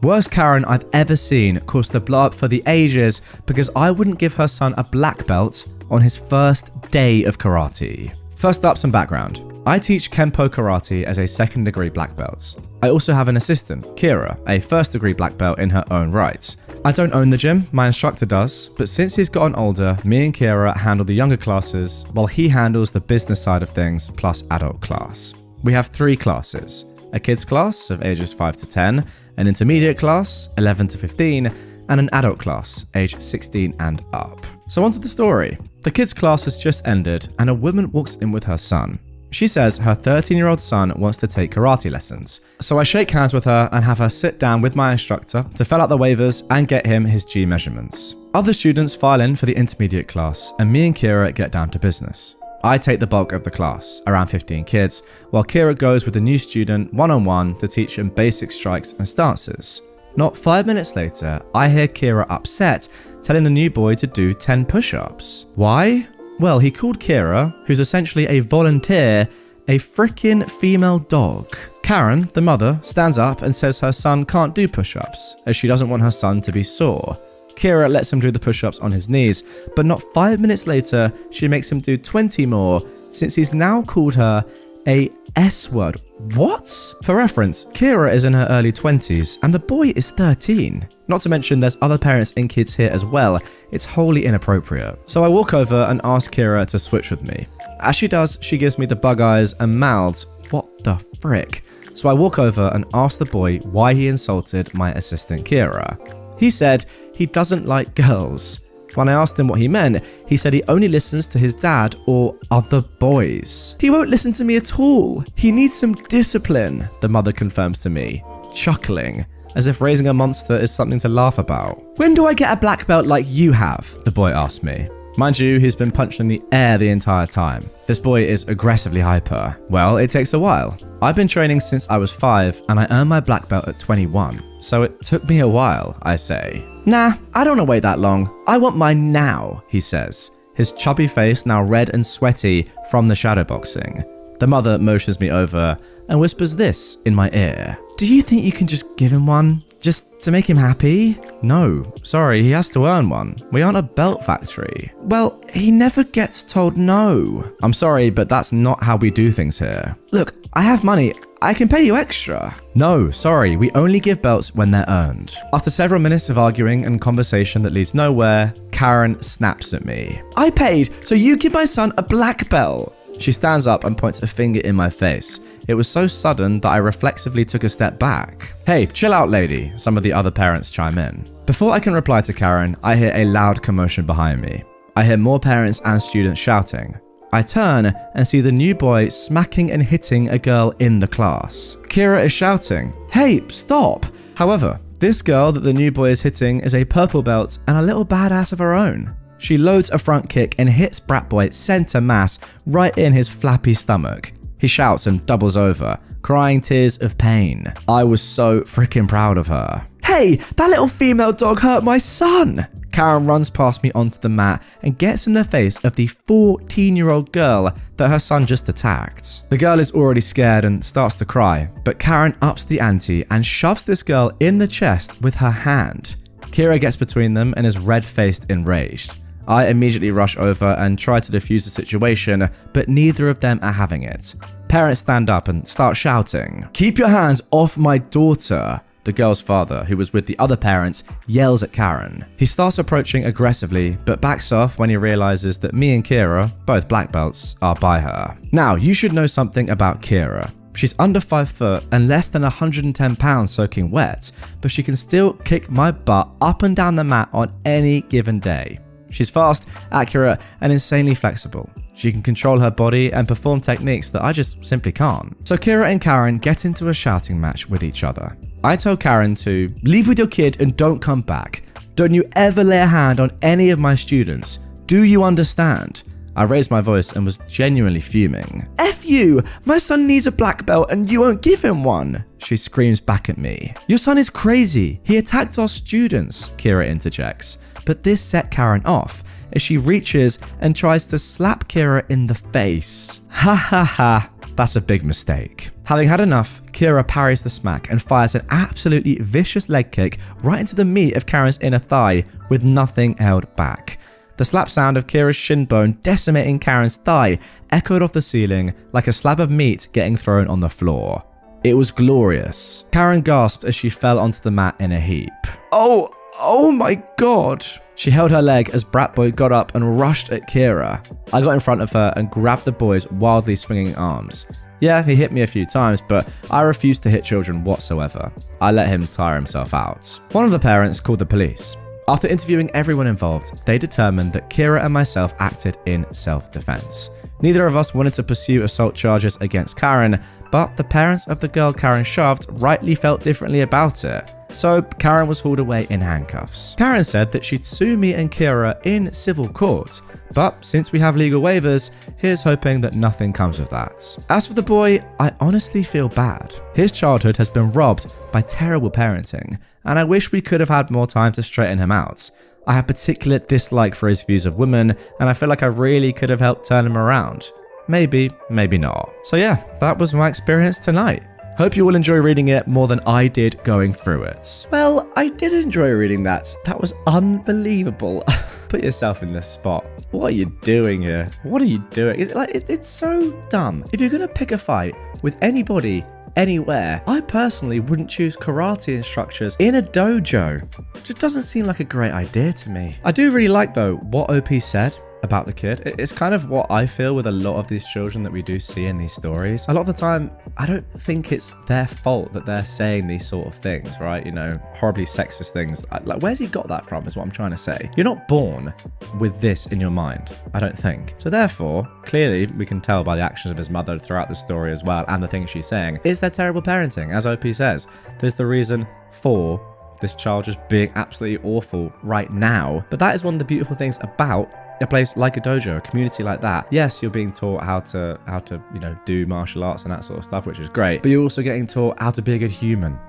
Worst Karen I've ever seen caused the blow up for the ages because I wouldn't give her son a black belt on his first day of karate. First up, some background. I teach Kenpo Karate as a 2nd degree black belt. I also have an assistant, Kira, a 1st degree black belt in her own right. I don't own the gym, my instructor does, but since he's gotten older, me and Kira handle the younger classes while he handles the business side of things plus adult class. We have 3 classes, a kids class of ages 5 to 10, an intermediate class, 11 to 15, and an adult class, age 16 and up. So onto the story. The kids class has just ended and a woman walks in with her son. She says her 13-year-old son wants to take karate lessons. So I shake hands with her and have her sit down with my instructor to fill out the waivers and get him his G measurements. Other students file in for the intermediate class and me and Kira get down to business. I take the bulk of the class, around 15 kids, while Kira goes with the new student one-on-one to teach him basic strikes and stances. Not 5 minutes later, I hear Kira upset, telling the new boy to do 10 push-ups. Why? Well, he called Kira, who's essentially a volunteer, a frickin' female dog. Karen, the mother, stands up and says her son can't do push-ups, as she doesn't want her son to be sore. Kira lets him do the push-ups on his knees, but not 5 minutes later, she makes him do 20 more, since he's now called her a S-word. What? For reference, Kira is in her early 20s and the boy is 13. Not to mention there's other parents and kids here as well. It's wholly inappropriate. So I walk over and ask Kira to switch with me. As she does, she gives me the bug eyes and mouths, "What the frick?" So I walk over and ask the boy why he insulted my assistant Kira. He said he doesn't like girls. When I asked him what he meant, he said he only listens to his dad or other boys. He won't listen to me at all. He needs some discipline, the mother confirms to me, chuckling, as if raising a monster is something to laugh about. When do I get a black belt like you have? The boy asked me. Mind you, he's been punched in the air the entire time. This boy is aggressively hyper. Well, it takes a while. I've been training since I was 5 and I earned my black belt at 21. So it took me a while, I say. Nah, I don't want to wait that long. I want mine now, he says, his chubby face now red and sweaty from the shadowboxing. The mother motions me over and whispers this in my ear. Do you think you can just give him one? Just to make him happy? No, sorry, he has to earn one. We aren't a belt factory. Well, he never gets told no. I'm sorry, but that's not how we do things here. Look, I have money. I can pay you extra. No, sorry, we only give belts when they're earned. After several minutes of arguing and conversation that leads nowhere, Karen snaps at me. I paid, so you give my son a black belt. She stands up and points a finger in my face. It was so sudden that I reflexively took a step back. Hey, chill out, lady, some of the other parents chime in. Before I can reply to Karen, I hear a loud commotion behind me. I hear more parents and students shouting. I turn and see the new boy smacking and hitting a girl in the class. Kira is shouting, "Hey, stop!" However, this girl that the new boy is hitting is a purple belt and a little badass of her own. She loads a front kick and hits Brat Boy center mass right in his flappy stomach. He shouts and doubles over, crying tears of pain. I was so freaking proud of her. Hey, that little female dog hurt my son! Karen runs past me onto the mat and gets in the face of the 14-year-old girl that her son just attacked. The girl is already scared and starts to cry, but Karen ups the ante and shoves this girl in the chest with her hand. Kira gets between them and is red-faced enraged. I immediately rush over and try to defuse the situation, but neither of them are having it. Parents stand up and start shouting, "Keep your hands off my daughter!" The girl's father, who was with the other parents, yells at Karen. He starts approaching aggressively, but backs off when he realizes that me and Kira, both black belts, are by her. Now, you should know something about Kira. She's under 5 foot and less than 110 pounds soaking wet, but she can still kick my butt up and down the mat on any given day. She's fast, accurate, and insanely flexible. She can control her body and perform techniques that I just simply can't. So Kira and Karen get into a shouting match with each other. I tell Karen to leave with your kid and don't come back. Don't you ever lay a hand on any of my students. Do you understand? I raised my voice and was genuinely fuming. F you! My son needs a black belt and you won't give him one! She screams back at me. Your son is crazy. He attacked our students, Kira interjects. But this set Karen off as she reaches and tries to slap Kira in the face. Ha ha ha. That's a big mistake. Having had enough, Kira parries the smack and fires an absolutely vicious leg kick right into the meat of Karen's inner thigh with nothing held back. The slap sound of Kira's shin bone decimating Karen's thigh echoed off the ceiling like a slab of meat getting thrown on the floor. It was glorious. Karen gasped as she fell onto the mat in a heap. Oh my god. She held her leg as Brat Boy got up and rushed at Kira. I got in front of her and grabbed the boy's wildly swinging arms. Yeah, he hit me a few times, but I refused to hit children whatsoever. I let him tire himself out. One of the parents called the police. After interviewing everyone involved, they determined that Kira and myself acted in self-defense. Neither of us wanted to pursue assault charges against Karen, but the parents of the girl Karen shoved rightly felt differently about it. So Karen was hauled away in handcuffs. Karen said that she'd sue me and Kira in civil court, but since we have legal waivers, here's hoping that nothing comes of that. As for the boy, I honestly feel bad. His childhood has been robbed by terrible parenting, and I wish we could have had more time to straighten him out. I have particular dislike for his views of women, and I feel like I really could have helped turn him around. Maybe, maybe not. So yeah, that was my experience tonight. Hope you will enjoy reading it more than I did going through it. Well, I did enjoy reading that. That was unbelievable. Put yourself in this spot. What are you doing here? What are you doing? It's so dumb. If you're gonna pick a fight with anybody, anywhere, I personally wouldn't choose karate instructors in a dojo. It just doesn't seem like a great idea to me. I do really like, though, what OP said about the kid. It's kind of what I feel with a lot of these children that we do see in these stories. A lot of the time, I don't think it's their fault that they're saying these sort of things, right? You know, horribly sexist things. Like, where's he got that from is what I'm trying to say. You're not born with this in your mind, I don't think. So therefore, clearly, we can tell by the actions of his mother throughout the story as well, and the things she's saying, is their terrible parenting. As OP says, there's the reason for this child just being absolutely awful right now. But that is one of the beautiful things about a place like a dojo, a community like that. Yes, you're being taught how to, do martial arts and that sort of stuff, which is great. But you're also getting taught how to be a good human.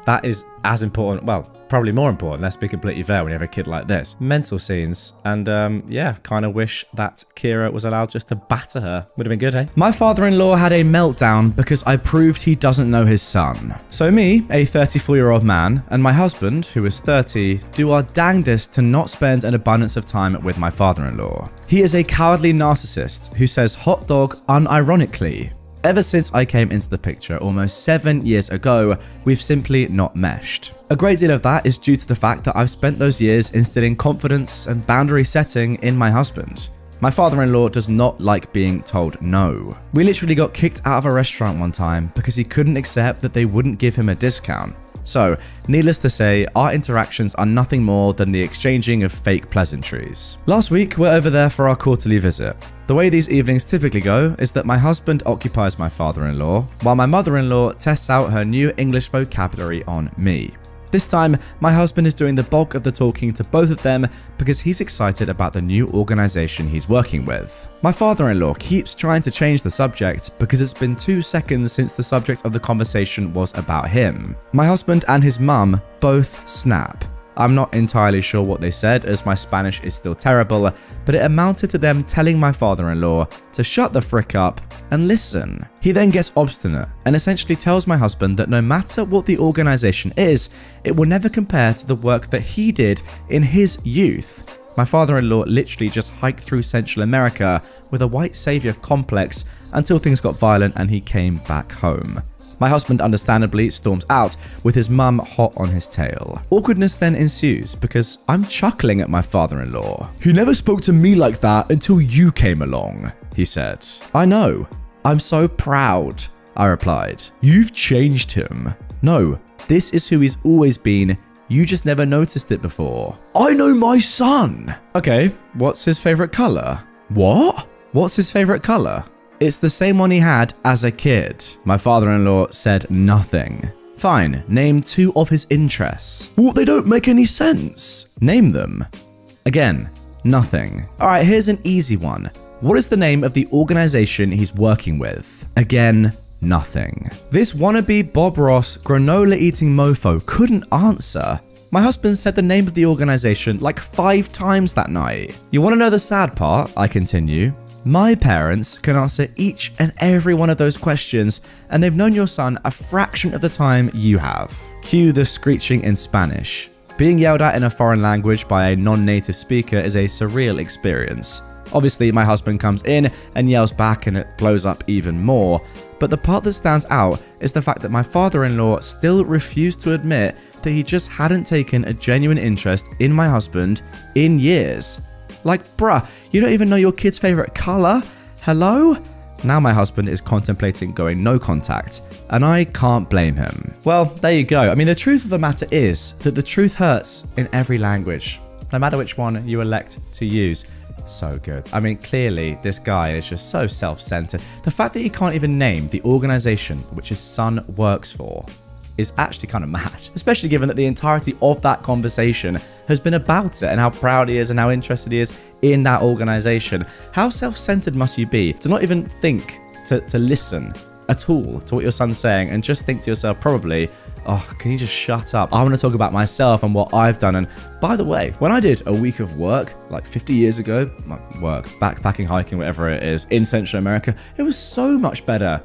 That is as important, well, probably more important, let's be completely fair, when you have a kid like this. Mental scenes, and kind of wish that Kira was allowed just to batter her. Would have been good, eh? My father-in-law had a meltdown because I proved he doesn't know his son. So me, a 34-year-old man, and my husband, who is 30, do our dangdest to not spend an abundance of time with my father-in-law. He is a cowardly narcissist who says hot dog unironically. Ever since I came into the picture almost 7 years ago, we've simply not meshed. A great deal of that is due to the fact that I've spent those years instilling confidence and boundary setting in my husband. My father-in-law does not like being told no. We literally got kicked out of a restaurant one time because he couldn't accept that they wouldn't give him a discount. So, needless to say, our interactions are nothing more than the exchanging of fake pleasantries. Last week, we're over there for our quarterly visit. The way these evenings typically go is that my husband occupies my father-in-law, while my mother-in-law tests out her new English vocabulary on me. This time, my husband is doing the bulk of the talking to both of them because he's excited about the new organization he's working with. My father-in-law keeps trying to change the subject because it's been 2 seconds since the subject of the conversation was about him. My husband and his mum both snap. I'm not entirely sure what they said, as my Spanish is still terrible, but it amounted to them telling my father-in-law to shut the frick up and listen. He then gets obstinate and essentially tells my husband that no matter what the organization is, it will never compare to the work that he did in his youth. My father-in-law literally just hiked through Central America with a white savior complex until things got violent and he came back home. My husband understandably storms out with his mum hot on his tail. Awkwardness then ensues because I'm chuckling at my father-in-law. "He never spoke to me like that until you came along," he said. "I know. I'm so proud," I replied. "You've changed him." "No, this is who he's always been. You just never noticed it before." "I know my son." "Okay, what's his favorite color?" "What? What's his favorite color?" "It's the same one he had as a kid." My father-in-law said nothing. "Fine, name 2 of his interests." "What, they don't make any sense." "Name them." Again, nothing. Alright, here's an easy one. What is the name of the organization he's working with? Again, nothing. This wannabe Bob Ross granola-eating mofo couldn't answer. My husband said the name of the organization like 5 times that night. You want to know the sad part? I continue. My parents can answer each and every one of those questions, and they've known your son a fraction of the time you have. Cue the screeching in Spanish. Being yelled at in a foreign language by a non-native speaker is a surreal experience. Obviously, my husband comes in and yells back and it blows up even more, but the part that stands out is the fact that my father-in-law still refused to admit that he just hadn't taken a genuine interest in my husband in years. Like, bruh, you don't even know your kid's favorite color? Hello? Now my husband is contemplating going no contact, and I can't blame him. Well, there you go. I mean, the truth of the matter is that the truth hurts in every language, no matter which one you elect to use. So good. I mean, clearly, this guy is just so self-centered. The fact that he can't even name the organization which his son works for is actually kind of mad, especially given that the entirety of that conversation has been about it and how proud he is and how interested he is in that organization. How self-centered must you be to not even think to listen at all to what your son's saying and just think to yourself, probably, oh, can you just shut up? I want to talk about myself and what I've done. And by the way, when I did a week of work, like 50 years ago, my work, backpacking, hiking, whatever it is, in Central America, it was so much better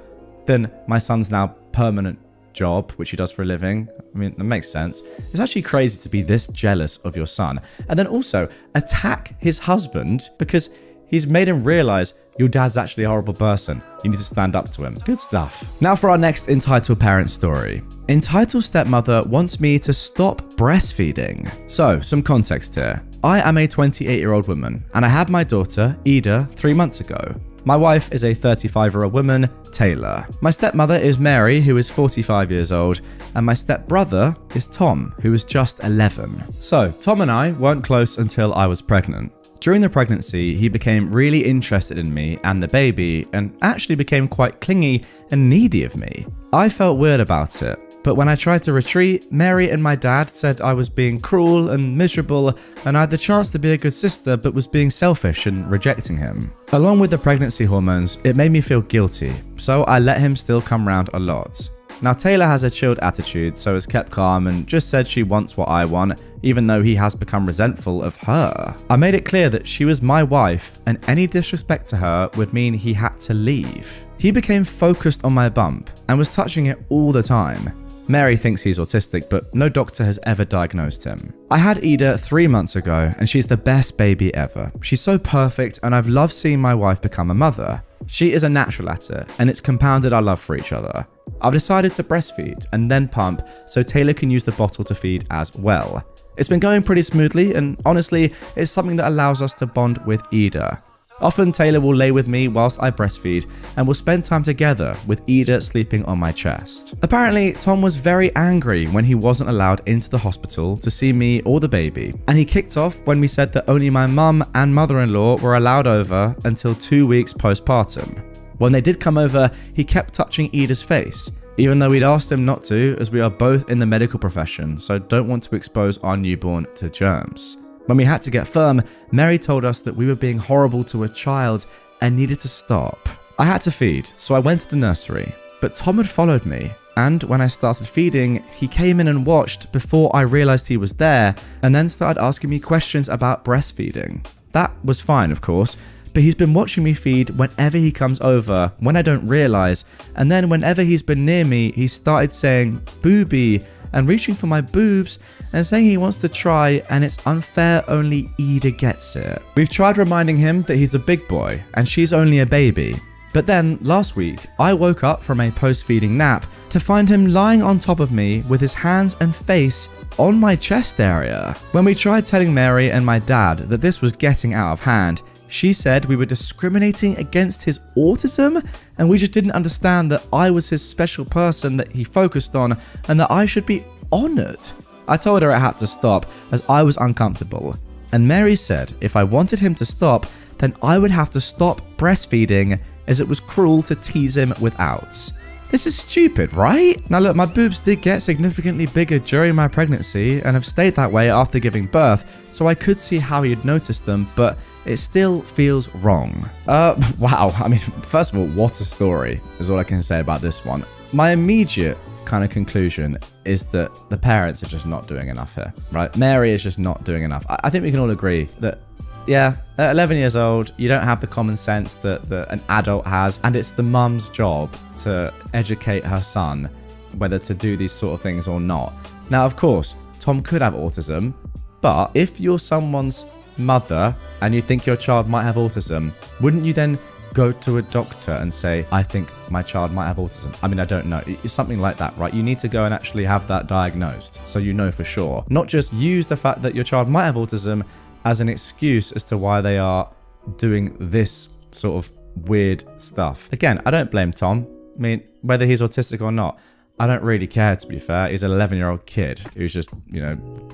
than my son's now permanent job, which he does for a living. I mean, that makes sense. It's actually crazy to be this jealous of your son. And then also attack his husband because he's made him realize your dad's actually a horrible person. You need to stand up to him. Good stuff. Now for our next entitled parent story. Entitled stepmother wants me to stop breastfeeding. So, some context here. I am a 28-year-old woman, and I had my daughter, Ida, 3 months ago. My wife is a 35-year-old woman, Taylor. My stepmother is Mary, who is 45 years old, and my stepbrother is Tom, who is just 11. So, Tom and I weren't close until I was pregnant. During the pregnancy, he became really interested in me and the baby, and actually became quite clingy and needy of me. I felt weird about it, but when I tried to retreat, Mary and my dad said I was being cruel and miserable, and I had the chance to be a good sister but was being selfish and rejecting him. Along with the pregnancy hormones, it made me feel guilty, so I let him still come round a lot. Now Taylor has a chilled attitude, so has kept calm and just said she wants what I want, even though he has become resentful of her. I made it clear that she was my wife, and any disrespect to her would mean he had to leave. He became focused on my bump and was touching it all the time. Mary thinks he's autistic, but no doctor has ever diagnosed him. I had Ida 3 months ago, and she's the best baby ever. She's so perfect, and I've loved seeing my wife become a mother. She is a natural at it, and it's compounded our love for each other. I've decided to breastfeed and then pump so Taylor can use the bottle to feed as well. It's been going pretty smoothly, and honestly, it's something that allows us to bond with Ida. Often Taylor will lay with me whilst I breastfeed and we'll spend time together with Ida sleeping on my chest. Apparently, Tom was very angry when he wasn't allowed into the hospital to see me or the baby, and he kicked off when we said that only my mum and mother-in-law were allowed over until 2 weeks postpartum. When they did come over, he kept touching Ida's face, even though we'd asked him not to, as we are both in the medical profession, so don't want to expose our newborn to germs. When we had to get firm, Mary told us that we were being horrible to a child and needed to stop. I had to feed, so I went to the nursery, but Tom had followed me, and when I started feeding, he came in and watched before I realized he was there, and then started asking me questions about breastfeeding. That was fine, of course, but he's been watching me feed whenever he comes over, when I don't realize, and then whenever he's been near me, he started saying, "Booby," and reaching for my boobs and saying he wants to try, and it's unfair, only Ida gets it. We've tried reminding him that he's a big boy and she's only a baby. But then last week, I woke up from a post-feeding nap to find him lying on top of me with his hands and face on my chest area. When we tried telling Mary and my dad that this was getting out of hand, she said we were discriminating against his autism, and we just didn't understand that I was his special person that he focused on and that I should be honored. I told her it had to stop as I was uncomfortable, and Mary said if I wanted him to stop, then I would have to stop breastfeeding as it was cruel to tease him without. This is stupid, right? Now look, my boobs did get significantly bigger during my pregnancy and have stayed that way after giving birth, so I could see how he'd noticed them, but it still feels wrong. Wow, I mean, first of all, what a story is all I can say about this one. My immediate kind of conclusion is that the parents are just not doing enough here, right? Mary is just not doing enough. I think we can all agree that yeah, at 11 years old, you don't have the common sense that an adult has, and it's the mum's job to educate her son whether to do these sort of things or not. Now, of course, Tom could have autism, but if you're someone's mother and you think your child might have autism, wouldn't you then go to a doctor and say, I think my child might have autism? I mean, I don't know. It's something like that, right? You need to go and actually have that diagnosed so you know for sure. Not just use the fact that your child might have autism as an excuse as to why they are doing this sort of weird stuff. Again, I don't blame Tom. I mean, whether he's autistic or not, I don't really care, to be fair. He's an 11-year-old kid who's just,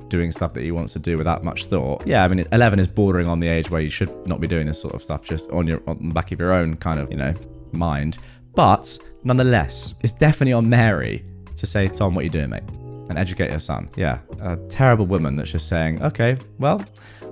doing stuff that he wants to do without much thought. Yeah, I mean, 11 is bordering on the age where you should not be doing this sort of stuff just on the back of your own kind of, mind. But nonetheless, it's definitely on Mary to say, Tom, what are you doing, mate? And educate your son. Yeah, a terrible woman that's just saying, okay, well,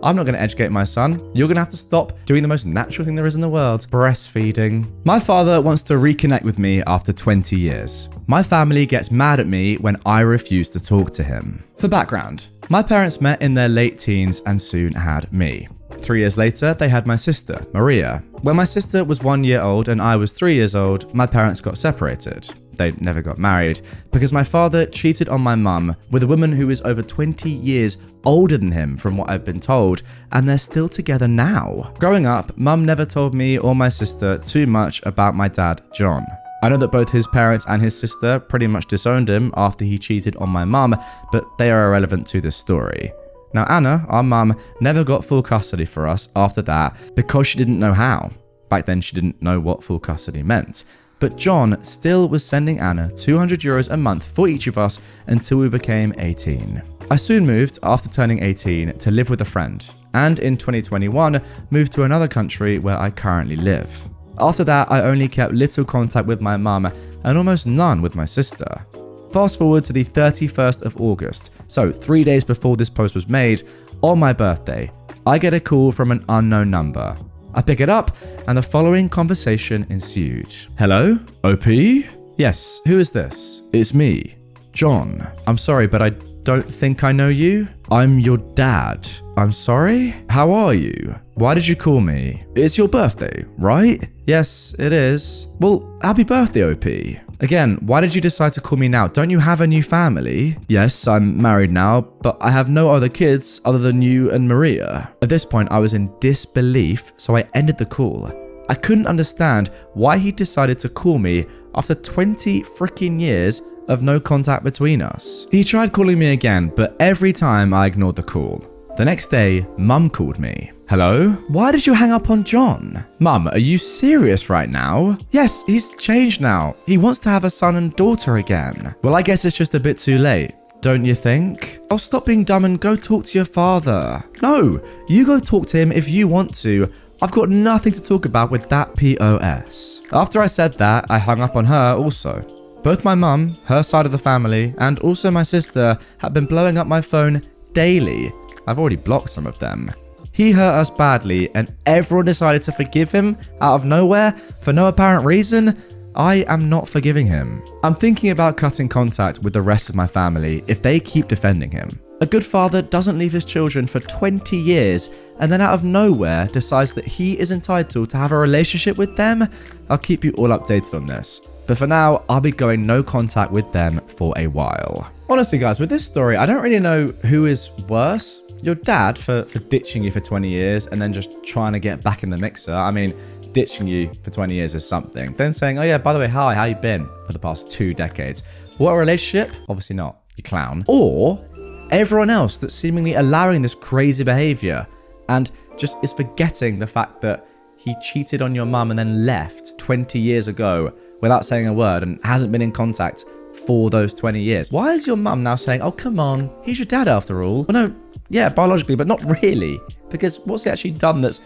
I'm not going to educate my son. You're going to have to stop doing the most natural thing there is in the world, breastfeeding. My father wants to reconnect with me after 20 years. My family gets mad at me when I refuse to talk to him. For background, my parents met in their late teens and soon had me. 3 years later, they had my sister, Maria. When my sister was 1 year old and I was 3 years old, my parents got separated. They never got married because my father cheated on my mum with a woman who is over 20 years older than him from what I've been told, and they're still together now. Growing up, mum never told me or my sister too much about my dad, John. I know that both his parents and his sister pretty much disowned him after he cheated on my mum, but they are irrelevant to this story. Now, Anna, our mum, never got full custody for us after that because she didn't know how. Back then, she didn't know what full custody meant. But John still was sending Anna €200 a month for each of us until we became 18. I soon moved after turning 18 to live with a friend, and in 2021 moved to another country where I currently live. After that, I only kept little contact with my mum and almost none with my sister. Fast forward to the 31st of August, so 3 days before this post was made, on my birthday, I get a call from an unknown number. I pick it up, and the following conversation ensued. Hello? OP? Yes, who is this? It's me, John. I'm sorry, but I don't think I know you. I'm your dad. I'm sorry? How are you? Why did you call me? It's your birthday, right? Yes, it is. Well, happy birthday, OP. Again, why did you decide to call me now? Don't you have a new family? Yes, I'm married now, but I have no other kids other than you and Maria. At this point, I was in disbelief, so I ended the call. I couldn't understand why he decided to call me after 20 freaking years of no contact between us. He tried calling me again, but every time I ignored the call. The next day, Mum called me. Hello? Why did you hang up on John? Mum, are you serious right now? Yes, he's changed now. He wants to have a son and daughter again. Well, I guess it's just a bit too late, don't you think? Oh, stop being dumb and go talk to your father. No, you go talk to him if you want to. I've got nothing to talk about with that POS. After I said that, I hung up on her also. Both my mum, her side of the family, and also my sister have been blowing up my phone daily. I've already blocked some of them. He hurt us badly and everyone decided to forgive him out of nowhere for no apparent reason. I am not forgiving him. I'm thinking about cutting contact with the rest of my family if they keep defending him. A good father doesn't leave his children for 20 years and then out of nowhere decides that he is entitled to have a relationship with them. I'll keep you all updated on this. But for now, I'll be going no contact with them for a while. Honestly, guys, with this story, I don't really know who is worse. Your dad for ditching you for 20 years and then just trying to get back in the mixer. I mean, ditching you for 20 years is something. Then saying, oh yeah, by the way, hi, how you been for the past 2 decades? What a relationship? Obviously not, you clown. Or everyone else that's seemingly allowing this crazy behavior and just is forgetting the fact that he cheated on your mum and then left 20 years ago without saying a word and hasn't been in contact for those 20 years. Why is your mum now saying, oh, come on, he's your dad after all? Well, no, yeah, biologically, but not really. Because what's he actually done that's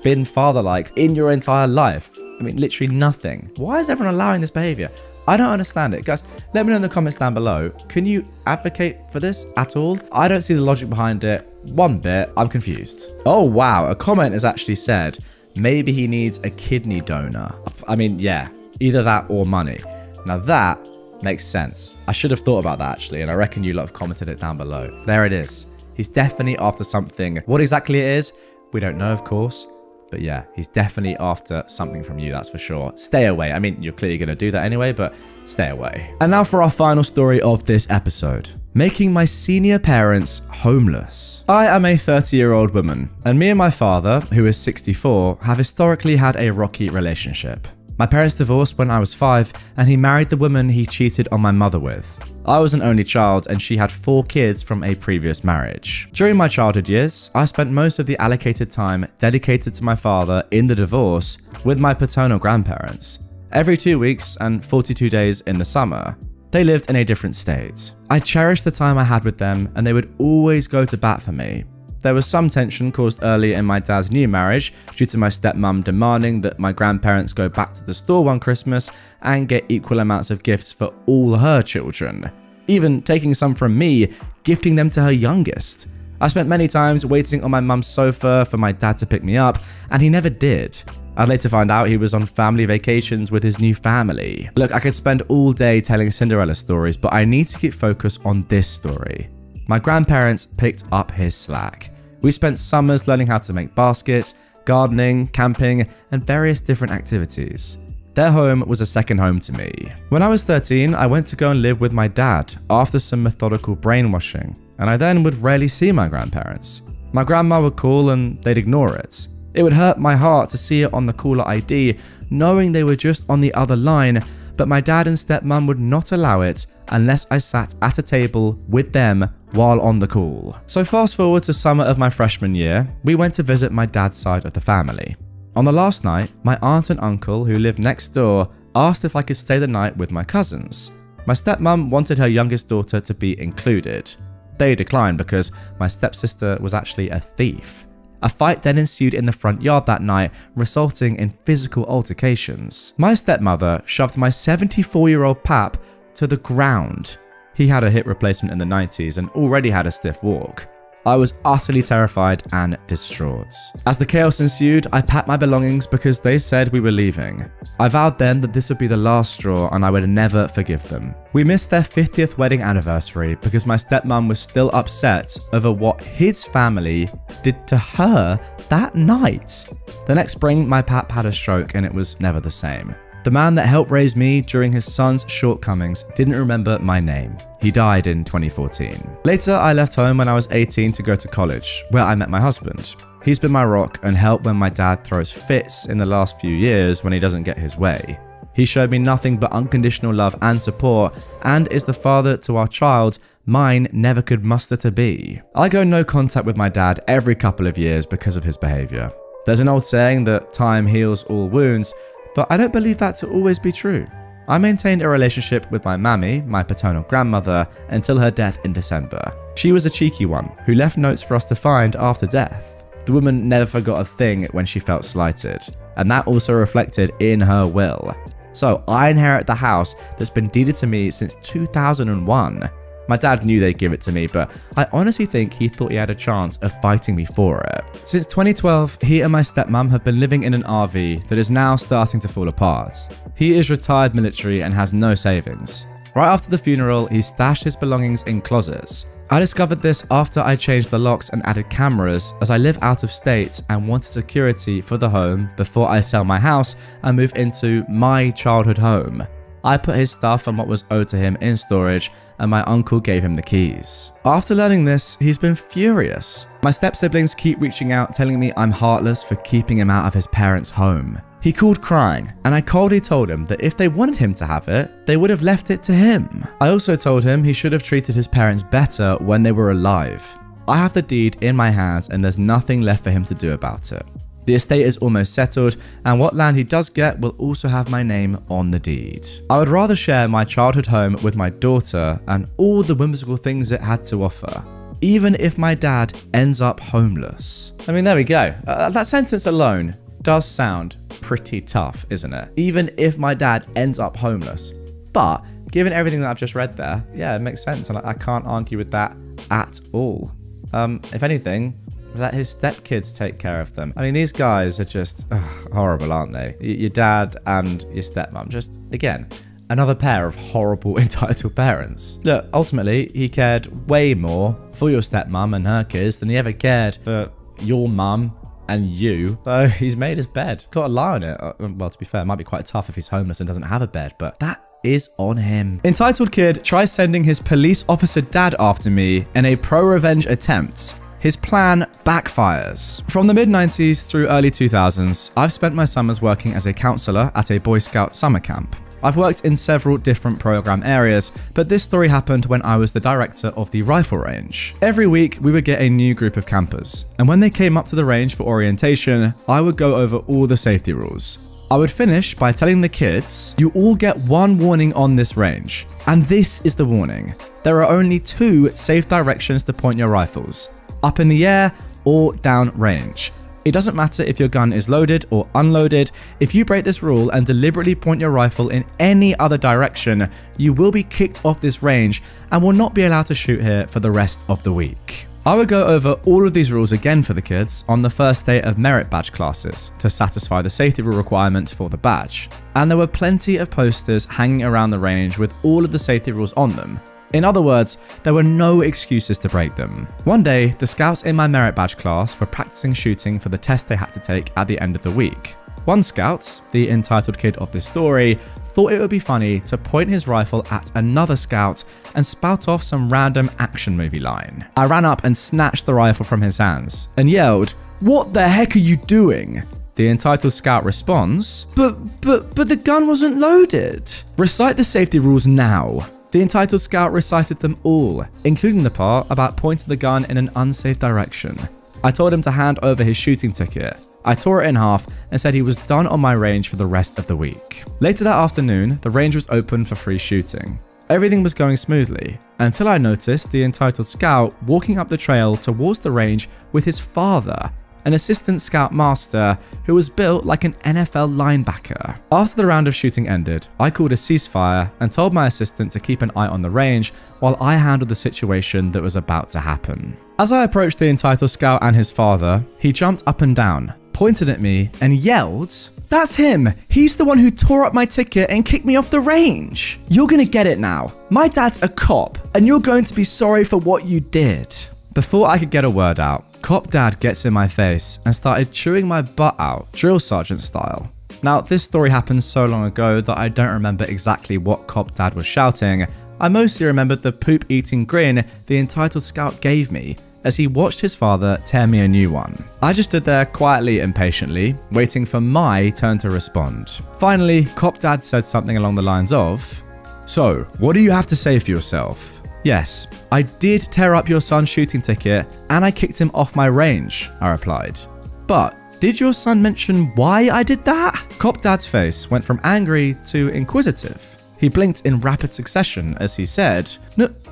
been father-like in your entire life? I mean, literally nothing. Why is everyone allowing this behavior? I don't understand it. Guys, let me know in the comments down below. Can you advocate for this at all? I don't see the logic behind it one bit. I'm confused. Oh, wow. A comment has actually said, maybe he needs a kidney donor. I mean, yeah, either that or money. Now that makes sense. I should have thought about that actually, and I reckon you lot have commented it down below. There it is. He's definitely after something. What exactly it is, We don't know, of course. But yeah, he's definitely after something from you, that's for sure. Stay away. I mean, you're clearly going to do that anyway, but stay away. And now for our final story of this episode. Making my senior parents homeless. I am a 30-year-old woman, and me and my father, who is 64, have historically had a rocky relationship. My parents divorced when I was 5, and he married the woman he cheated on my mother with. I was an only child, and she had 4 kids from a previous marriage. During my childhood years, I spent most of the allocated time dedicated to my father in the divorce with my paternal grandparents. Every 2 weeks and 42 days in the summer, they lived in a different state. I cherished the time I had with them, and they would always go to bat for me. There was some tension caused early in my dad's new marriage due to my stepmom demanding that my grandparents go back to the store one Christmas and get equal amounts of gifts for all her children, even taking some from me, gifting them to her youngest. I spent many times waiting on my mum's sofa for my dad to pick me up, and he never did. I'd later find out he was on family vacations with his new family. Look, I could spend all day telling Cinderella stories, but I need to keep focus on this story. My grandparents picked up his slack. We spent summers learning how to make baskets, gardening, camping, and various different activities. Their home was a second home to me. When I was 13, I went to go and live with my dad after some methodical brainwashing, and I then would rarely see my grandparents. My grandma would call and they'd ignore it. It would hurt my heart to see it on the caller ID, knowing they were just on the other line, but my dad and stepmom would not allow it unless I sat at a table with them while on the call. So fast forward to summer of my freshman year, we went to visit my dad's side of the family. On the last night, my aunt and uncle, who lived next door, asked if I could stay the night with my cousins. My stepmom wanted her youngest daughter to be included. They declined because my stepsister was actually a thief. A fight then ensued in the front yard that night, resulting in physical altercations. My stepmother shoved my 74-year-old pap to the ground. He had a hip replacement in the 90s and already had a stiff walk. I was utterly terrified and distraught. As the chaos ensued, I packed my belongings because they said we were leaving. I vowed then that this would be the last straw and I would never forgive them. We missed their 50th wedding anniversary because my stepmom was still upset over what his family did to her that night. The next spring, my pap had a stroke and it was never the same. The man that helped raise me during his son's shortcomings didn't remember my name. He died in 2014. Later, I left home when I was 18 to go to college, where I met my husband. He's been my rock and helped when my dad throws fits in the last few years when he doesn't get his way. He showed me nothing but unconditional love and support, and is the father to our child mine never could muster to be. I go no contact with my dad every couple of years because of his behavior. There's an old saying that time heals all wounds, but I don't believe that to always be true. I maintained a relationship with my mammy, my paternal grandmother, until her death in December. She was a cheeky one who left notes for us to find after death. The woman never forgot a thing when she felt slighted, and that also reflected in her will. So I inherit the house that's been deeded to me since 2001. My dad knew they'd give it to me, but I honestly think he thought he had a chance of fighting me for it. Since 2012, he and my stepmom have been living in an RV that is now starting to fall apart. He is retired military and has no savings. Right after the funeral, he stashed his belongings in closets. I discovered this after I changed the locks and added cameras, as I live out of state and wanted security for the home before I sell my house and move into my childhood home. I put his stuff and what was owed to him in storage, and my uncle gave him the keys. After learning this, he's been furious. My step-siblings keep reaching out telling me I'm heartless for keeping him out of his parents' home. He called crying, and I coldly told him that if they wanted him to have it, they would have left it to him. I also told him he should have treated his parents better when they were alive. I have the deed in my hands and there's nothing left for him to do about it. The estate is almost settled, and what land he does get will also have my name on the deed. I would rather share my childhood home with my daughter and all the whimsical things it had to offer, even if my dad ends up homeless. I mean, there we go. That sentence alone does sound pretty tough, isn't it? Even if my dad ends up homeless. But given everything that I've just read there, yeah, it makes sense, and I can't argue with that at all. If anything, let his stepkids take care of them. I mean, these guys are just horrible, aren't they? Your dad and your stepmom. Just, again, another pair of horrible entitled parents. Look, ultimately, he cared way more for your stepmom and her kids than he ever cared for your mum and you. So he's made his bed. Got to lie on it. Well, to be fair, it might be quite tough if he's homeless and doesn't have a bed, but that is on him. Entitled kid tries sending his police officer dad after me in a pro-revenge attempt. His plan backfires. From the mid-90s through early 2000s, I've spent my summers working as a counselor at a Boy Scout summer camp. I've worked in several different program areas, but this story happened when I was the director of the rifle range. Every week, we would get a new group of campers, and when they came up to the range for orientation, I would go over all the safety rules. I would finish by telling the kids, you all get one warning on this range, and this is the warning. There are only 2 safe directions to point your rifles. Up in the air or down range. It doesn't matter if your gun is loaded or unloaded. If you break this rule and deliberately point your rifle in any other direction, you will be kicked off this range and will not be allowed to shoot here for the rest of the week. I would go over all of these rules again for the kids on the first day of merit badge classes to satisfy the safety rule requirement for the badge. And there were plenty of posters hanging around the range with all of the safety rules on them. In other words, there were no excuses to break them. One day, the scouts in my merit badge class were practicing shooting for the test they had to take at the end of the week. One scout, the entitled kid of this story, thought it would be funny to point his rifle at another scout and spout off some random action movie line. I ran up and snatched the rifle from his hands and yelled, "What the heck are you doing?" The entitled scout responds, But the gun wasn't loaded. Recite the safety rules now. The entitled scout recited them all, including the part about pointing the gun in an unsafe direction. I told him to hand over his shooting ticket. I tore it in half and said he was done on my range for the rest of the week. Later that afternoon, the range was open for free shooting. Everything was going smoothly, until I noticed the entitled scout walking up the trail towards the range with his father, an assistant scout master who was built like an NFL linebacker. After the round of shooting ended, I called a ceasefire and told my assistant to keep an eye on the range while I handled the situation that was about to happen. As I approached the entitled scout and his father, he jumped up and down, pointed at me and yelled, "That's him! He's the one who tore up my ticket and kicked me off the range! You're gonna get it now. My dad's a cop, and you're going to be sorry for what you did." Before I could get a word out, Cop Dad gets in my face and started chewing my butt out, drill sergeant style. Now, this story happened so long ago that I don't remember exactly what Cop Dad was shouting. I mostly remembered the poop-eating grin the entitled scout gave me as he watched his father tear me a new one. I just stood there quietly and patiently, waiting for my turn to respond. Finally, Cop Dad said something along the lines of, "So, what do you have to say for yourself?" "Yes, I did tear up your son's shooting ticket and I kicked him off my range," I replied. "But did your son mention why I did that?" Cop Dad's face went from angry to inquisitive. He blinked in rapid succession as he said,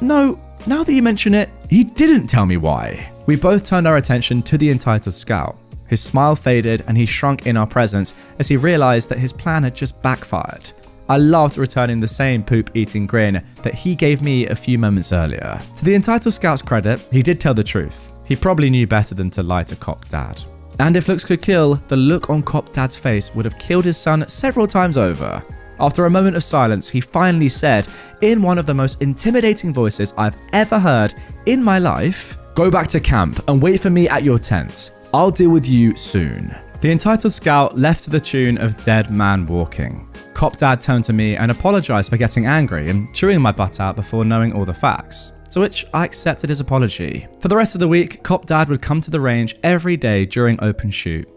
No, now that you mention it, he didn't tell me why." We both turned our attention to the entitled scout. His smile faded and he shrunk in our presence as he realized that his plan had just backfired. I loved returning the same poop-eating grin that he gave me a few moments earlier. To the entitled scout's credit, he did tell the truth. He probably knew better than to lie to Cop Dad. And if looks could kill, the look on Cop Dad's face would have killed his son several times over. After a moment of silence, he finally said, in one of the most intimidating voices I've ever heard in my life, "Go back to camp and wait for me at your tent. I'll deal with you soon." The entitled scout left to the tune of Dead Man Walking. Cop Dad turned to me and apologized for getting angry and chewing my butt out before knowing all the facts, to which I accepted his apology. For the rest of the week, Cop Dad would come to the range every day during open shoot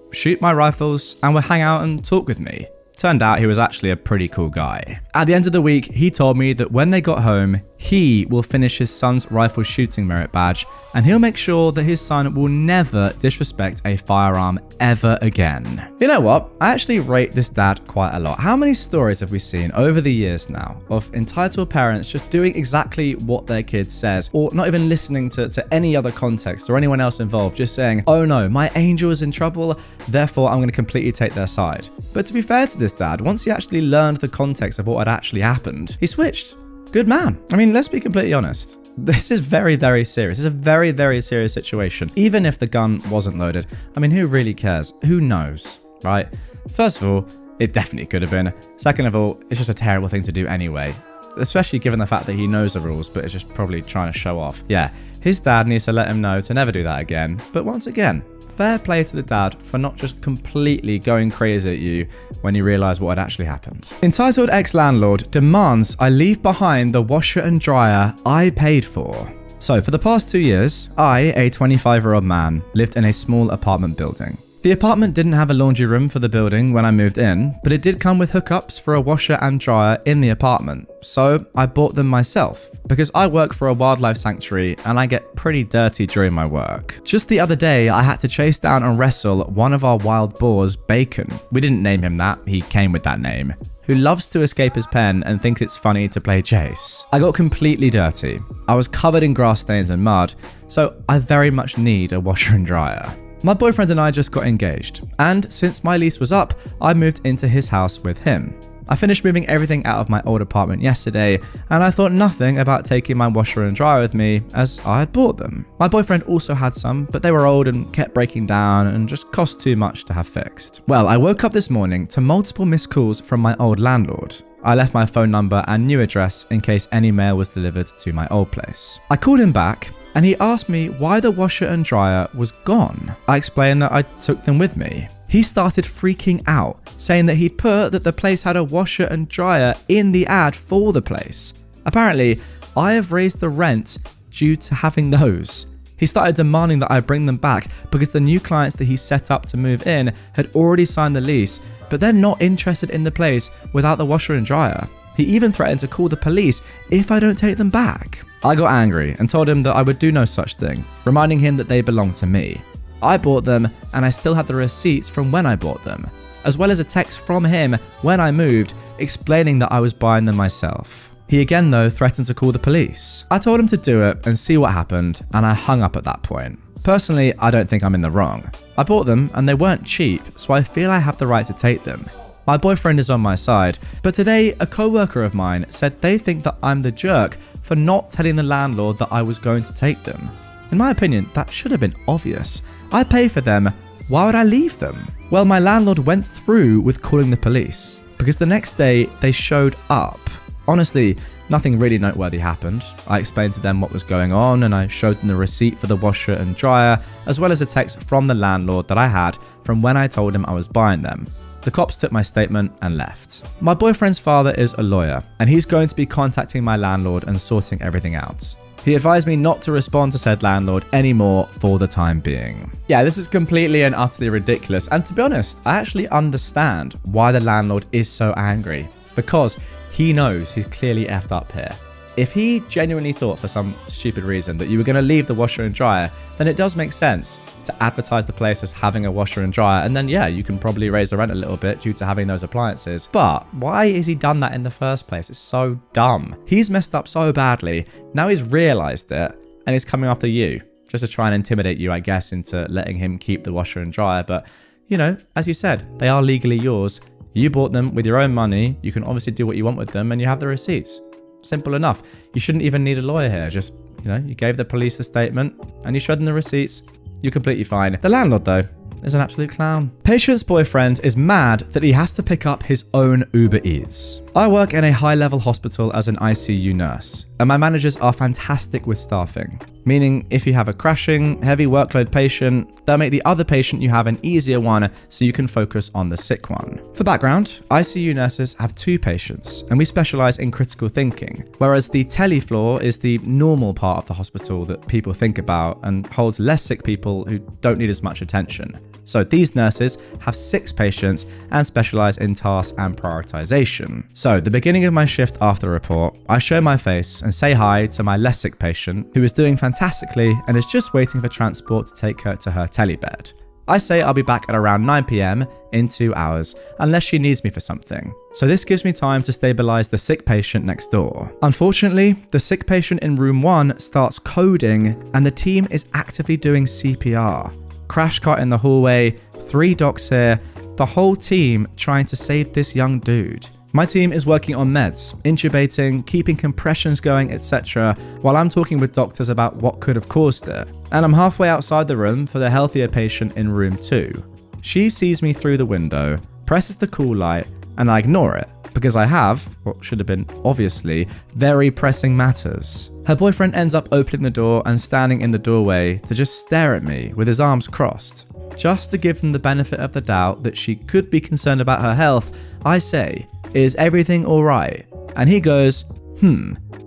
my rifles, and would hang out and talk with me. Turned out he was actually a pretty cool guy. At the end of the week, he told me that when they got home, he will finish his son's rifle shooting merit badge, and he'll make sure that his son will never disrespect a firearm ever again. You know what? I actually rate this dad quite a lot. How many stories have we seen over the years now of entitled parents just doing exactly what their kid says, or not even listening to any other context or anyone else involved, just saying, "Oh no, my angel is in trouble, therefore I'm going to completely take their side." But to be fair to this dad, once he actually learned the context of what had actually happened, he switched. Good man. I mean, let's be completely honest. This is very, very serious. It's a very, very serious situation. Even if the gun wasn't loaded, I mean, who really cares? Who knows, right? First of all, it definitely could have been. Second of all, it's just a terrible thing to do anyway, especially given the fact that he knows the rules, but is just probably trying to show off. Yeah, his dad needs to let him know to never do that again. But once again, fair play to the dad for not just completely going crazy at you when you realise what had actually happened. Entitled ex-landlord demands I leave behind the washer and dryer I paid for. So for the past 2 years, I, a 25-year-old man, lived in a small apartment building. The apartment didn't have a laundry room for the building when I moved in, but it did come with hookups for a washer and dryer in the apartment, so I bought them myself, because I work for a wildlife sanctuary and I get pretty dirty during my work. Just the other day, I had to chase down and wrestle one of our wild boars, Bacon. We didn't name him that, he came with that name, who loves to escape his pen and thinks it's funny to play chase. I got completely dirty. I was covered in grass stains and mud, so I very much need a washer and dryer. My boyfriend and I just got engaged, and since my lease was up, I moved into his house with him. I finished moving everything out of my old apartment yesterday, and I thought nothing about taking my washer and dryer with me as I had bought them. My boyfriend also had some, but they were old and kept breaking down and just cost too much to have fixed. Well, I woke up this morning to multiple missed calls from my old landlord. I left my phone number and new address in case any mail was delivered to my old place. I called him back, and he asked me why the washer and dryer was gone. I explained that I took them with me. He started freaking out, saying that he'd put that the place had a washer and dryer in the ad for the place. Apparently, I have raised the rent due to having those. He started demanding that I bring them back because the new clients that he set up to move in had already signed the lease, but they're not interested in the place without the washer and dryer. He even threatened to call the police if I don't take them back. I got angry and told him that I would do no such thing, reminding him that they belong to me. I bought them and I still have the receipts from when I bought them, as well as a text from him when I moved explaining that I was buying them myself. He again though threatened to call the police. I told him to do it and see what happened, and I hung up at that point. Personally, I don't think I'm in the wrong. I bought them and they weren't cheap, so I feel I have the right to take them. My boyfriend is on my side, but today a co-worker of mine said they think that I'm the jerk for not telling the landlord that I was going to take them. In my opinion, that should have been obvious. I pay for them, why would I leave them? Well, my landlord went through with calling the police, because the next day they showed up. Honestly, nothing really noteworthy happened. I explained to them what was going on and I showed them the receipt for the washer and dryer, as well as a text from the landlord that I had from when I told him I was buying them. The cops took my statement and left. My boyfriend's father is a lawyer, and he's going to be contacting my landlord and sorting everything out. He advised me not to respond to said landlord anymore for the time being. Yeah, this is completely and utterly ridiculous, and to be honest, I actually understand why the landlord is so angry, because he knows he's clearly effed up here. If he genuinely thought for some stupid reason that you were going to leave the washer and dryer, then it does make sense to advertise the place as having a washer and dryer, and then yeah, you can probably raise the rent a little bit due to having those appliances. But why has he done that in the first place? It's so dumb. He's messed up so badly, now he's realised it, and he's coming after you, just to try and intimidate you, I guess, into letting him keep the washer and dryer. But, you know, as you said, they are legally yours. You bought them with your own money, you can obviously do what you want with them, and you have the receipts. Simple enough. You shouldn't even need a lawyer here. Just, you know, you gave the police the statement and you showed them the receipts. You're completely fine. The landlord, though, is an absolute clown. Patient's boyfriend is mad that he has to pick up his own Uber Eats. I work in a high-level hospital as an ICU nurse, and my managers are fantastic with staffing. Meaning, if you have a crashing, heavy workload patient, they'll make the other patient you have an easier one so you can focus on the sick one. For background, ICU nurses have 2 patients, and we specialize in critical thinking, whereas the tele floor is the normal part of the hospital that people think about and holds less sick people who don't need as much attention. So these nurses have 6 patients and specialize in tasks and prioritization. So the beginning of my shift after report, I show my face and say hi to my less sick patient who is doing fantastically and is just waiting for transport to take her to her telebed. I say I'll be back at around 9 PM in 2 hours, unless she needs me for something. So this gives me time to stabilize the sick patient next door. Unfortunately, the sick patient in room 1 starts coding and the team is actively doing CPR. Crash cart in the hallway, 3 docs here, the whole team trying to save this young dude. My team is working on meds, intubating, keeping compressions going, etc., while I'm talking with doctors about what could have caused it. And I'm halfway outside the room for the healthier patient in room 2. She sees me through the window, presses the call light, and I ignore it, because I have, what should have been obviously, very pressing matters. Her boyfriend ends up opening the door and standing in the doorway to just stare at me with his arms crossed. just to give them the benefit of the doubt that she could be concerned about her health, I say, "Is everything alright?" And he goes,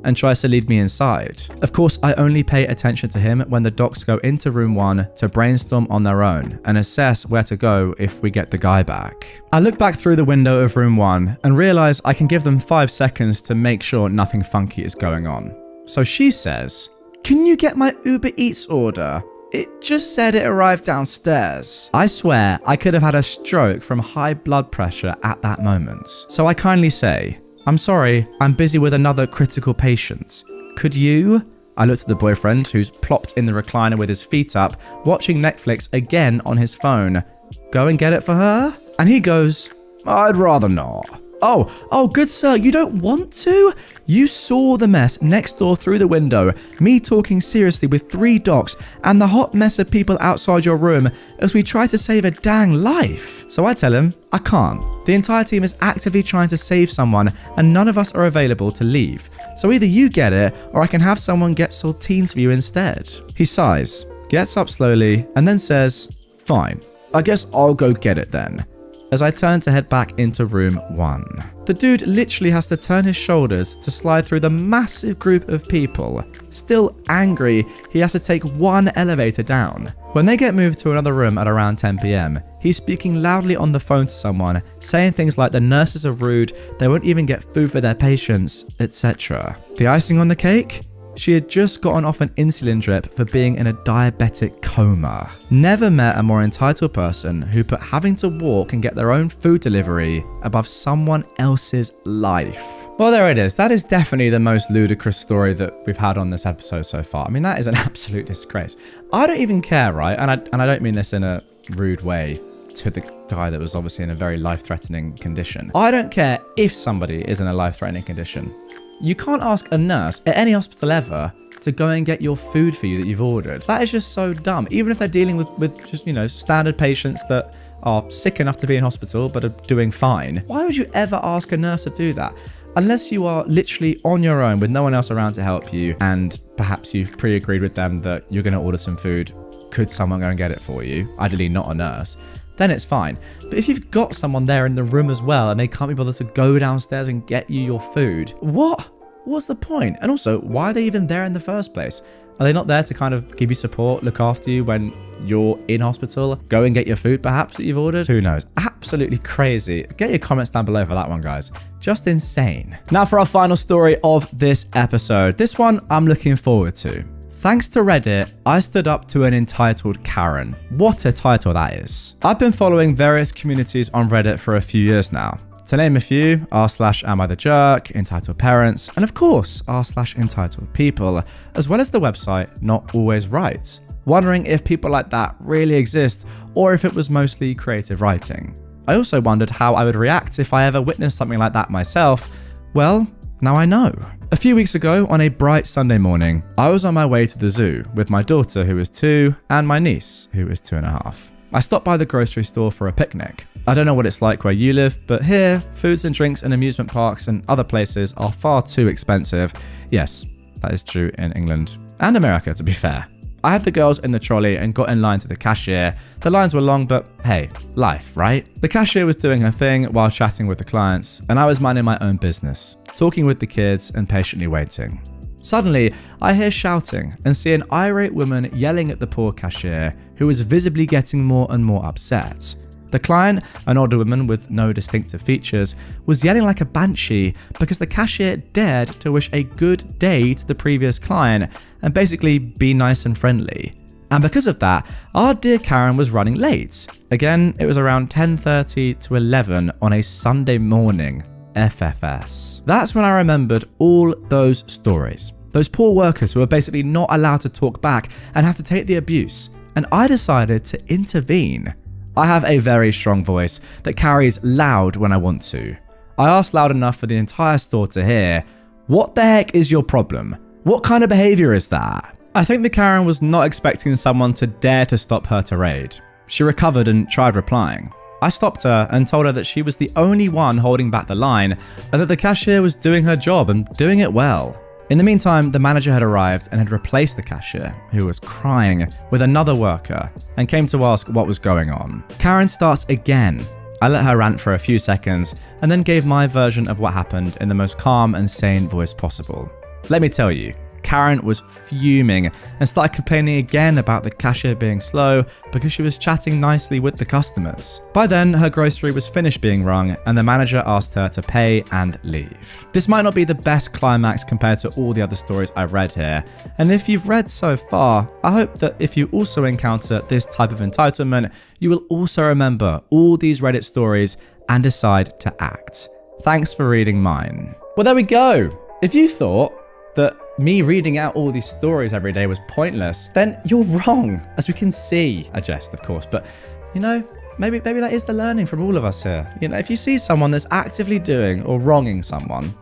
and tries to lead me inside. Of course, I only pay attention to him when the docs go into room 1 to brainstorm on their own and assess where to go if we get the guy back. I look back through the window of room 1 and realize I can give them 5 seconds to make sure nothing funky is going on. So she says, "Can you get my Uber Eats order? It just said it arrived downstairs." I swear I could have had a stroke from high blood pressure at that moment. So I kindly say, "I'm sorry, I'm busy with another critical patient. Could you?" I looked at the boyfriend who's plopped in the recliner with his feet up, watching Netflix again on his phone. "Go and get it for her?" And he goes, "I'd rather not." Oh, good sir, you don't want to? You saw the mess next door through the window, me talking seriously with 3 docs, and the hot mess of people outside your room as we try to save a dang life. So I tell him, I can't. The entire team is actively trying to save someone, and none of us are available to leave. So either you get it, or I can have someone get saltines for you instead. He sighs, gets up slowly, and then says, "Fine, I guess I'll go get it then," as I turn to head back into room 1. The dude literally has to turn his shoulders to slide through the massive group of people. Still angry, he has to take 1 elevator down. When they get moved to another room at around 10 PM, he's speaking loudly on the phone to someone, saying things like the nurses are rude, they won't even get food for their patients, etc. The icing on the cake? She had just gotten off an insulin drip for being in a diabetic coma. Never met a more entitled person who put having to walk and get their own food delivery above someone else's life. Well, there it is. That is definitely the most ludicrous story that we've had on this episode so far. I mean, that is an absolute disgrace. I don't even care, right? And I don't mean this in a rude way to the guy that was obviously in a very life-threatening condition. I don't care if somebody is in a life-threatening condition. You can't ask a nurse at any hospital ever to go and get your food for you that you've ordered. That is just so dumb. Even if they're dealing with just, standard patients that are sick enough to be in hospital but are doing fine. Why would you ever ask a nurse to do that? Unless you are literally on your own with no one else around to help you, and perhaps you've pre-agreed with them that you're going to order some food. Could someone go and get it for you? Ideally not a nurse. Then it's fine. But if you've got someone there in the room as well and they can't be bothered to go downstairs and get you your food, what's the point? And also, why are they even there in the first place? Are they not there to kind of give you support, look after you when you're in hospital? Go and get your food perhaps that you've ordered? Who knows? Absolutely crazy. Get your comments down below for that one, guys. Just insane. Now for our final story of this episode. This one I'm looking forward to. Thanks to Reddit, I stood up to an entitled Karen. What a title that is. I've been following various communities on Reddit for a few years now. To name a few, r/AmITheJerk, EntitledParents, and of course, r/EntitledPeople, as well as the website Not Always Right. Wondering if people like that really exist, or if it was mostly creative writing. I also wondered how I would react if I ever witnessed something like that myself. Well, now I know. A few weeks ago, on a bright Sunday morning, I was on my way to the zoo with my daughter who is 2 and my niece who is 2.5. I stopped by the grocery store for a picnic. I don't know what it's like where you live, but here, foods and drinks and amusement parks and other places are far too expensive. Yes, that is true in England and America, to be fair. I had the girls in the trolley and got in line to the cashier. The lines were long, but hey, life, right? The cashier was doing her thing while chatting with the clients, and I was minding my own business, talking with the kids and patiently waiting. Suddenly, I hear shouting and see an irate woman yelling at the poor cashier, who was visibly getting more and more upset. The client, an older woman with no distinctive features, was yelling like a banshee because the cashier dared to wish a good day to the previous client and basically be nice and friendly. And because of that, our dear Karen was running late. Again, it was around 10:30 to 11 on a Sunday morning. FFS. That's when I remembered all those stories. Those poor workers who are basically not allowed to talk back and have to take the abuse. And I decided to intervene. I have a very strong voice that carries loud when I want to. I asked loud enough for the entire store to hear, "What the heck is your problem? What kind of behavior is that?" I think the Karen was not expecting someone to dare to stop her tirade. She recovered and tried replying. I stopped her and told her that she was the only one holding back the line and that the cashier was doing her job and doing it well. In the meantime, the manager had arrived and had replaced the cashier, who was crying, with another worker and came to ask what was going on. Karen starts again. I let her rant for a few seconds and then gave my version of what happened in the most calm and sane voice possible. Let me tell you, Karen was fuming and started complaining again about the cashier being slow because she was chatting nicely with the customers. By then, her grocery was finished being rung and the manager asked her to pay and leave. This might not be the best climax compared to all the other stories I've read here, and if you've read so far, I hope that if you also encounter this type of entitlement, you will also remember all these Reddit stories and decide to act. Thanks for reading mine. Well, there we go. If you thought that me reading out all these stories every day was pointless, then you're wrong, as we can see. A jest, of course, but you know, maybe that is the learning from all of us here. You know, if you see someone that's actively doing or wronging someone,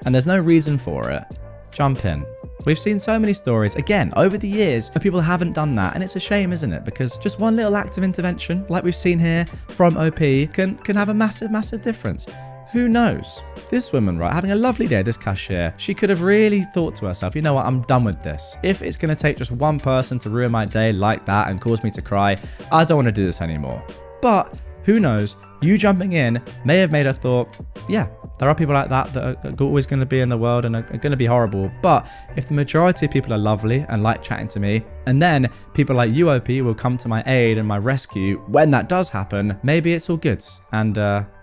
and there's no reason for it, jump in. We've seen so many stories, again, over the years, where people haven't done that, and it's a shame, isn't it? Because just one little act of intervention, like we've seen here from OP, can have a massive difference. Who knows? This woman, right, having a lovely day, this cashier, she could have really thought to herself, you know what, I'm done with this. If it's going to take just one person to ruin my day like that and cause me to cry, I don't want to do this anymore. But who knows? You jumping in may have made her thought, yeah, there are people like that are always going to be in the world and are going to be horrible. But if the majority of people are lovely and like chatting to me, and then people like you, OP, will come to my aid and my rescue when that does happen, maybe it's all good. And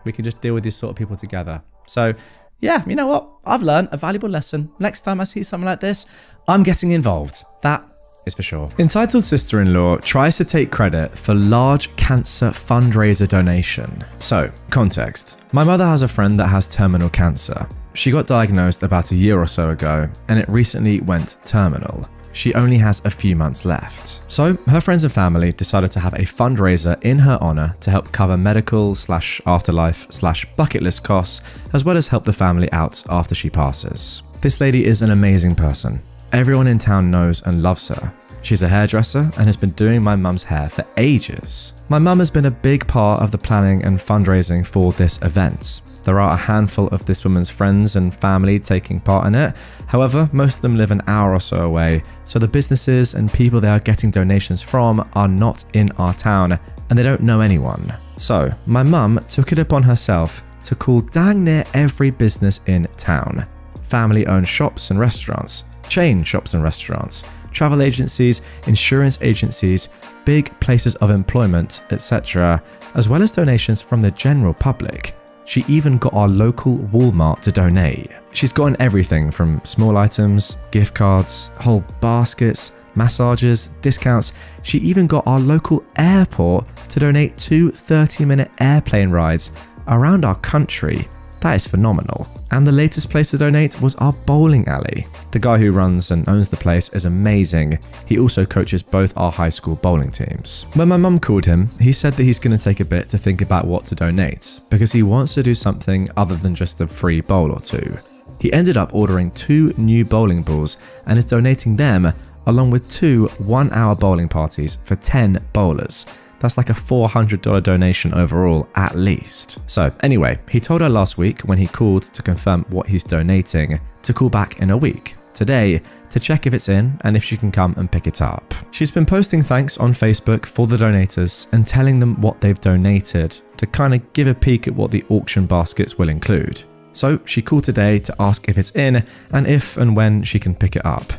we can just deal with these sort of people together. So yeah, you know what? I've learned a valuable lesson. Next time I see something like this, I'm getting involved. That is for sure. Entitled sister-in-law tries to take credit for large cancer fundraiser donation. So, context. My mother has a friend that has terminal cancer. She got diagnosed about a year or so ago, and it recently went terminal. She only has a few months left. So, her friends and family decided to have a fundraiser in her honor to help cover medical/afterlife/bucket list costs, as well as help the family out after she passes. This lady is an amazing person. Everyone in town knows and loves her. She's a hairdresser and has been doing my mum's hair for ages. My mum has been a big part of the planning and fundraising for this event. There are a handful of this woman's friends and family taking part in it. However, most of them live an hour or so away, so the businesses and people they are getting donations from are not in our town and they don't know anyone. So, my mum took it upon herself to call dang near every business in town. Family-owned shops and restaurants, chain shops and restaurants, travel agencies, insurance agencies, big places of employment, etc., as well as donations from the general public. She even got our local Walmart to donate. She's gotten everything from small items, gift cards, whole baskets, massages, discounts. She even got our local airport to donate 2 30-minute airplane rides around our country. That is phenomenal. And the latest place to donate was our bowling alley. The guy who runs and owns the place is amazing. He also coaches both our high school bowling teams. When my mum called him, he said that he's going to take a bit to think about what to donate because he wants to do something other than just a free bowl or two. He ended up ordering 2 new bowling balls and is donating them along with 2 one-hour bowling parties for 10 bowlers. That's like a $400 donation overall, at least. So anyway, he told her last week when he called to confirm what he's donating to call back in a week, today, to check if it's in and if she can come and pick it up. She's been posting thanks on Facebook for the donators and telling them what they've donated to kind of give a peek at what the auction baskets will include. So she called today to ask if it's in and if and when she can pick it up.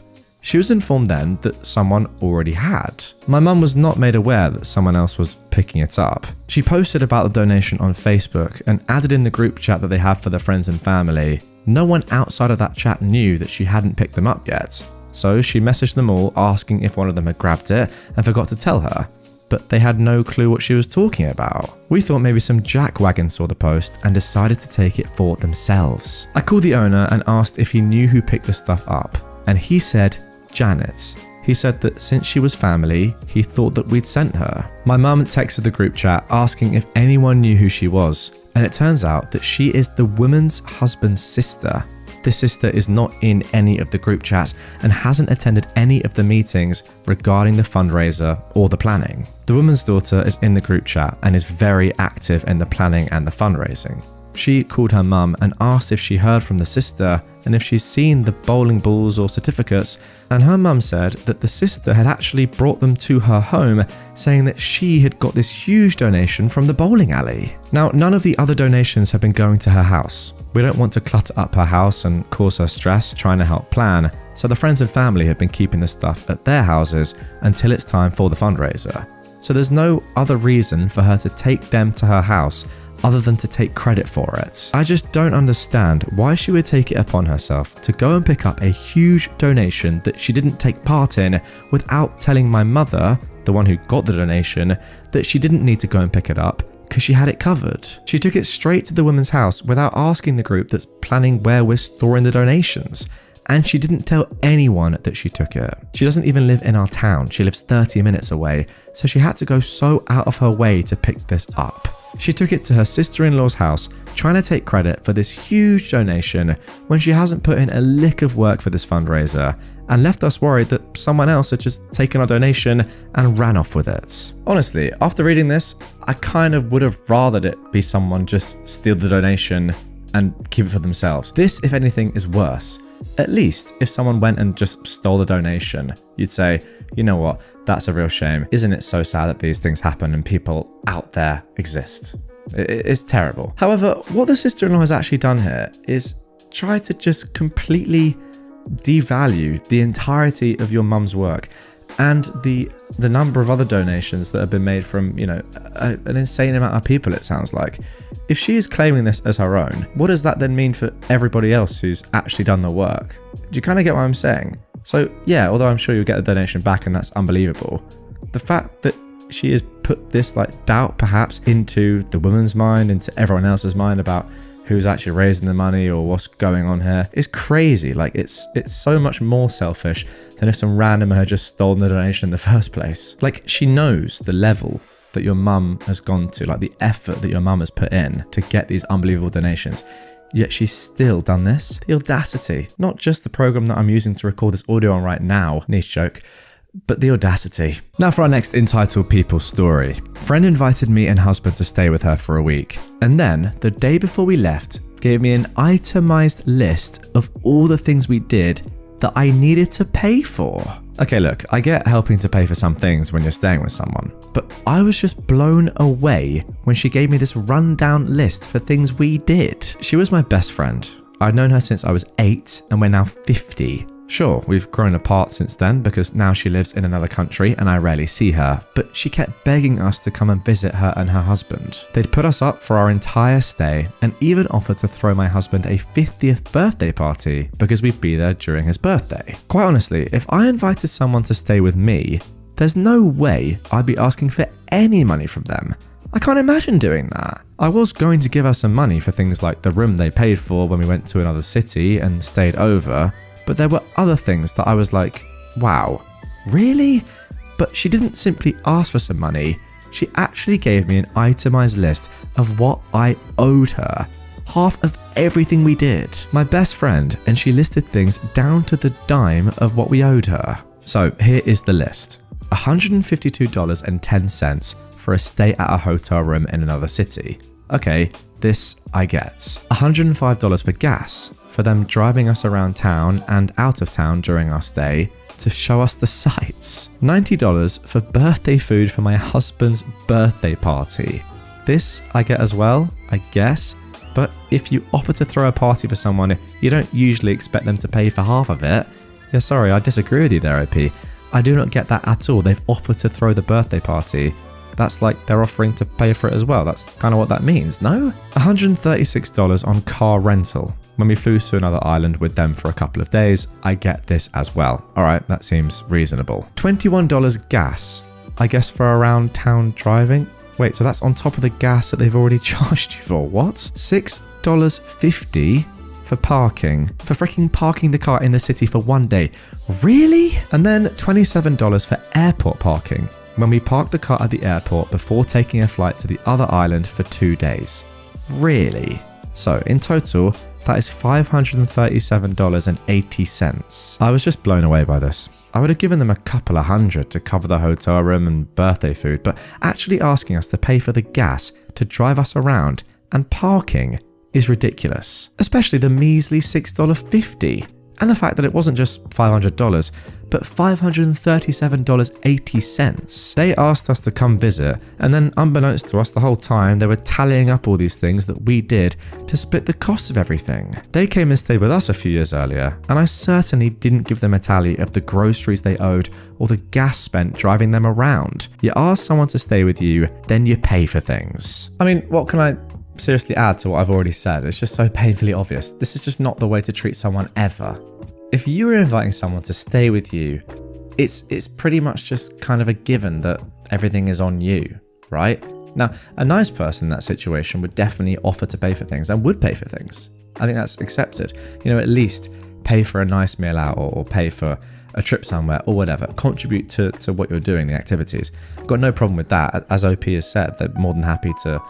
She was informed then that someone already had. My mum was not made aware that someone else was picking it up. She posted about the donation on Facebook and added in the group chat that they have for their friends and family. No one outside of that chat knew that she hadn't picked them up yet. So she messaged them all asking if one of them had grabbed it and forgot to tell her. But they had no clue what she was talking about. We thought maybe some jackwagon saw the post and decided to take it for themselves. I called the owner and asked if he knew who picked the stuff up, and he said Janet. He said that since she was family, he thought that we'd sent her. My mum texted the group chat asking if anyone knew who she was, and it turns out that she is the woman's husband's sister. This sister is not in any of the group chats and hasn't attended any of the meetings regarding the fundraiser or the planning. The woman's daughter is in the group chat and is very active in the planning and the fundraising. She called her mum and asked if she heard from the sister and if she's seen the bowling balls or certificates, and her mum said that the sister had actually brought them to her home, saying that she had got this huge donation from the bowling alley. Now, none of the other donations have been going to her house. We don't want to clutter up her house and cause her stress trying to help plan, so the friends and family have been keeping the stuff at their houses until it's time for the fundraiser. So there's no other reason for her to take them to her house other than to take credit for it. I just don't understand why she would take it upon herself to go and pick up a huge donation that she didn't take part in without telling my mother, the one who got the donation, that she didn't need to go and pick it up because she had it covered. She took it straight to the woman's house without asking the group that's planning where we're storing the donations. And she didn't tell anyone that she took it. She doesn't even live in our town. She lives 30 minutes away, so she had to go so out of her way to pick this up. She took it to her sister-in-law's house, trying to take credit for this huge donation when she hasn't put in a lick of work for this fundraiser, and left us worried that someone else had just taken our donation and ran off with it. Honestly, after reading this, I kind of would have rathered it be someone just steal the donation and keep it for themselves. This, if anything, is worse. At least if someone went and just stole the donation, you'd say, you know what, that's a real shame. Isn't it so sad that these things happen and people out there exist? It's terrible. However, what the sister-in-law has actually done here is try to just completely devalue the entirety of your mum's work and the number of other donations that have been made from, an insane amount of people, it sounds like. If she is claiming this as her own, what does that then mean for everybody else who's actually done the work? Do you kind of get what I'm saying? So yeah, although I'm sure you'll get the donation back and that's unbelievable, the fact that she has put this doubt perhaps into the woman's mind, into everyone else's mind about who's actually raising the money or what's going on here is crazy. It's so much more selfish than if some randomer had just stolen the donation in the first place. She knows the level that your mum has gone to, the effort that your mum has put in to get these unbelievable donations. Yet she's still done this. The audacity. Not just the program that I'm using to record this audio on right now, niche joke, but the audacity. Now for our next entitled people story. Friend invited me and husband to stay with her for a week, and then the day before we left gave me an itemized list of all the things we did that I needed to pay for. Okay, look, I get helping to pay for some things when you're staying with someone, but I was just blown away when she gave me this rundown list for things we did. She was my best friend. I'd known her since I was 8 and we're now 50. Sure, we've grown apart since then because now she lives in another country and I rarely see her, but she kept begging us to come and visit her and her husband. They'd put us up for our entire stay and even offered to throw my husband a 50th birthday party because we'd be there during his birthday. Quite honestly, if I invited someone to stay with me, there's no way I'd be asking for any money from them. I can't imagine doing that. I was going to give her some money for things like the room they paid for when we went to another city and stayed over, but there were other things that I was like, wow, really? But she didn't simply ask for some money. She actually gave me an itemized list of what I owed her. Half of everything we did. My best friend, and she listed things down to the dime of what we owed her. So here is the list. $152.10 for a stay at a hotel room in another city. Okay, this I get. $105 for gas, for them driving us around town and out of town during our stay to show us the sights. $90 for birthday food for my husband's birthday party. This I get as well, I guess, but if you offer to throw a party for someone, you don't usually expect them to pay for half of it. Yeah, sorry, I disagree with you there, OP. I do not get that at all. They've offered to throw the birthday party. That's like they're offering to pay for it as well. That's kind of what that means, no? $136 on car rental. When we flew to another island with them for a couple of days, I get this as well. All right, that seems reasonable. $21 gas, I guess for around town driving. Wait, so that's on top of the gas that they've already charged you for, what? $6.50 for parking, for freaking parking the car in the city for one day. Really? And then $27 for airport parking, when we parked the car at the airport before taking a flight to the other island for 2 days. Really? So in total, that is $537.80. I was just blown away by this. I would have given them a couple of $100 to cover the hotel room and birthday food, but actually asking us to pay for the gas to drive us around and parking is ridiculous, especially the measly $6.50. And the fact that it wasn't just $500, but $537.80. They asked us to come visit, and then unbeknownst to us the whole time, they were tallying up all these things that we did to split the cost of everything. They came and stayed with us a few years earlier, and I certainly didn't give them a tally of the groceries they owed or the gas spent driving them around. You ask someone to stay with you, then you pay for things. I mean, what can I seriously add to what I've already said? It's just so painfully obvious. This is just not the way to treat someone ever. If you were inviting someone to stay with you, it's pretty much just kind of a given that everything is on you, right? Now, a nice person in that situation would definitely offer to pay for things and would pay for things. I think that's accepted. At least pay for a nice meal out or pay for a trip somewhere or whatever. Contribute to what you're doing, the activities. Got no problem with that. As OP has said, they're more than happy to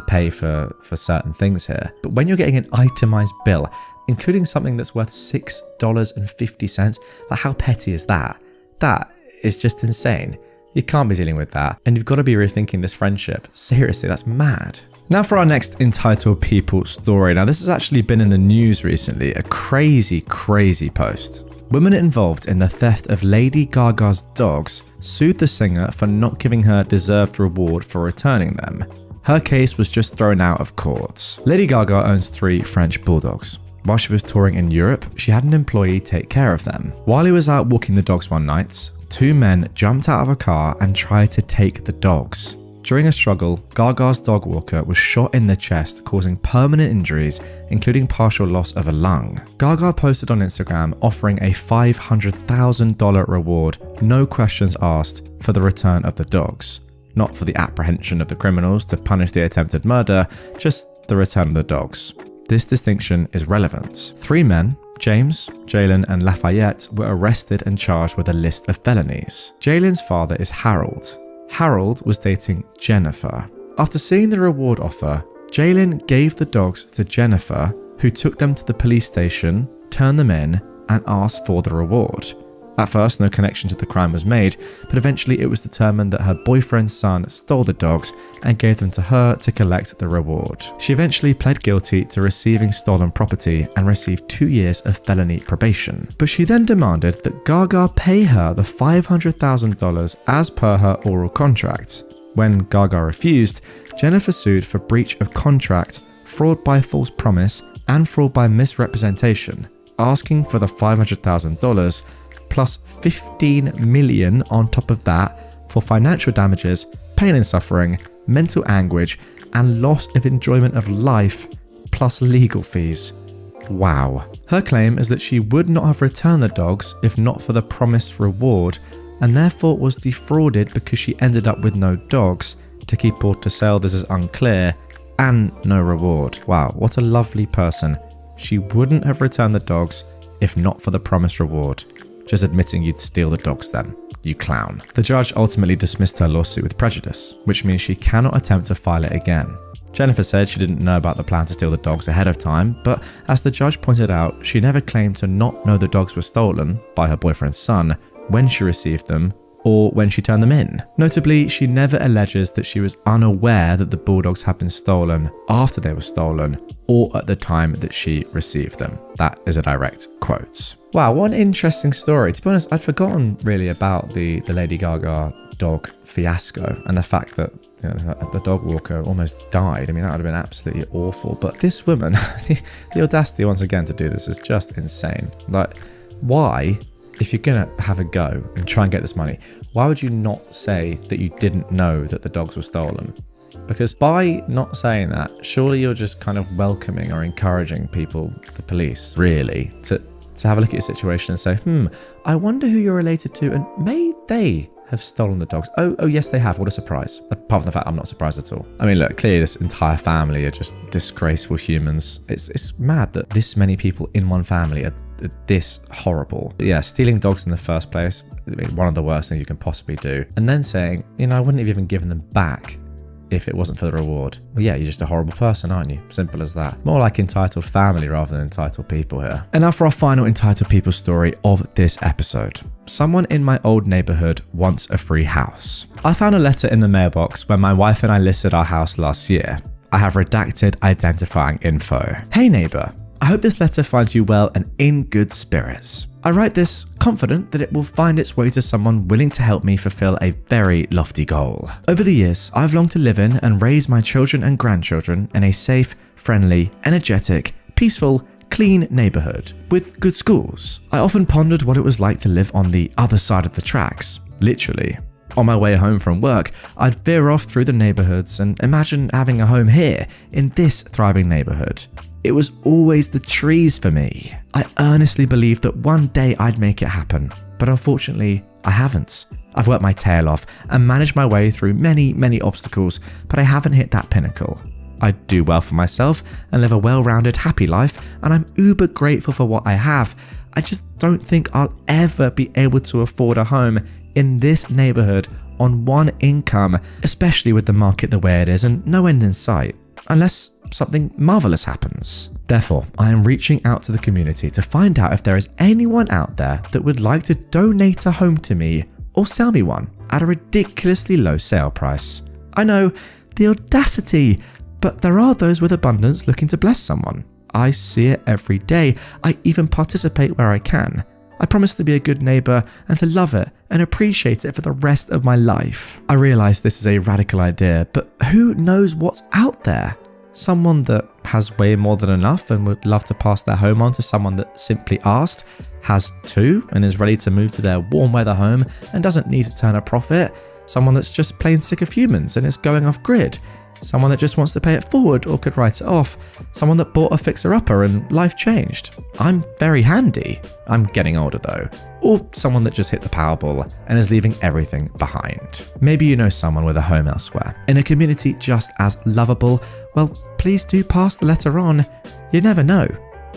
pay for certain things here. But when you're getting an itemized bill, including something that's worth $6.50, like how petty is that? That is just insane. You can't be dealing with that, and you've got to be rethinking this friendship. Seriously, that's mad. Now for our next Entitled People story. Now this has actually been in the news recently, a crazy post. Women involved in the theft of Lady Gaga's dogs sued the singer for not giving her deserved reward for returning them. Her case was just thrown out of court. Lady Gaga owns 3 French bulldogs. While she was touring in Europe, she had an employee take care of them. While he was out walking the dogs one night, 2 men jumped out of a car and tried to take the dogs. During a struggle, Gaga's dog walker was shot in the chest, causing permanent injuries, including partial loss of a lung. Gaga posted on Instagram offering a $500,000 reward, no questions asked, for the return of the dogs. Not for the apprehension of the criminals to punish the attempted murder, just the return of the dogs. This distinction is relevant. 3 men, James, Jalen, and Lafayette, were arrested and charged with a list of felonies. Jalen's father is Harold. Harold was dating Jennifer. After seeing the reward offer, Jalen gave the dogs to Jennifer, who took them to the police station, turned them in, and asked for the reward. At first, no connection to the crime was made, but eventually it was determined that her boyfriend's son stole the dogs and gave them to her to collect the reward. She eventually pled guilty to receiving stolen property and received 2 years of felony probation. But she then demanded that Gaga pay her the $500,000 as per her oral contract. When Gaga refused, Jennifer sued for breach of contract, fraud by false promise, and fraud by misrepresentation, asking for the $500,000 plus $15 million on top of that for financial damages, pain and suffering, mental anguish, and loss of enjoyment of life, plus legal fees. Wow. Her claim is that she would not have returned the dogs if not for the promised reward, and therefore was defrauded because she ended up with no dogs. To keep or to sell, this is unclear, and no reward. Wow, what a lovely person. She wouldn't have returned the dogs if not for the promised reward. Just admitting you'd steal the dogs then, you clown. The judge ultimately dismissed her lawsuit with prejudice, which means she cannot attempt to file it again. Jennifer said she didn't know about the plan to steal the dogs ahead of time, but as the judge pointed out, she never claimed to not know the dogs were stolen by her boyfriend's son when she received them or when she turned them in. Notably, she never alleges that she was unaware that the bulldogs had been stolen after they were stolen or at the time that she received them. That is a direct quote. Wow, what an interesting story. To be honest, I'd forgotten really about the Lady Gaga dog fiasco and the fact that the dog walker almost died. I mean, that would have been absolutely awful. But this woman, the audacity once again to do this is just insane. Like, why, if you're going to have a go and try and get this money, why would you not say that you didn't know that the dogs were stolen? Because by not saying that, surely you're just kind of welcoming or encouraging people, the police, really, to have a look at your situation and say, I wonder who you're related to and may they have stolen the dogs. Oh yes, they have. What a surprise. Apart from the fact I'm not surprised at all. I mean, look, clearly this entire family are just disgraceful humans. It's mad that this many people in one family are this horrible. But yeah, stealing dogs in the first place, one of the worst things you can possibly do. And then saying, I wouldn't have even given them back if it wasn't for the reward. Well, yeah, you're just a horrible person, aren't you? Simple as that. More like entitled family rather than entitled people here. And now for our final entitled people story of this episode. Someone in my old neighborhood wants a free house. I found a letter in the mailbox when my wife and I listed our house last year. I have redacted identifying info. Hey neighbor, I hope this letter finds you well and in good spirits. I write this confident that it will find its way to someone willing to help me fulfill a very lofty goal. Over the years, I've longed to live in and raise my children and grandchildren in a safe, friendly, energetic, peaceful, clean neighborhood with good schools. I often pondered what it was like to live on the other side of the tracks, literally. On my way home from work, I'd veer off through the neighborhoods and imagine having a home here in this thriving neighborhood. It was always the trees for me. I earnestly believed that one day I'd make it happen, but unfortunately, I haven't. I've worked my tail off and managed my way through many obstacles, but I haven't hit that pinnacle. I do well for myself and live a well-rounded, happy life, and I'm uber grateful for what I have. I just don't think I'll ever be able to afford a home in this neighborhood on one income, especially with the market the way it is and no end in sight, unless something marvelous happens. Therefore, I am reaching out to the community to find out if there is anyone out there that would like to donate a home to me or sell me one at a ridiculously low sale price. I know, the audacity, but there are those with abundance looking to bless someone. I see it every day. I even participate where I can. I promise to be a good neighbor and to love it and appreciate it for the rest of my life. I realize this is a radical idea, but who knows what's out there? Someone that has way more than enough and would love to pass their home on to someone that simply asked, has two and is ready to move to their warm weather home and doesn't need to turn a profit. Someone that's just plain sick of humans and is going off grid. Someone that just wants to pay it forward or could write it off. Someone that bought a fixer-upper and life changed. I'm very handy. I'm getting older though. Or someone that just hit the Powerball and is leaving everything behind. Maybe you know someone with a home elsewhere, in a community just as lovable. Well, please do pass the letter on. You never know.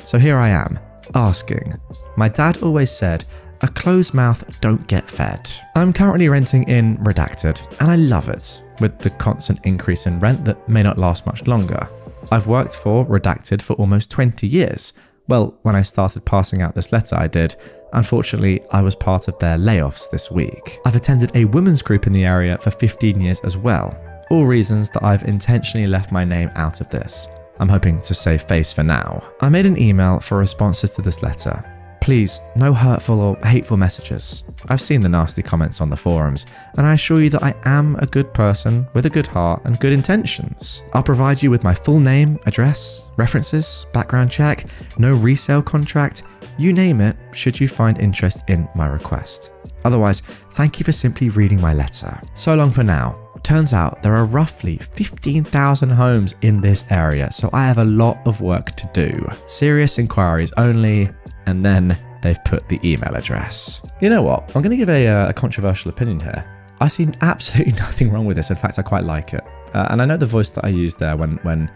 So here I am, asking. My dad always said, a closed mouth don't get fed. I'm currently renting in Redacted, and I love it, with the constant increase in rent that may not last much longer. I've worked for Redacted for almost 20 years. Well, when I started passing out this letter, I did. Unfortunately, I was part of their layoffs this week. I've attended a women's group in the area for 15 years as well. All reasons that I've intentionally left my name out of this. I'm hoping to save face for now. I made an email for responses to this letter. Please, no hurtful or hateful messages. I've seen the nasty comments on the forums, and I assure you that I am a good person with a good heart and good intentions. I'll provide you with my full name, address, references, background check, no resale contract, you name it, should you find interest in my request. Otherwise, thank you for simply reading my letter. So long for now. Turns out there are roughly 15,000 homes in this area, so I have a lot of work to do. Serious inquiries only, and then they've put the email address. You know what? I'm going to give a controversial opinion here. I see absolutely nothing wrong with this. In fact, I quite like it. And I know the voice that I used there when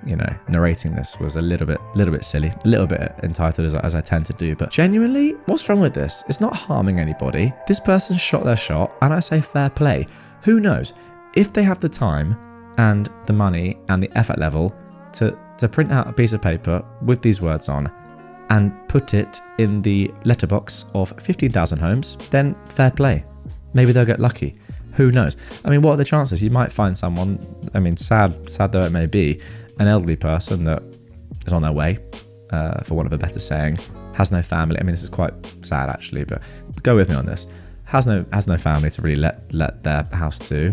narrating this was a little bit silly, a little bit entitled as I tend to do. But genuinely, what's wrong with this? It's not harming anybody. This person shot their shot, and I say fair play. Who knows? If they have the time and the money and the effort level to print out a piece of paper with these words on and put it in the letterbox of 15,000 homes, then fair play. Maybe they'll get lucky. Who knows? I mean, what are the chances? You might find someone, I mean, sad though it may be, an elderly person that is on their way, for want of a better saying, has no family. I mean, this is quite sad actually, but go with me on this. Has no family to really let their house to.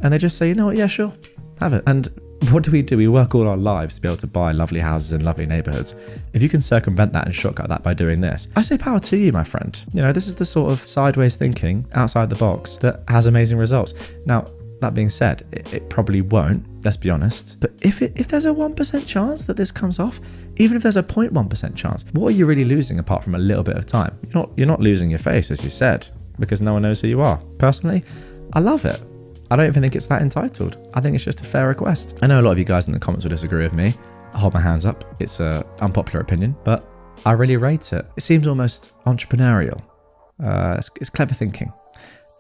And they just say, you know what, yeah, sure, have it. And what do? We work all our lives to be able to buy lovely houses in lovely neighborhoods. If you can circumvent that and shortcut that by doing this, I say power to you, my friend. You know, this is the sort of sideways thinking outside the box that has amazing results. Now, that being said, it probably won't, let's be honest. But if there's a 1% chance that this comes off, even if there's a 0.1% chance, what are you really losing apart from a little bit of time? You're not losing your face, as you said, because no one knows who you are. Personally, I love it. I don't even think it's that entitled. I think it's just a fair request. I know a lot of you guys in the comments will disagree with me. I hold my hands up. It's an unpopular opinion, but I really rate it. It seems almost entrepreneurial. It's clever thinking.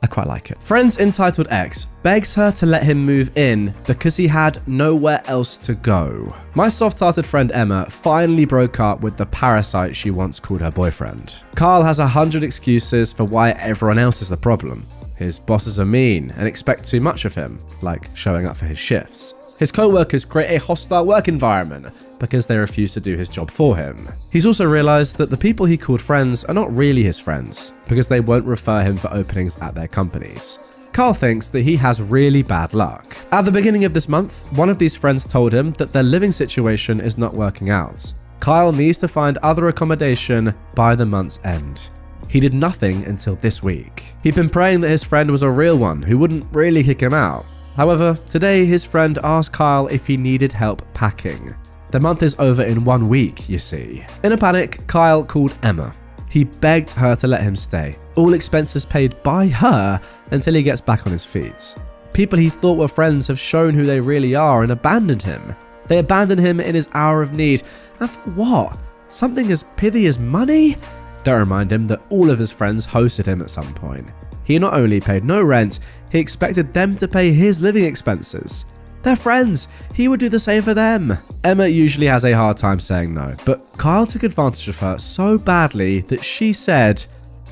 I quite like it. Friend's entitled ex begs her to let him move in because he had nowhere else to go. My soft-hearted friend Emma finally broke up with the parasite she once called her boyfriend. Carl has 100 excuses for why everyone else is the problem. His bosses are mean and expect too much of him, like showing up for his shifts. His co-workers create a hostile work environment because they refuse to do his job for him. He's also realized that the people he called friends are not really his friends because they won't refer him for openings at their companies. Kyle thinks that he has really bad luck. At the beginning of this month, one of these friends told him that their living situation is not working out. Kyle needs to find other accommodation by the month's end. He did nothing until this week. He'd been praying that his friend was a real one who wouldn't really kick him out. However, today his friend asked Kyle if he needed help packing. The month is over in 1 week, you see. In a panic, Kyle called Emma. He begged her to let him stay, all expenses paid by her until he gets back on his feet. People he thought were friends have shown who they really are and abandoned him. They abandoned him in his hour of need. And for what? Something as pithy as money? Don't remind him that all of his friends hosted him at some point. He not only paid no rent, he expected them to pay his living expenses. They're friends. He would do the same for them. Emma usually has a hard time saying no, but Kyle took advantage of her so badly that she said,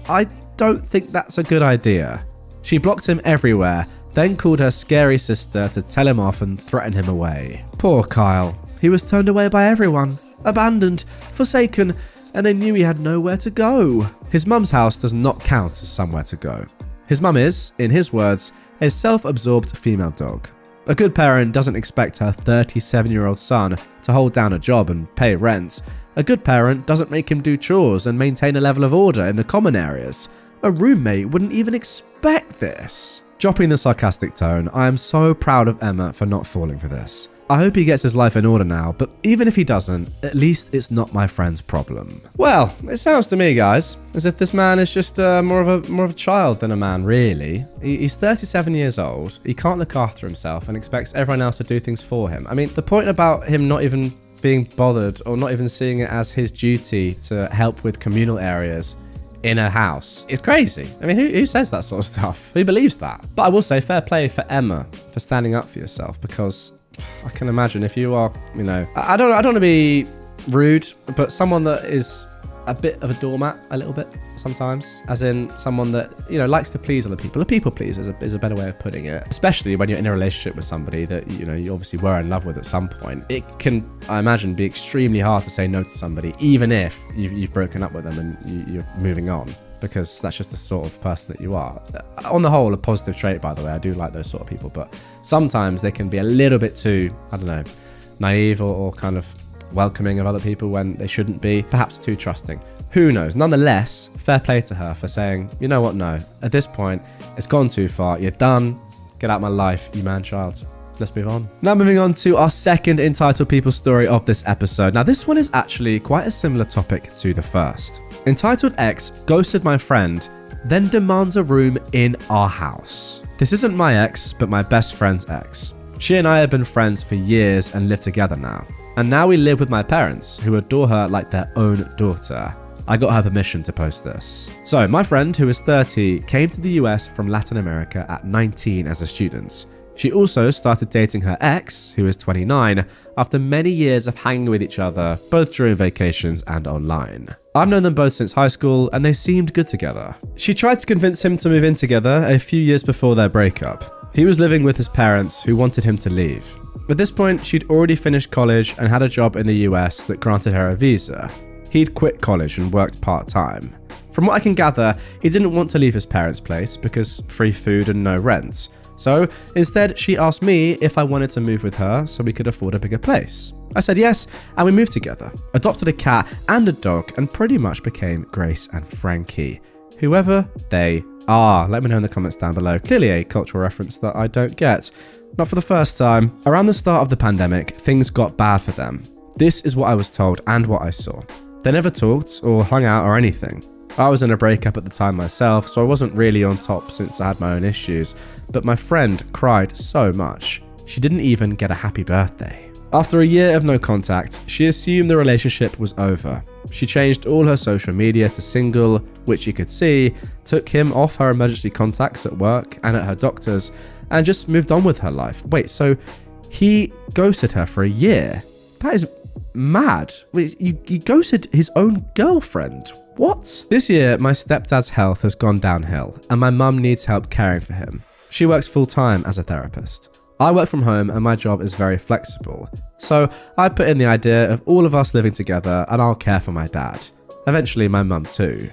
"I don't think that's a good idea." She blocked him everywhere, then called her scary sister to tell him off and threaten him away. Poor Kyle. He was turned away by everyone, abandoned, forsaken, and they knew he had nowhere to go. His mum's house does not count as somewhere to go. His mum is, in his words, a self-absorbed female dog. A good parent doesn't expect her 37-year-old son to hold down a job and pay rent. A good parent doesn't make him do chores and maintain a level of order in the common areas. A roommate wouldn't even expect this. Dropping the sarcastic tone, I am so proud of Emma for not falling for this. I hope he gets his life in order now, but even if he doesn't, at least it's not my friend's problem. Well, it sounds to me, guys, as if this man is just more of a child than a man, really. He's 37 years old, he can't look after himself and expects everyone else to do things for him. I mean, the point about him not even being bothered or not even seeing it as his duty to help with communal areas in a house is crazy. I mean, who says that sort of stuff? Who believes that? But I will say fair play for Emma for standing up for yourself, because I can imagine if you are, I don't want to be rude, but someone that is a bit of a doormat a little bit sometimes, as in someone that, likes to please other people. A people pleaser is a better way of putting it, especially when you're in a relationship with somebody that, you obviously were in love with at some point. It can, I imagine, be extremely hard to say no to somebody, even if you've broken up with them and you're moving on, because that's just the sort of person that you are. On the whole, a positive trait, by the way. I do like those sort of people, but sometimes they can be a little bit too, naive or kind of welcoming of other people when they shouldn't be, perhaps too trusting. Who knows? Nonetheless, fair play to her for saying, you know what, no, at this point, it's gone too far. You're done. Get out of my life, you man-child. Let's move on. Now moving on to our second Entitled People story of this episode. Now this one is actually quite a similar topic to the first. Entitled X ghosted my friend, then demands a room in our house. This isn't my ex, but my best friend's ex. She and I have been friends for years and live together now. And now we live with my parents, who adore her like their own daughter. I got her permission to post this. So, my friend, who is 30, came to the US from Latin America at 19 as a student. She also started dating her ex, who is 29, after many years of hanging with each other, both during vacations and online. I've known them both since high school, and they seemed good together. She tried to convince him to move in together a few years before their breakup. He was living with his parents, who wanted him to leave. At this point, she'd already finished college and had a job in the US that granted her a visa. He'd quit college and worked part-time. From what I can gather, he didn't want to leave his parents' place because free food and no rent. So instead, she asked me if I wanted to move with her so we could afford a bigger place. I said yes, and we moved together, adopted a cat and a dog, and pretty much became Grace and Frankie, whoever they are. Let me know in the comments down below. Clearly a cultural reference that I don't get. Not for the first time. Around the start of the pandemic, things got bad for them. This is what I was told and what I saw. They never talked or hung out or anything. I was in a breakup at the time myself, so I wasn't really on top since I had my own issues, but my friend cried so much. She didn't even get a happy birthday. After a year of no contact, she assumed the relationship was over. She changed all her social media to single, which you could see, took him off her emergency contacts at work and at her doctor's, and just moved on with her life. Wait, so he ghosted her for a year? That is mad. Wait, you ghosted his own girlfriend? What? This year, my stepdad's health has gone downhill, and my mum needs help caring for him. She works full-time as a therapist. I work from home and my job is very flexible. So I put in the idea of all of us living together and I'll care for my dad. Eventually my mum too.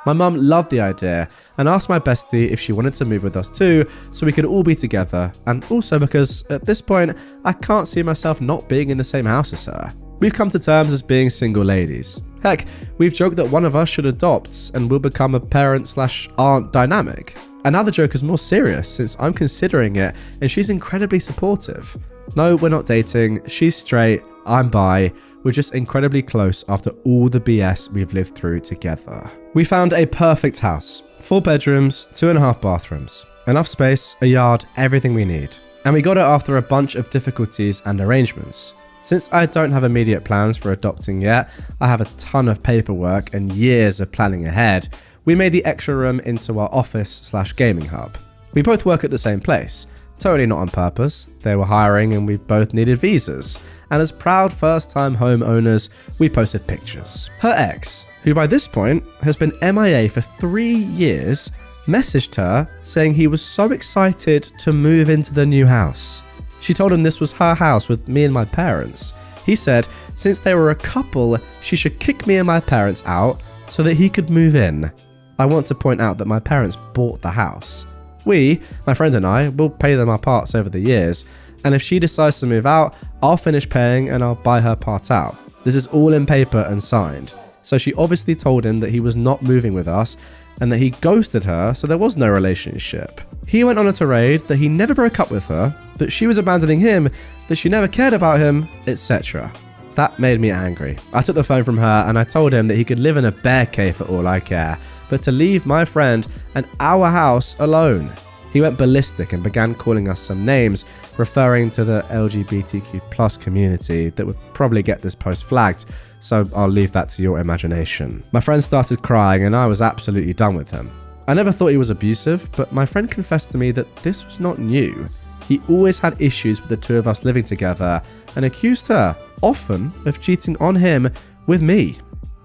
My mum loved the idea and asked my bestie if she wanted to move with us too so we could all be together, and also because at this point I can't see myself not being in the same house as her. We've come to terms as being single ladies. Heck, we've joked that one of us should adopt and we'll become a parent/aunt dynamic. And now the joke is more serious since I'm considering it and she's incredibly supportive. No, we're not dating, she's straight, I'm bi, we're just incredibly close after all the BS we've lived through together. We found a perfect house. 4 bedrooms, 2.5 bathrooms. Enough space, a yard, everything we need. And we got it after a bunch of difficulties and arrangements. Since I don't have immediate plans for adopting yet, I have a ton of paperwork and years of planning ahead. We made the extra room into our office/gaming hub. We both work at the same place. Totally not on purpose. They were hiring and we both needed visas. And as proud first-time homeowners, we posted pictures. Her ex, who by this point has been MIA for 3 years, messaged her saying he was so excited to move into the new house. She told him this was her house with me and my parents. He said since they were a couple, she should kick me and my parents out so that he could move in. I want to point out that my parents bought the house. We, my friend and I, will pay them our parts over the years, and if she decides to move out, I'll finish paying and I'll buy her part out. This is all in paper and signed. So she obviously told him that he was not moving with us and that he ghosted her, so there was no relationship. He went on a tirade that he never broke up with her, that she was abandoning him, that she never cared about him, etc. That made me angry. I took the phone from her and I told him that he could live in a bear cave for all I care, but to leave my friend and our house alone. He went ballistic and began calling us some names, referring to the LGBTQ+ community that would probably get this post flagged, so I'll leave that to your imagination. My friend started crying and I was absolutely done with him. I never thought he was abusive, but my friend confessed to me that this was not new. He always had issues with the two of us living together and accused her, often, of cheating on him with me.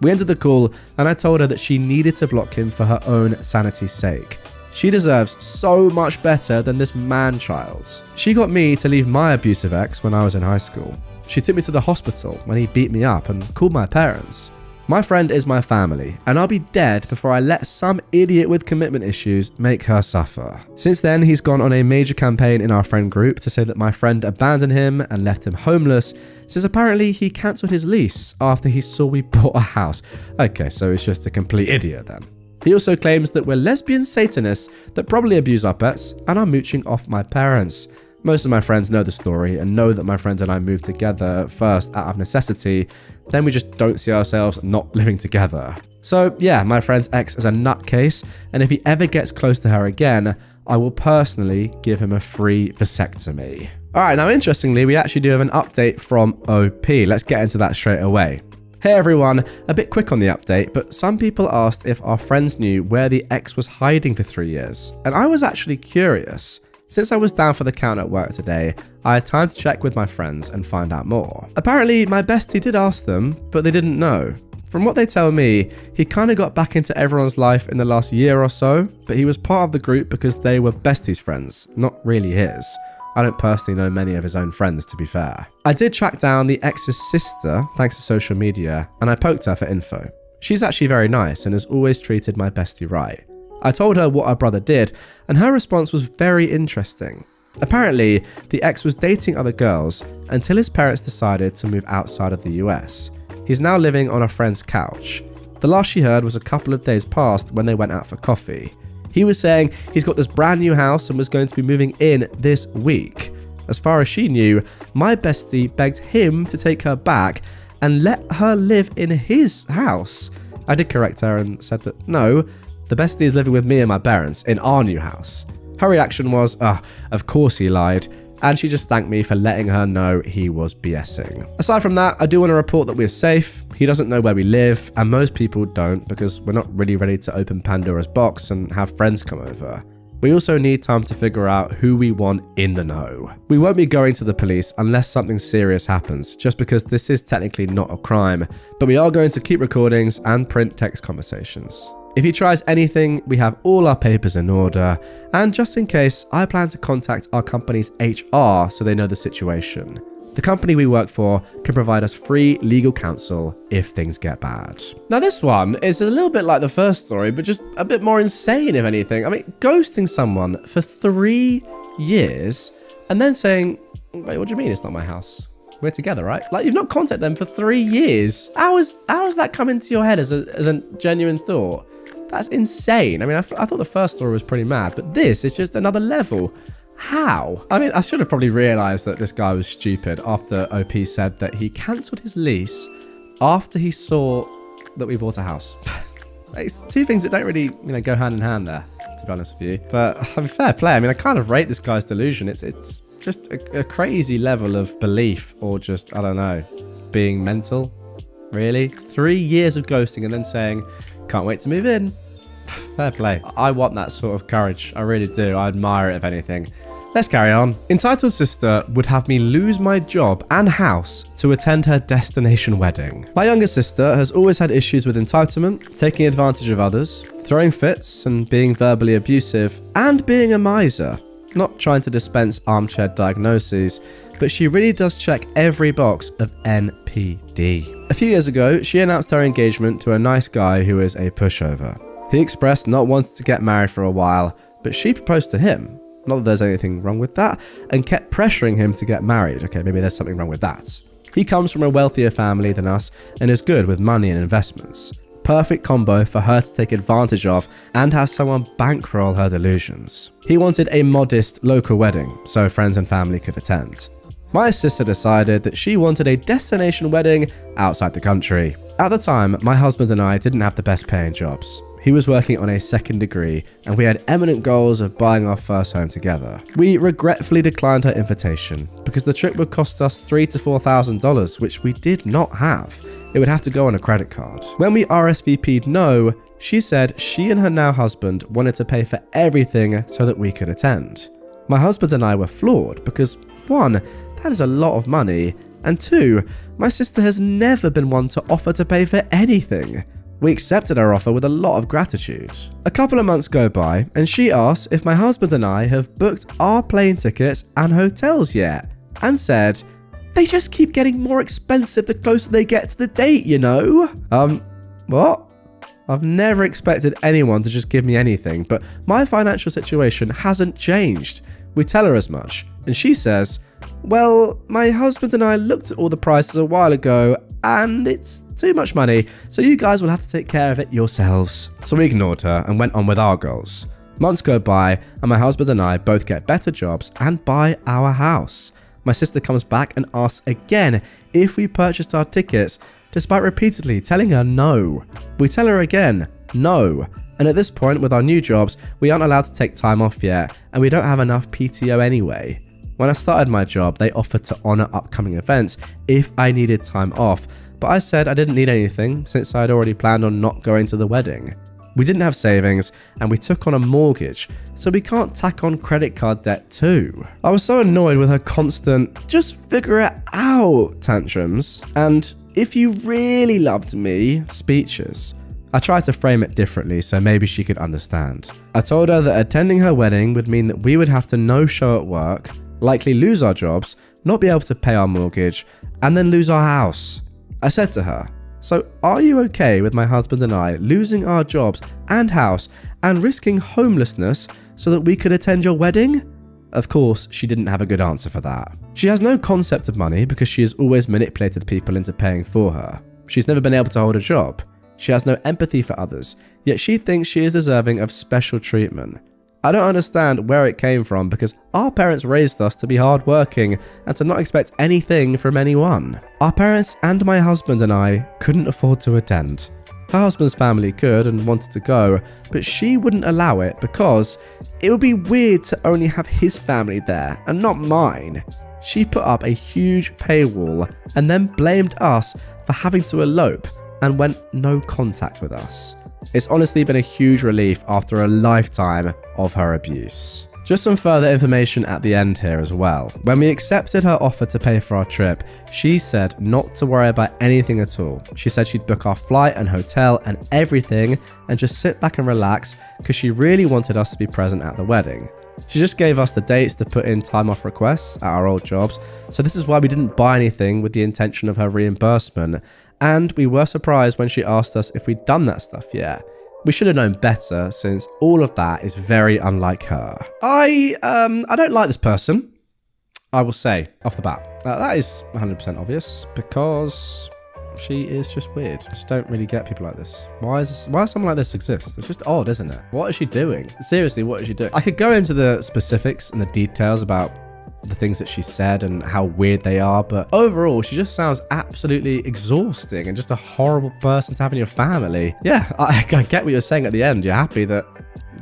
We ended the call and I told her that she needed to block him for her own sanity's sake. She deserves so much better than this man-child. She got me to leave my abusive ex when I was in high school. She took me to the hospital when he beat me up and called my parents. My friend is my family, and I'll be dead before I let some idiot with commitment issues make her suffer. Since then, he's gone on a major campaign in our friend group to say that my friend abandoned him and left him homeless, since apparently he cancelled his lease after he saw we bought a house. Okay, so he's just a complete idiot then. He also claims that we're lesbian Satanists that probably abuse our pets and are mooching off my parents. Most of my friends know the story and know that my friends and I moved together at first out of necessity, then we just don't see ourselves not living together. So yeah, my friend's ex is a nutcase, and if he ever gets close to her again, I will personally give him a free vasectomy. Alright, now interestingly, we actually do have an update from OP. Let's get into that straight away. Hey everyone, a bit quick on the update, but some people asked if our friends knew where the ex was hiding for 3 years, and I was actually curious. Since I was down for the count at work today, I had time to check with my friends and find out more. Apparently, my bestie did ask them, but they didn't know. From what they tell me, he kinda got back into everyone's life in the last year or so, but he was part of the group because they were besties' friends, not really his. I don't personally know many of his own friends, to be fair. I did track down the ex's sister thanks to social media, and I poked her for info. She's actually very nice and has always treated my bestie right. I told her what her brother did, and her response was very interesting. Apparently, the ex was dating other girls until his parents decided to move outside of the US. He's now living on a friend's couch. The last she heard was a couple of days past when they went out for coffee. He was saying he's got this brand new house and was going to be moving in this week. As far as she knew, my bestie begged him to take her back and let her live in his house. I did correct her and said that no, the bestie is living with me and my parents in our new house. Her reaction was, of course he lied, and she just thanked me for letting her know he was BSing. Aside from that, I do want to report that we're safe. He doesn't know where we live, and most people don't because we're not really ready to open Pandora's box and have friends come over. We also need time to figure out who we want in the know. We won't be going to the police unless something serious happens, just because this is technically not a crime, but we are going to keep recordings and print text conversations. If he tries anything, we have all our papers in order, and just in case, I plan to contact our company's HR so they know the situation. The company we work for can provide us free legal counsel if things get bad. Now this one is a little bit like the first story, but just a bit more insane if anything. I mean, ghosting someone for 3 years and then saying, wait, what do you mean it's not my house? We're together, right? Like, you've not contacted them for 3 years. How has that come into your head as a genuine thought? That's insane. I mean, I thought the first story was pretty mad, but this is just another level. How? I mean, I should have probably realized that this guy was stupid after OP said that he cancelled his lease after he saw that we bought a house. It's two things that don't really, go hand in hand there, to be honest with you. But I mean, fair play. I mean, I kind of rate this guy's delusion. It's just a crazy level of belief, or just, I don't know, being mental. Really? 3 years of ghosting and then saying, can't wait to move in. Fair play. I want that sort of courage. I really do. I admire it, if anything. Let's carry on. Entitled sister would have me lose my job and house to attend her destination wedding. My younger sister has always had issues with entitlement, taking advantage of others, throwing fits and being verbally abusive, and being a miser. Not trying to dispense armchair diagnoses, but she really does check every box of NPD. A few years ago, she announced her engagement to a nice guy who is a pushover. He expressed not wanting to get married for a while, but she proposed to him. Not that there's anything wrong with that, and kept pressuring him to get married. Okay, maybe there's something wrong with that. He comes from a wealthier family than us and is good with money and investments. Perfect combo for her to take advantage of and have someone bankroll her delusions. He wanted a modest local wedding so friends and family could attend. My sister decided that she wanted a destination wedding outside the country. At the time, my husband and I didn't have the best paying jobs. He was working on a second degree, and we had eminent goals of buying our first home together. We regretfully declined her invitation because the trip would cost us $3,000 to $4,000, which we did not have. It would have to go on a credit card. When we RSVP'd no, she said she and her now husband wanted to pay for everything so that we could attend. My husband and I were floored because, 1, that is a lot of money, and 2, my sister has never been one to offer to pay for anything. We accepted her offer with a lot of gratitude. A couple of months go by, and she asks if my husband and I have booked our plane tickets and hotels yet, and said, they just keep getting more expensive the closer they get to the date, What? I've never expected anyone to just give me anything, but my financial situation hasn't changed. We tell her as much, and she says, well, my husband and I looked at all the prices a while ago, and it's too much money, so you guys will have to take care of it yourselves. So we ignored her and went on with our goals. Months go by, and my husband and I both get better jobs and buy our house. My sister comes back and asks again if we purchased our tickets, despite repeatedly telling her no. We tell her again, no. And at this point, with our new jobs, we aren't allowed to take time off yet, and we don't have enough PTO anyway. When I started my job, they offered to honour upcoming events if I needed time off, but I said I didn't need anything since I had already planned on not going to the wedding. We didn't have savings, and we took on a mortgage, so we can't tack on credit card debt too. I was so annoyed with her constant, just figure it out tantrums, and if you really loved me speeches. I tried to frame it differently so maybe she could understand. I told her that attending her wedding would mean that we would have to no-show at work, likely lose our jobs, not be able to pay our mortgage, and then lose our house. I said to her, so are you okay with my husband and I losing our jobs and house and risking homelessness so that we could attend your wedding? Of course, she didn't have a good answer for that. She has no concept of money because she has always manipulated people into paying for her. She's never been able to hold a job. She has no empathy for others, yet she thinks she is deserving of special treatment. I don't understand where it came from because our parents raised us to be hardworking and to not expect anything from anyone. Our parents and my husband and I couldn't afford to attend. Her husband's family could and wanted to go, but she wouldn't allow it because it would be weird to only have his family there and not mine. She put up a huge paywall and then blamed us for having to elope and went no contact with us. It's honestly been a huge relief after a lifetime of her abuse. Just some further information at the end here as well. When we accepted her offer to pay for our trip, she said not to worry about anything at all. She said she'd book our flight and hotel and everything and just sit back and relax because she really wanted us to be present at the wedding. She just gave us the dates to put in time off requests at our old jobs, so this is why we didn't buy anything with the intention of her reimbursement, and we were surprised when she asked us if we'd done that stuff yet. We should have known better, since all of that is very unlike her. I don't like this person, I will say, off the bat. That is 100% obvious, because she is just weird. I just don't really get people like this. Why does someone like this exist? It's just odd, isn't it? What is she doing? Seriously, what is she doing? I could go into the specifics and the details about the things that she said and how weird they are, but overall she just sounds absolutely exhausting and just a horrible person to have in your family. Yeah, I get what you're saying at the end. You're happy that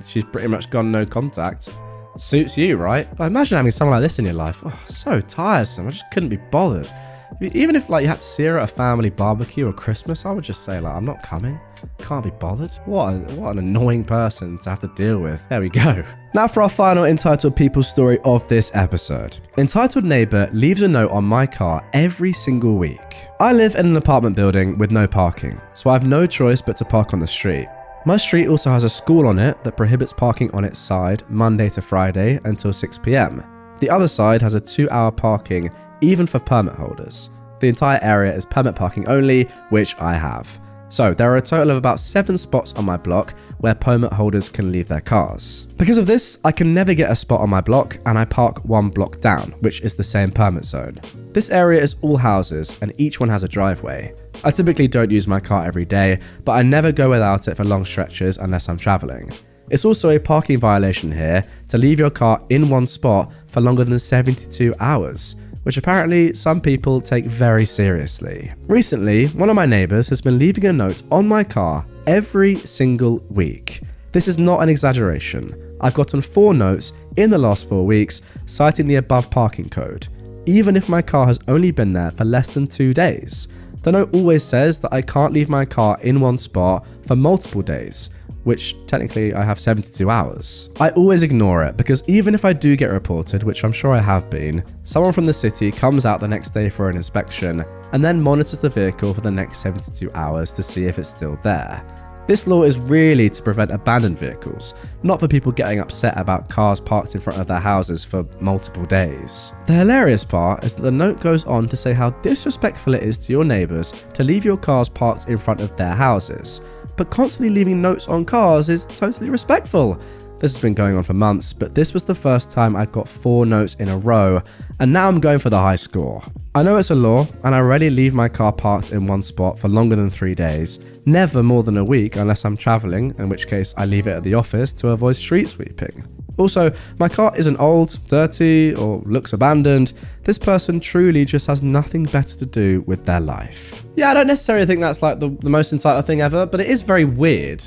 she's pretty much gone no contact. Suits you, right? But imagine having someone like this in your life. Oh, so tiresome. I just couldn't be bothered. Even if like you had to see her at a family barbecue or Christmas, I would just say like, I'm not coming. Can't be bothered. What an annoying person to have to deal with. There we go. Now for our final Entitled People story of this episode. Entitled Neighbor leaves a note on my car every single week. I live in an apartment building with no parking, so I have no choice but to park on the street. My street also has a school on it that prohibits parking on its side Monday to Friday until 6 p.m. The other side has a 2-hour parking even for permit holders. The entire area is permit parking only, which I have. So there are a total of about 7 spots on my block where permit holders can leave their cars. Because of this, I can never get a spot on my block, and I park 1 block down, which is the same permit zone. This area is all houses and each one has a driveway. I typically don't use my car every day, but I never go without it for long stretches unless I'm traveling. It's also a parking violation here to leave your car in one spot for longer than 72 hours. Which apparently some people take very seriously. Recently, one of my neighbours has been leaving a note on my car every single week. This is not an exaggeration. I've gotten 4 notes in the last 4 weeks citing the above parking code, even if my car has only been there for less than 2 days. The note always says that I can't leave my car in one spot for multiple days, which technically I have 72 hours. I always ignore it because even if I do get reported, which I'm sure I have been, someone from the city comes out the next day for an inspection and then monitors the vehicle for the next 72 hours to see if it's still there. This law is really to prevent abandoned vehicles, not for people getting upset about cars parked in front of their houses for multiple days. The hilarious part is that the note goes on to say how disrespectful it is to your neighbours to leave your cars parked in front of their houses. But constantly leaving notes on cars is totally respectful. This has been going on for months, but this was the first time I got 4 notes in a row, and now I'm going for the high score. I know it's a law, and I rarely leave my car parked in one spot for longer than 3 days, never more than a week unless I'm travelling, in which case I leave it at the office to avoid street sweeping. Also, my car isn't old, dirty, or looks abandoned. This person truly just has nothing better to do with their life. Yeah, I don't necessarily think that's like the most entitled thing ever, but it is very weird.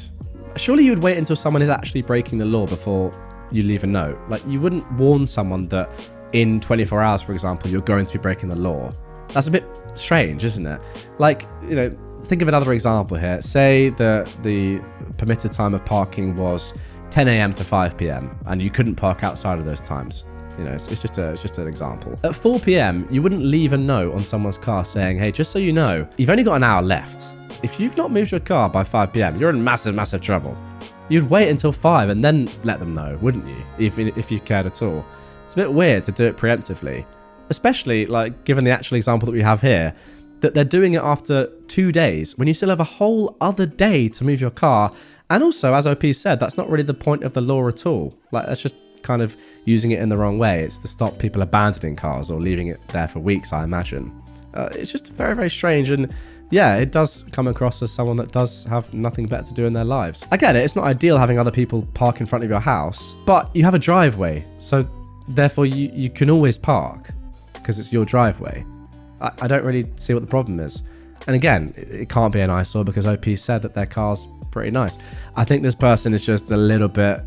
Surely you would wait until someone is actually breaking the law before you leave a note. Like, you wouldn't warn someone that in 24 hours, for example, you're going to be breaking the law. That's a bit strange, isn't it? Like, you know, think of another example here. Say that the permitted time of parking was 10 a.m. to 5 p.m. and you couldn't park outside of those times. You know, it's just an example. At 4 p.m, you wouldn't leave a note on someone's car saying, hey, just so you know, you've only got an hour left. If you've not moved your car by 5 p.m, you're in massive, massive trouble. You'd wait until 5 and then let them know, wouldn't you? If you cared at all. It's a bit weird to do it preemptively, especially like given the actual example that we have here, that they're doing it after 2 days when you still have a whole other day to move your car. And also, as OP said, that's not really the point of the law at all. Like, that's just kind of using it in the wrong way. It's to stop people abandoning cars or leaving it there for weeks, I imagine. It's just very, very strange. And yeah, it does come across as someone that does have nothing better to do in their lives. I get it. It's not ideal having other people park in front of your house, but you have a driveway. So therefore, you can always park because it's your driveway. I don't really see what the problem is. And again, it can't be an eyesore because OP said that their car's pretty nice. I think this person is just a little bit,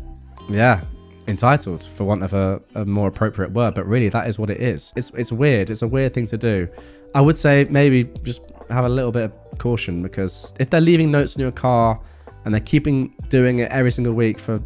yeah, entitled, for want of a more appropriate word, but really that is what it is. It's weird. It's a weird thing to do. I would say maybe just have a little bit of caution, because if they're leaving notes in your car and they're doing it every single week for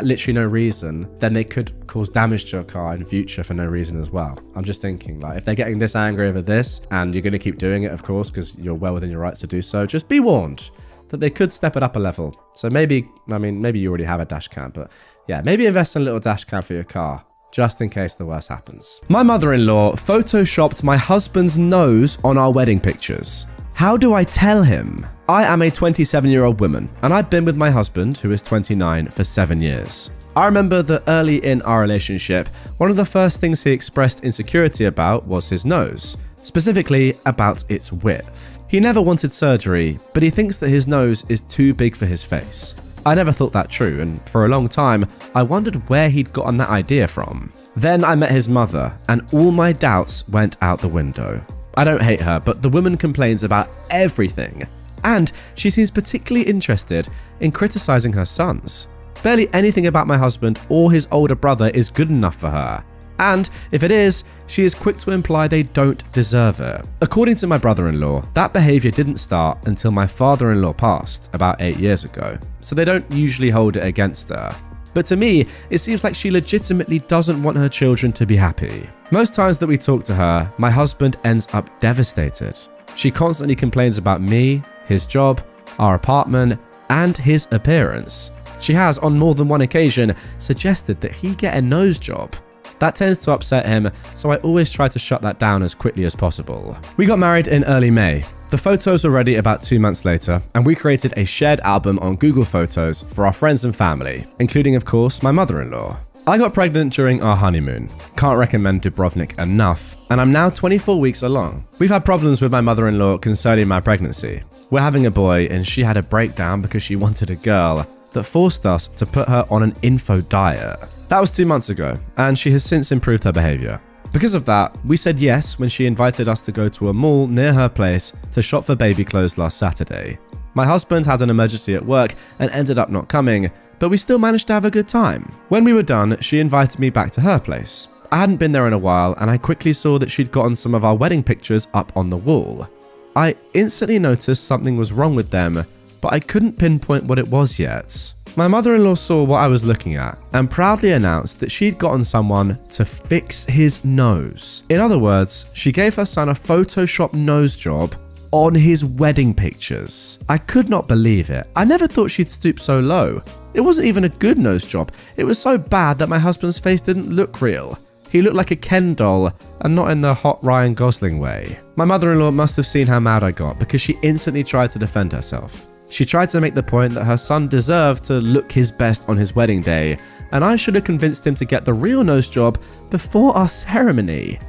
literally no reason, then they could cause damage to your car in future for no reason as well. I'm just thinking, like, if they're getting this angry over this and you're going to keep doing it, of course, because you're well within your rights to do so, just be warned that they could step it up a level. So maybe, I mean, maybe you already have a dash cam, but yeah, maybe invest in a little dash cam for your car, just in case the worst happens. My mother-in-law photoshopped my husband's nose on our wedding pictures. How do I tell him? I am a 27-year-old woman, and I've been with my husband, who is 29, for 7 years. I remember that early in our relationship, one of the first things he expressed insecurity about was his nose, specifically about its width. He never wanted surgery, but he thinks that his nose is too big for his face. I never thought that true, and for a long time, I wondered where he'd gotten that idea from. Then I met his mother, and all my doubts went out the window. I don't hate her, but the woman complains about everything, and she seems particularly interested in criticizing her sons. Barely anything about my husband or his older brother is good enough for her. And if it is, she is quick to imply they don't deserve it. According to my brother-in-law, that behavior didn't start until my father-in-law passed about 8 years ago, so they don't usually hold it against her. But to me, it seems like she legitimately doesn't want her children to be happy. Most times that we talk to her, my husband ends up devastated. She constantly complains about me, his job, our apartment, and his appearance. She has, on more than one occasion, suggested that he get a nose job. That tends to upset him, so I always try to shut that down as quickly as possible. We got married in early May. The photos were ready about 2 months later, and we created a shared album on Google Photos for our friends and family, including, of course, my mother-in-law. I got pregnant during our honeymoon. Can't recommend Dubrovnik enough, and I'm now 24 weeks along. We've had problems with my mother-in-law concerning my pregnancy. We're having a boy, and she had a breakdown because she wanted a girl that forced us to put her on an info diet. That was 2 months ago, and she has since improved her behavior. Because of that, we said yes when she invited us to go to a mall near her place to shop for baby clothes last Saturday. My husband had an emergency at work and ended up not coming, but we still managed to have a good time. When we were done, she invited me back to her place. I hadn't been there in a while, and I quickly saw that she'd gotten some of our wedding pictures up on the wall. I instantly noticed something was wrong with them, but I couldn't pinpoint what it was yet. My mother-in-law saw what I was looking at and proudly announced that she'd gotten someone to fix his nose. In other words, she gave her son a Photoshop nose job on his wedding pictures. I could not believe it. I never thought she'd stoop so low. It wasn't even a good nose job. It was so bad that my husband's face didn't look real. He looked like a Ken doll, and not in the hot Ryan Gosling way. My mother-in-law must have seen how mad I got because she instantly tried to defend herself. She tried to make the point that her son deserved to look his best on his wedding day, and I should have convinced him to get the real nose job before our ceremony.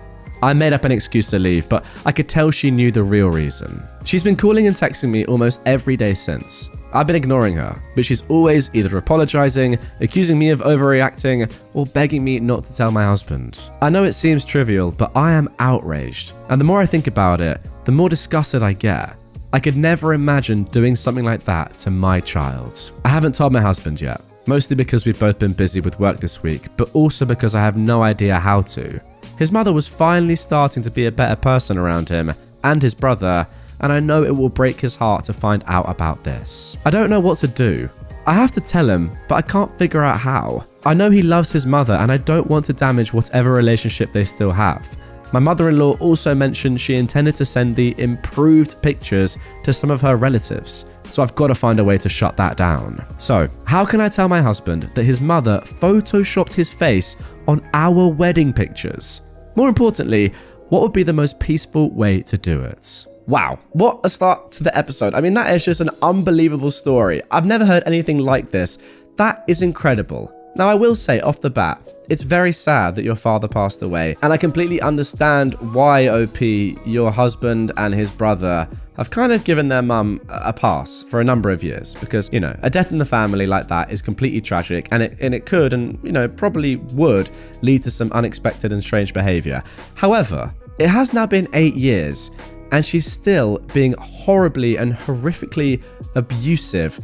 I made up an excuse to leave, but I could tell she knew the real reason. She's been calling and texting me almost every day since. I've been ignoring her, but she's always either apologizing, accusing me of overreacting, or begging me not to tell my husband. I know it seems trivial, but I am outraged, and the more I think about it, the more disgusted I get. I could never imagine doing something like that to my child. I haven't told my husband yet, mostly because we've both been busy with work this week, but also because I have no idea how to. His mother was finally starting to be a better person around him and his brother, and I know it will break his heart to find out about this. I don't know what to do. I have to tell him, but I can't figure out how. I know he loves his mother, and I don't want to damage whatever relationship they still have. My mother-in-law also mentioned she intended to send the improved pictures to some of her relatives, so I've got to find a way to shut that down. So, how can I tell my husband that his mother photoshopped his face on our wedding pictures? More importantly, what would be the most peaceful way to do it? Wow, what a start to the episode. I mean, that is just an unbelievable story. I've never heard anything like this. That is incredible. Now, I will say off the bat, it's very sad that your father passed away, and I completely understand why, OP, your husband and his brother have kind of given their mum a pass for a number of years, because, you know, a death in the family like that is completely tragic, and it could, and, you know, probably would lead to some unexpected and strange behavior. However, it has now been 8 years, and she's still being horribly and horrifically abusive.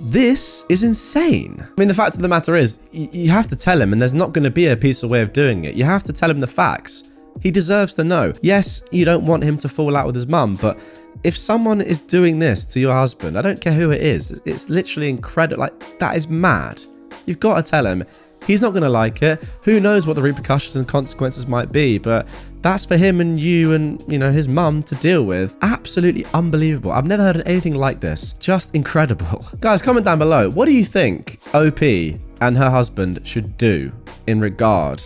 This is insane. I mean, the fact of the matter is, you have to tell him, and there's not going to be a peaceful way of doing it. You have to tell him the facts. He deserves to know. Yes, you don't want him to fall out with his mum, but if someone is doing this to your husband, I don't care who it is, it's literally incredible. Like, that is mad. You've got to tell him. He's not going to like it. Who knows what the repercussions and consequences might be, but that's for him and you and, his mum to deal with. Absolutely unbelievable. I've never heard of anything like this. Just incredible. Guys, comment down below. What do you think OP and her husband should do in regard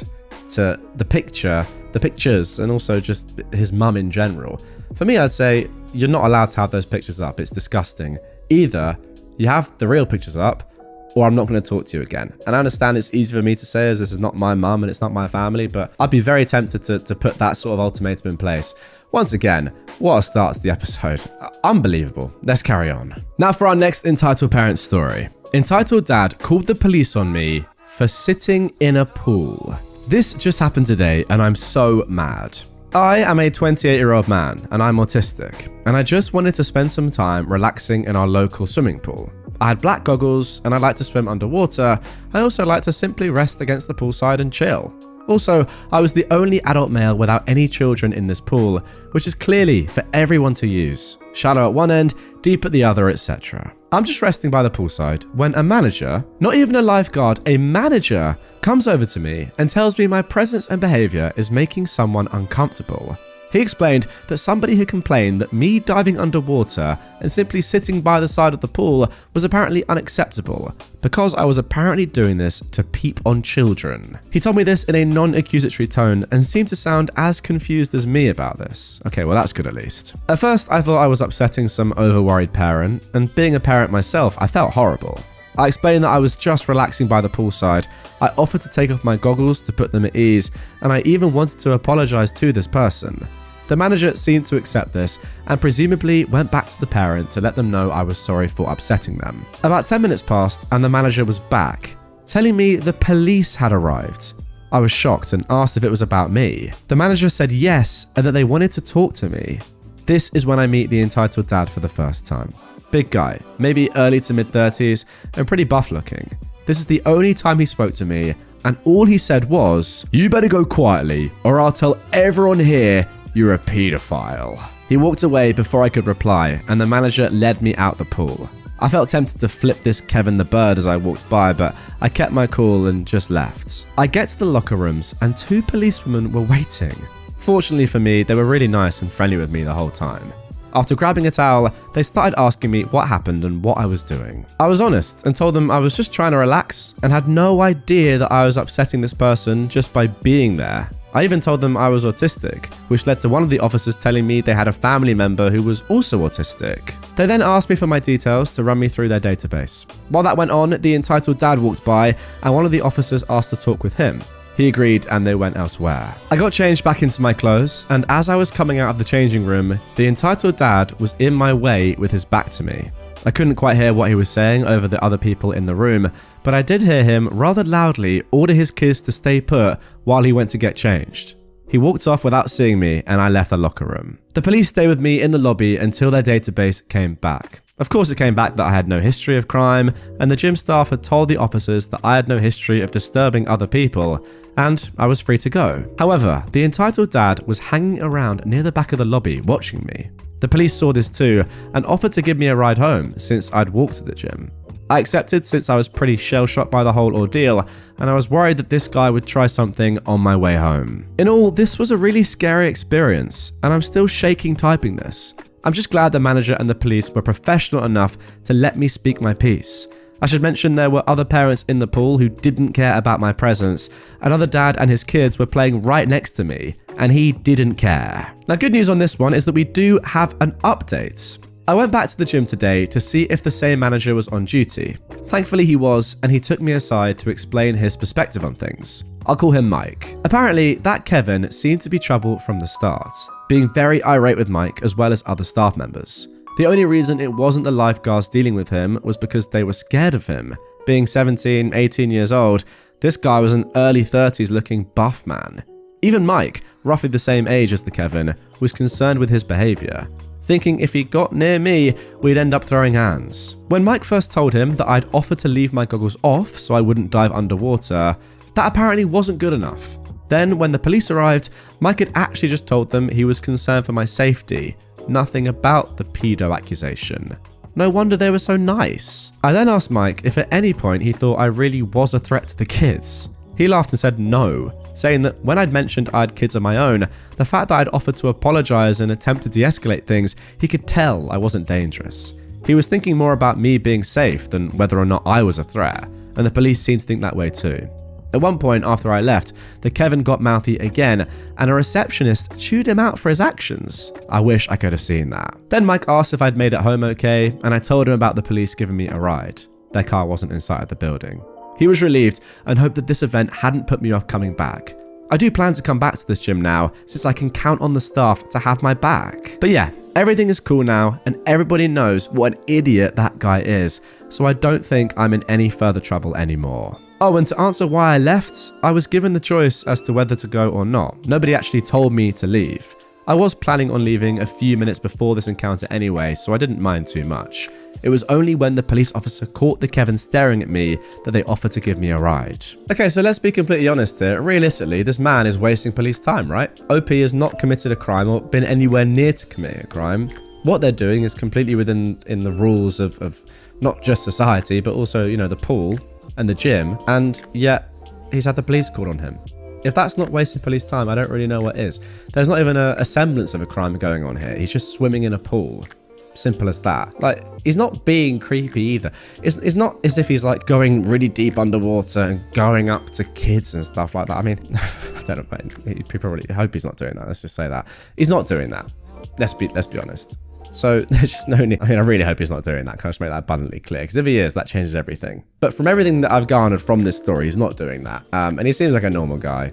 to the pictures, and also just his mum in general? For me, I'd say you're not allowed to have those pictures up. It's disgusting. Either you have the real pictures up, or I'm not going to talk to you again. And I understand it's easy for me to say as this is not my mum and it's not my family, but I'd be very tempted to put that sort of ultimatum in place. Once again, what a start to the episode. Unbelievable. Let's carry on. Now for our next Entitled Parents story. Entitled Dad called the police on me for sitting in a pool. This just happened today and I'm so mad. I am a 28-year-old man and I'm autistic, and I just wanted to spend some time relaxing in our local swimming pool. I had black goggles and I like to swim underwater. I also like to simply rest against the poolside and chill. Also, I was the only adult male without any children in this pool, which is clearly for everyone to use. Shallow at one end, deep at the other, etc. I'm just resting by the poolside when a manager, not even a lifeguard, a manager, comes over to me and tells me my presence and behavior is making someone uncomfortable. He explained that somebody had complained that me diving underwater and simply sitting by the side of the pool was apparently unacceptable because I was apparently doing this to peep on children. He told me this in a non-accusatory tone and seemed to sound as confused as me about this. Okay, well that's good at least. At first, I thought I was upsetting some over-worried parent, and being a parent myself, I felt horrible. I explained that I was just relaxing by the poolside. I offered to take off my goggles to put them at ease, and I even wanted to apologize to this person. The manager seemed to accept this and presumably went back to the parent to let them know I was sorry for upsetting them. About 10 minutes passed and the manager was back, telling me the police had arrived. I was shocked and asked if it was about me. The manager said yes and that they wanted to talk to me. This is when I meet the entitled dad for the first time. Big guy, maybe early to mid-30s and pretty buff looking. This is the only time he spoke to me, and all he said was, "You better go quietly or I'll tell everyone here you're a pedophile." He walked away before I could reply, and the manager led me out the pool. I felt tempted to flip this Kevin the Bird as I walked by, but I kept my cool and just left. I get to the locker rooms and 2 policewomen were waiting. Fortunately for me, they were really nice and friendly with me the whole time. After grabbing a towel, they started asking me what happened and what I was doing. I was honest and told them I was just trying to relax and had no idea that I was upsetting this person just by being there. I even told them I was autistic, which led to one of the officers telling me they had a family member who was also autistic. They then asked me for my details to run me through their database. While that went on, the entitled dad walked by and one of the officers asked to talk with him. He agreed and they went elsewhere. I got changed back into my clothes, and as I was coming out of the changing room, the entitled dad was in my way with his back to me. I couldn't quite hear what he was saying over the other people in the room, but I did hear him rather loudly order his kids to stay put while he went to get changed. He walked off without seeing me and I left the locker room. The police stayed with me in the lobby until their database came back. Of course it came back that I had no history of crime, and the gym staff had told the officers that I had no history of disturbing other people, and I was free to go. However, the entitled dad was hanging around near the back of the lobby watching me. The police saw this too and offered to give me a ride home since I'd walked to the gym. I accepted since I was pretty shell-shocked by the whole ordeal, and I was worried that this guy would try something on my way home. In all, this was a really scary experience, and I'm still shaking typing this. I'm just glad the manager and the police were professional enough to let me speak my piece. I should mention there were other parents in the pool who didn't care about my presence. Another dad and his kids were playing right next to me, and he didn't care. Now, good news on this one is that we do have an update. I went back to the gym today to see if the same manager was on duty. Thankfully he was, and he took me aside to explain his perspective on things. I'll call him Mike. Apparently, that Kevin seemed to be trouble from the start, being very irate with Mike as well as other staff members. The only reason it wasn't the lifeguards dealing with him was because they were scared of him. Being 17, 18 years old, this guy was an early 30s looking buff man. Even Mike, roughly the same age as the Kevin, was concerned with his behavior, thinking if he got near me, we'd end up throwing hands. When Mike first told him that I'd offered to leave my goggles off so I wouldn't dive underwater, that apparently wasn't good enough. Then, when the police arrived, Mike had actually just told them he was concerned for my safety, nothing about the pedo accusation. No wonder they were so nice. I then asked Mike if at any point he thought I really was a threat to the kids. He laughed and said no, saying that when I'd mentioned I had kids of my own, the fact that I'd offered to apologize and attempt to de-escalate things, he could tell I wasn't dangerous. He was thinking more about me being safe than whether or not I was a threat, and the police seemed to think that way too. At one point after I left, the Kevin got mouthy again, and a receptionist chewed him out for his actions. I wish I could have seen that. Then Mike asked if I'd made it home okay, and I told him about the police giving me a ride. Their car wasn't inside the building. He was relieved and hoped that this event hadn't put me off coming back. I do plan to come back to this gym now, since I can count on the staff to have my back. But yeah, everything is cool now, and everybody knows what an idiot that guy is, so I don't think I'm in any further trouble anymore. Oh, and to answer why I left, I was given the choice as to whether to go or not. Nobody actually told me to leave. I was planning on leaving a few minutes before this encounter anyway, so I didn't mind too much. It was only when the police officer caught the Kevin staring at me that they offered to give me a ride. Okay, so let's be completely honest here. Realistically, this man is wasting police time, right? OP has not committed a crime or been anywhere near to committing a crime. What they're doing is completely within the rules of not just society, but also, you know, the pool and the gym, and yet he's had the police called on him. If that's not wasting police time, I don't really know what is. There's not even a semblance of a crime going on here. He's just swimming in a pool. Simple as that. Like, he's not being creepy either. It's not as if he's like going really deep underwater and going up to kids and stuff like that. I mean, I don't know, he probably hope he's not doing that. Let's just say that. He's not doing that. Let's be honest. So there's just no need. I mean, I really hope he's not doing that. Can I just make that abundantly clear? Because if he is, that changes everything. But from everything that I've garnered from this story, he's not doing that. And he seems like a normal guy,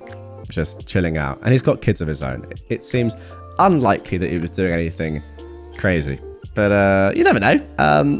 just chilling out. And he's got kids of his own. It seems unlikely that he was doing anything crazy. But you never know.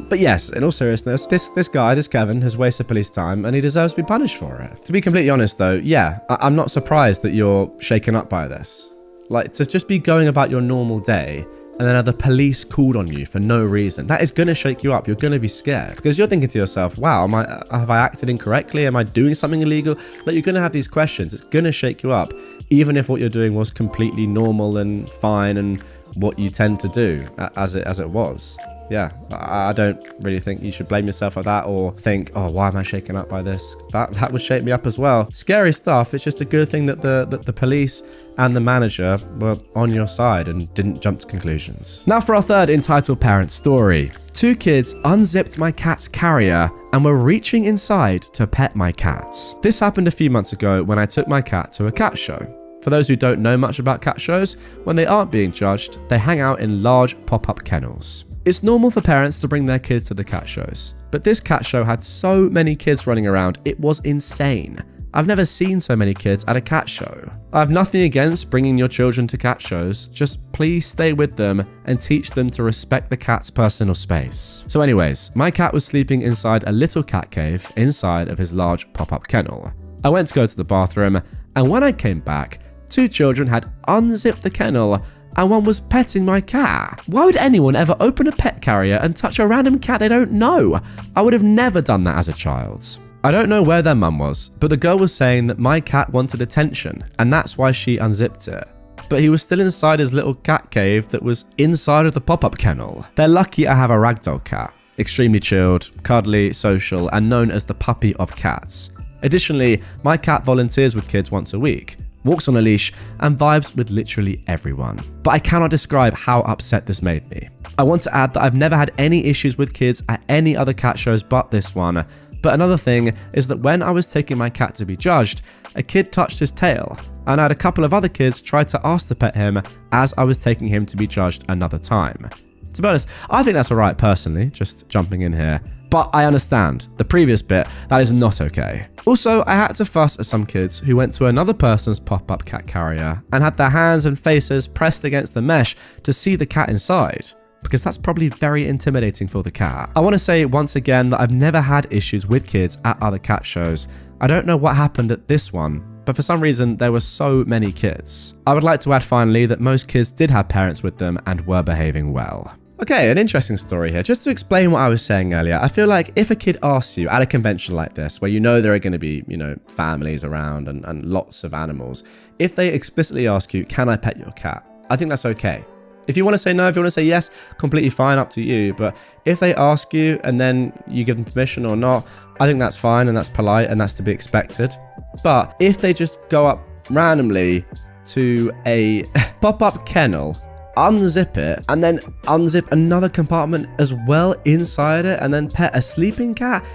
But yes, in all seriousness, this guy, this Kevin, has wasted police time and he deserves to be punished for it. To be completely honest though, yeah, I'm not surprised that you're shaken up by this. Like, to just be going about your normal day and then the police called on you for no reason, that is going to shake you up. You're going to be scared because you're thinking to yourself, wow, have I acted incorrectly? Am I doing something illegal? Like, you're going to have these questions. It's going to shake you up, even if what you're doing was completely normal and fine and what you tend to do as it was. Yeah, I don't really think you should blame yourself for that or think, oh, why am I shaken up by this? That would shake me up as well. Scary stuff. It's just a good thing that the police and the manager were on your side and didn't jump to conclusions. Now for our third entitled parent story. 2 kids unzipped my cat's carrier and were reaching inside to pet my cats. This happened a few months ago when I took my cat to a cat show. For those who don't know much about cat shows, when they aren't being judged, they hang out in large pop-up kennels. It's normal for parents to bring their kids to the cat shows, but this cat show had so many kids running around, it was insane. I've never seen so many kids at a cat show. I have nothing against bringing your children to cat shows, just please stay with them and teach them to respect the cat's personal space. So anyways, my cat was sleeping inside a little cat cave inside of his large pop-up kennel. I went to go to the bathroom, and when I came back, 2 children had unzipped the kennel and one was petting my cat. Why would anyone ever open a pet carrier and touch a random cat they don't know? I would have never done that as a child. I don't know where their mum was, but the girl was saying that my cat wanted attention and that's why she unzipped it. But he was still inside his little cat cave that was inside of the pop-up kennel. They're lucky I have a ragdoll cat. Extremely chilled, cuddly, social, and known as the puppy of cats. Additionally, my cat volunteers with kids once a week, walks on a leash, and vibes with literally everyone. But I cannot describe how upset this made me. I want to add that I've never had any issues with kids at any other cat shows but this one. But another thing is that when I was taking my cat to be judged, a kid touched his tail, and I had a couple of other kids try to ask to pet him as I was taking him to be judged another time. To be honest, I think that's alright personally, just jumping in here. But I understand, the previous bit, that is not okay. Also, I had to fuss at some kids who went to another person's pop-up cat carrier and had their hands and faces pressed against the mesh to see the cat inside, because that's probably very intimidating for the cat. I want to say once again that I've never had issues with kids at other cat shows. I don't know what happened at this one, but for some reason there were so many kids. I would like to add finally that most kids did have parents with them and were behaving well. Okay, an interesting story here. Just to explain what I was saying earlier, I feel like if a kid asks you at a convention like this, where you know there are going to be, families around and lots of animals, if they explicitly ask you, can I pet your cat? I think that's okay. If you want to say no, if you want to say yes, completely fine, up to you. But if they ask you and then you give them permission or not, I think that's fine and that's polite and that's to be expected. But if they just go up randomly to a pop-up kennel, unzip it, and then unzip another compartment as well inside it, and then pet a sleeping cat,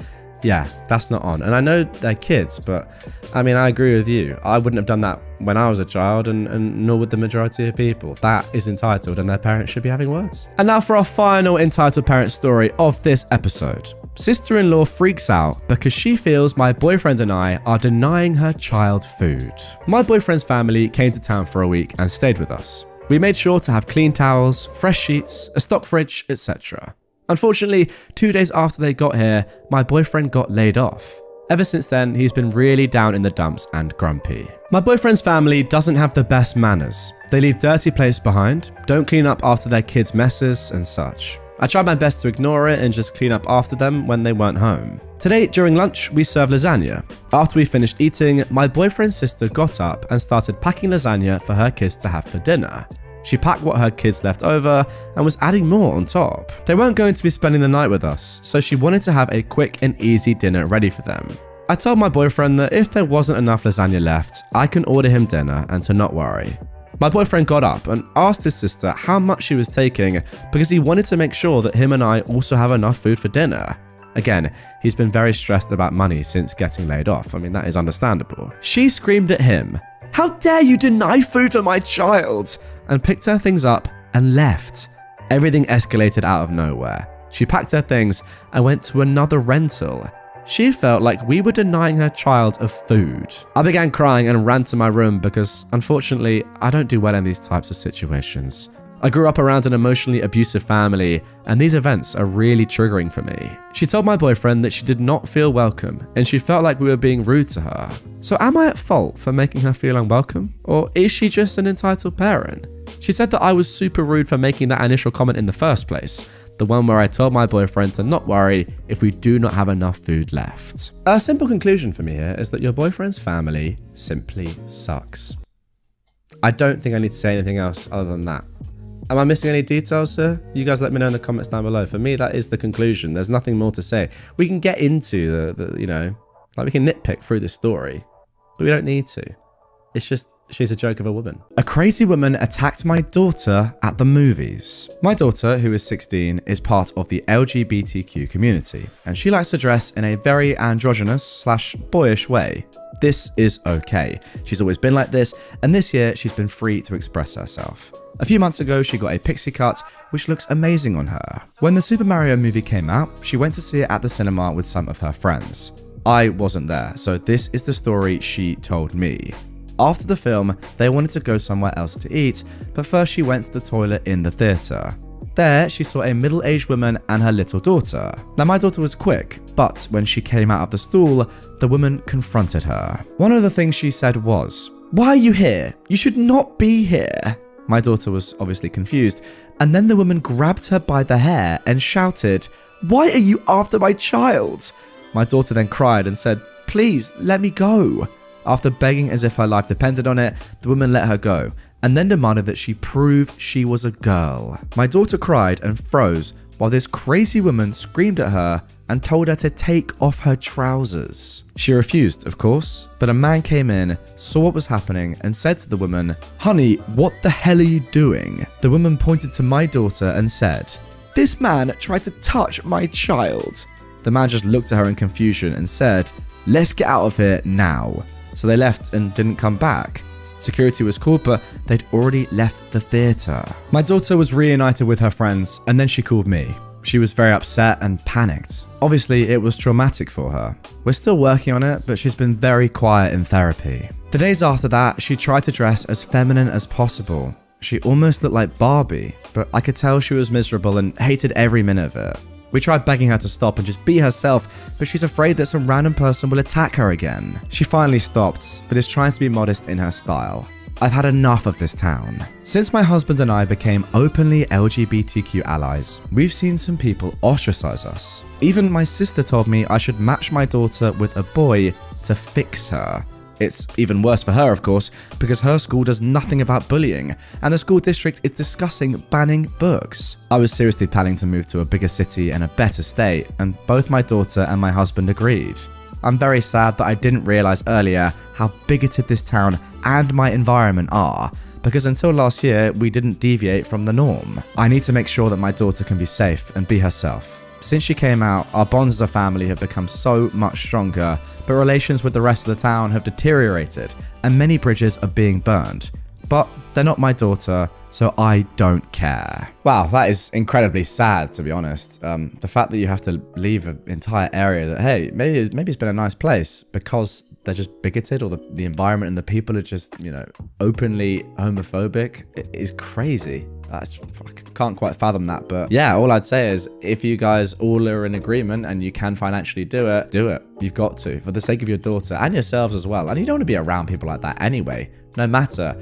yeah, that's not on. And I know they're kids, but I mean, I agree with you. I wouldn't have done that when I was a child, and nor would the majority of people. That is entitled, and their parents should be having words. And now for our final entitled parent story of this episode. Sister-in-law freaks out because she feels my boyfriend and I are denying her child food. My boyfriend's family came to town for a week and stayed with us. We made sure to have clean towels, fresh sheets, a stock fridge, etc. Unfortunately, 2 days after they got here, my boyfriend got laid off. Ever since then, he's been really down in the dumps and grumpy. My boyfriend's family doesn't have the best manners. They leave dirty plates behind, don't clean up after their kids' messes and such. I tried my best to ignore it and just clean up after them when they weren't home. Today, during lunch, we served lasagna. After we finished eating, my boyfriend's sister got up and started packing lasagna for her kids to have for dinner. She packed what her kids left over and was adding more on top. They weren't going to be spending the night with us, so she wanted to have a quick and easy dinner ready for them. I told my boyfriend that if there wasn't enough lasagna left, I can order him dinner and to not worry. My boyfriend got up and asked his sister how much she was taking because he wanted to make sure that him and I also have enough food for dinner. Again, he's been very stressed about money since getting laid off. I mean, that is understandable. She screamed at him, "How dare you deny food for my child?" and picked her things up and left. Everything escalated out of nowhere. She packed her things and went to another rental. She felt like we were denying her child of food. I began crying and ran to my room because, unfortunately, I don't do well in these types of situations. I grew up around an emotionally abusive family, and these events are really triggering for me. She told my boyfriend that she did not feel welcome, and she felt like we were being rude to her. So am I at fault for making her feel unwelcome? Or is she just an entitled parent? She said that I was super rude for making that initial comment in the first place. The one where I told my boyfriend to not worry if we do not have enough food left. A simple conclusion for me here is that your boyfriend's family simply sucks. I don't think I need to say anything else other than that. Am I missing any details here? You guys let me know in the comments down below. For me, that is the conclusion. There's nothing more to say. We can get into we can nitpick through the story, but we don't need to. It's just, she's a joke of a woman. A crazy woman attacked my daughter at the movies. My daughter, who is 16, is part of the LGBTQ community, and she likes to dress in a very androgynous/boyish way. This is okay. She's always been like this, and this year she's been free to express herself. A few months ago, she got a pixie cut, which looks amazing on her. When the Super Mario movie came out, she went to see it at the cinema with some of her friends. I wasn't there, so this is the story she told me. After the film, they wanted to go somewhere else to eat, but first she went to the toilet in the theatre. There, she saw a middle-aged woman and her little daughter. Now, my daughter was quick, but when she came out of the stool, the woman confronted her. One of the things she said was, "Why are you here? You should not be here." My daughter was obviously confused, and then the woman grabbed her by the hair and shouted, "Why are you after my child?" My daughter then cried and said, "Please, let me go." After begging as if her life depended on it, the woman let her go, and then demanded that she prove she was a girl. My daughter cried and froze while this crazy woman screamed at her and told her to take off her trousers. She refused, of course, but a man came in, saw what was happening, and said to the woman, "Honey, what the hell are you doing?" The woman pointed to my daughter and said, "This man tried to touch my child." The man just looked at her in confusion and said, "Let's get out of here now." So they left and didn't come back. Security was called, but they'd already left the theatre. My daughter was reunited with her friends, and then she called me. She was very upset and panicked. Obviously, it was traumatic for her. We're still working on it, but she's been very quiet in therapy. The days after that, she tried to dress as feminine as possible. She almost looked like Barbie, but I could tell she was miserable and hated every minute of it. We tried begging her to stop and just be herself, but she's afraid that some random person will attack her again. She finally stopped, but is trying to be modest in her style. I've had enough of this town. Since my husband and I became openly LGBTQ allies, we've seen some people ostracize us. Even my sister told me I should match my daughter with a boy to fix her. It's even worse for her, of course, because her school does nothing about bullying, and the school district is discussing banning books. I was seriously planning to move to a bigger city and a better state, and both my daughter and my husband agreed. I'm very sad that I didn't realize earlier how bigoted this town and my environment are, because until last year, we didn't deviate from the norm. I need to make sure that my daughter can be safe and be herself. Since she came out, our bonds as a family have become so much stronger, but relations with the rest of the town have deteriorated, and many bridges are being burned. But they're not my daughter, so I don't care. Wow, that is incredibly sad, to be honest. The fact that you have to leave an entire area that, hey, maybe it's been a nice place because they're just bigoted, or the environment and the people are just, openly homophobic, is crazy. I can't quite fathom that, but yeah, all I'd say is if you guys all are in agreement and you can financially do it. You've got to, for the sake of your daughter and yourselves as well. And you don't want to be around people like that anyway, no matter,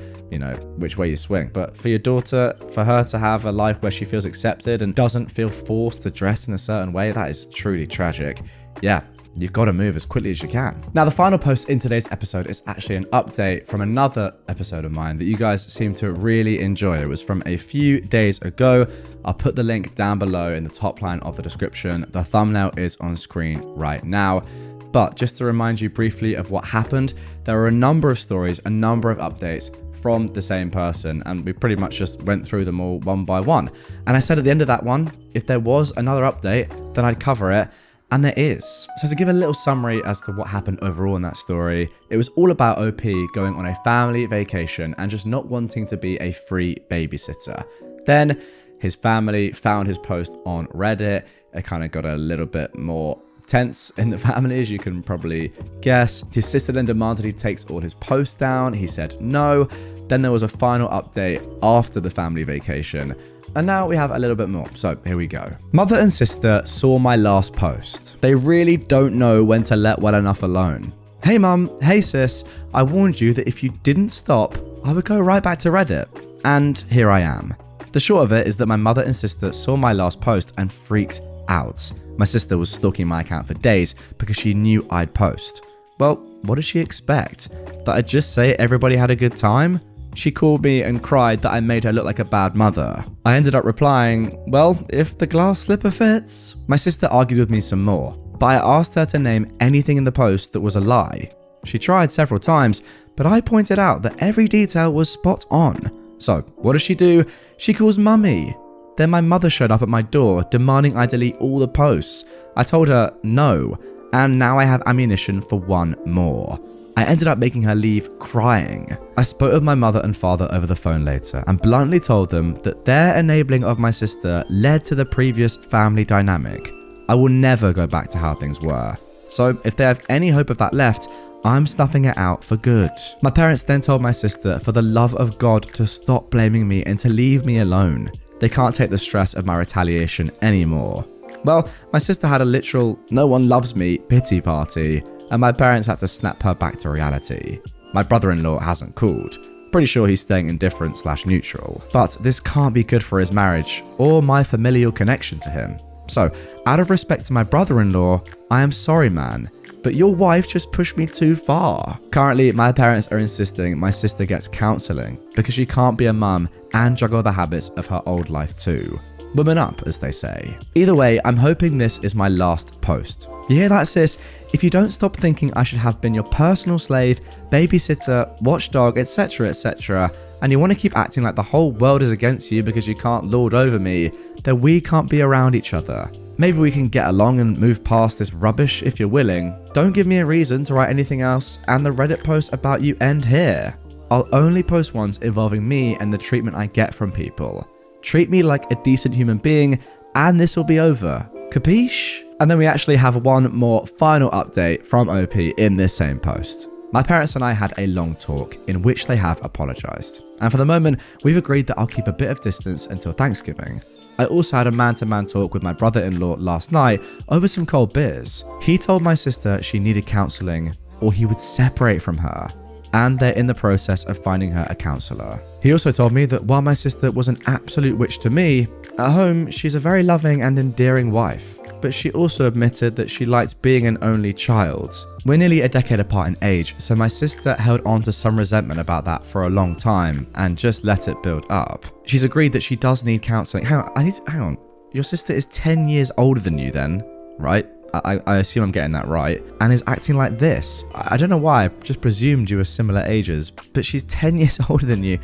which way you swing. But for your daughter, for her to have a life where she feels accepted and doesn't feel forced to dress in a certain way, that is truly tragic. Yeah. You've got to move as quickly as you can. Now, the final post in today's episode is actually an update from another episode of mine that you guys seem to really enjoy. It was from a few days ago. I'll put the link down below in the top line of the description. The thumbnail is on screen right now. But just to remind you briefly of what happened, there were a number of stories, a number of updates from the same person, and we pretty much just went through them all one by one. And I said at the end of that one, if there was another update, then I'd cover it. And there is. So to give a little summary as to what happened overall in that story, it was all about OP going on a family vacation and just not wanting to be a free babysitter. Then his family found his post on Reddit. It kind of got a little bit more tense in the family, as you can probably guess. His sister then demanded he takes all his posts down. He said no. Then there was a final update after the family vacation. And now we have a little bit more, so here we go. Mother and sister saw my last post. They really don't know when to let well enough alone. Hey mum, hey sis, I warned you that if you didn't stop, I would go right back to Reddit. And here I am. The short of it is that my mother and sister saw my last post and freaked out. My sister was stalking my account for days because she knew I'd post. Well, what did she expect? That I'd just say everybody had a good time? She called me and cried that I made her look like a bad mother. I ended up replying, well, if the glass slipper fits. My sister argued with me some more, but I asked her to name anything in the post that was a lie. She tried several times, but I pointed out that every detail was spot on. So what does she do? She calls mummy. Then my mother showed up at my door demanding I delete all the posts. I told her no, and now I have ammunition for one more. I ended up making her leave crying. I spoke with my mother and father over the phone later and bluntly told them that their enabling of my sister led to the previous family dynamic. I will never go back to how things were. So if they have any hope of that left, I'm snuffing it out for good. My parents then told my sister for the love of God to stop blaming me and to leave me alone. They can't take the stress of my retaliation anymore. Well, my sister had a literal no one loves me pity party, and my parents had to snap her back to reality. My brother-in-law hasn't called. Pretty sure he's staying indifferent/neutral. But this can't be good for his marriage or my familial connection to him. So, out of respect to my brother-in-law, I am sorry, man, but your wife just pushed me too far. Currently, my parents are insisting my sister gets counselling because she can't be a mum and juggle the habits of her old life too. Woman up, as they say. Either way, I'm hoping this is my last post. You hear that, sis? If you don't stop thinking I should have been your personal slave, babysitter, watchdog, etc., etc., and you want to keep acting like the whole world is against you because you can't lord over me, then we can't be around each other. Maybe we can get along and move past this rubbish if you're willing. Don't give me a reason to write anything else, and the Reddit posts about you end here. I'll only post ones involving me and the treatment I get from people. Treat me like a decent human being, and this will be over. Capiche? And then we actually have one more final update from OP in this same post. My parents and I had a long talk in which they have apologized. And for the moment, we've agreed that I'll keep a bit of distance until Thanksgiving. I also had a man-to-man talk with my brother-in-law last night over some cold beers. He told my sister she needed counseling or he would separate from her. And they're in the process of finding her a counselor. He also told me that while my sister was an absolute witch to me, at home she's a very loving and endearing wife. but she also admitted that she liked being an only child. We're nearly a decade apart in age, so my sister held on to some resentment about that for a long time and just let it build up. She's agreed that she does need counselling. Hang on. Your sister is 10 years older than you then, right? I assume I'm getting that right, and is acting like this. I don't know why, I just presumed you were similar ages, but she's 10 years older than you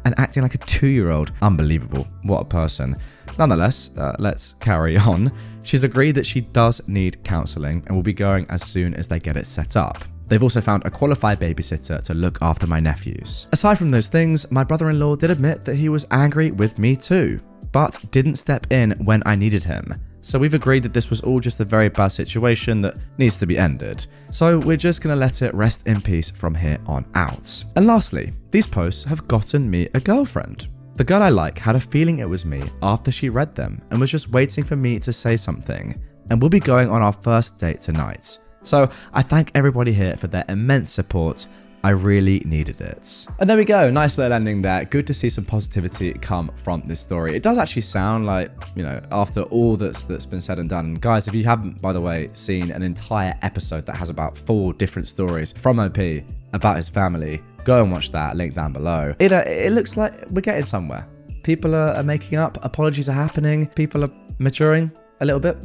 and acting like a 2-year-old. Unbelievable. What a person. Nonetheless, let's carry on. She's agreed that she does need counselling and will be going as soon as they get it set up. They've also found a qualified babysitter to look after my nephews. Aside from those things, my brother-in-law did admit that he was angry with me too, but didn't step in when I needed him. So we've agreed that this was all just a very bad situation that needs to be ended. So we're just going to let it rest in peace from here on out. And lastly, these posts have gotten me a girlfriend. The girl I like had a feeling it was me after she read them and was just waiting for me to say something. And we'll be going on our first date tonight. So I thank everybody here for their immense support. I really needed it. And there we go, nice little ending there. Good to see some positivity come from this story. It does actually sound like, you know, after all that's been said and done. And guys, if you haven't, by the way, seen an entire episode that has about 4 different stories from OP about his family, go and watch that, link down below. It looks like we're getting somewhere. People are making up, apologies are happening, people are maturing a little bit.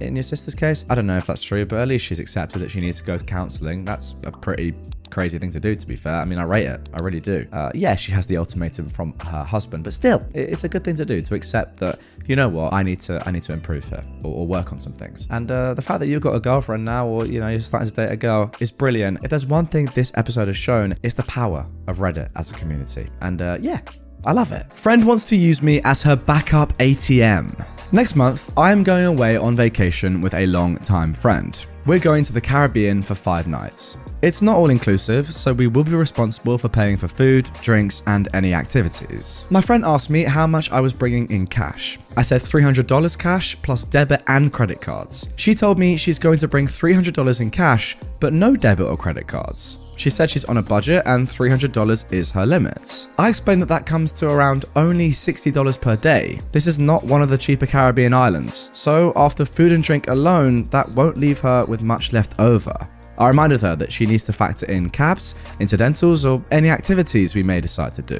In your sister's case, I don't know if that's true, but at least she's accepted that she needs to go to counselling. That's a pretty crazy thing to do, to be fair. I mean, I rate it. I really do. Yeah, she has the ultimatum from her husband, but still, it's a good thing to do, to accept that, you know what, I need to improve here or work on some things. And the fact that you've got a girlfriend now, or, you know, you're starting to date a girl is brilliant. If there's one thing this episode has shown, it's the power of Reddit as a community. And yeah, I love it. Friend wants to use me as her backup ATM. Next month, I am going away on vacation with a long-time friend. We're going to the Caribbean for 5 nights. It's not all-inclusive, so we will be responsible for paying for food, drinks, and any activities. My friend asked me how much I was bringing in cash. I said $300 cash plus debit and credit cards. She told me she's going to bring $300 in cash, but no debit or credit cards. She said she's on a budget and $300 is her limit. I explained that comes to around only $60 per day. This is not one of the cheaper Caribbean islands, so after food and drink alone, that won't leave her with much left over. I reminded her that she needs to factor in cabs, incidentals, or any activities we may decide to do.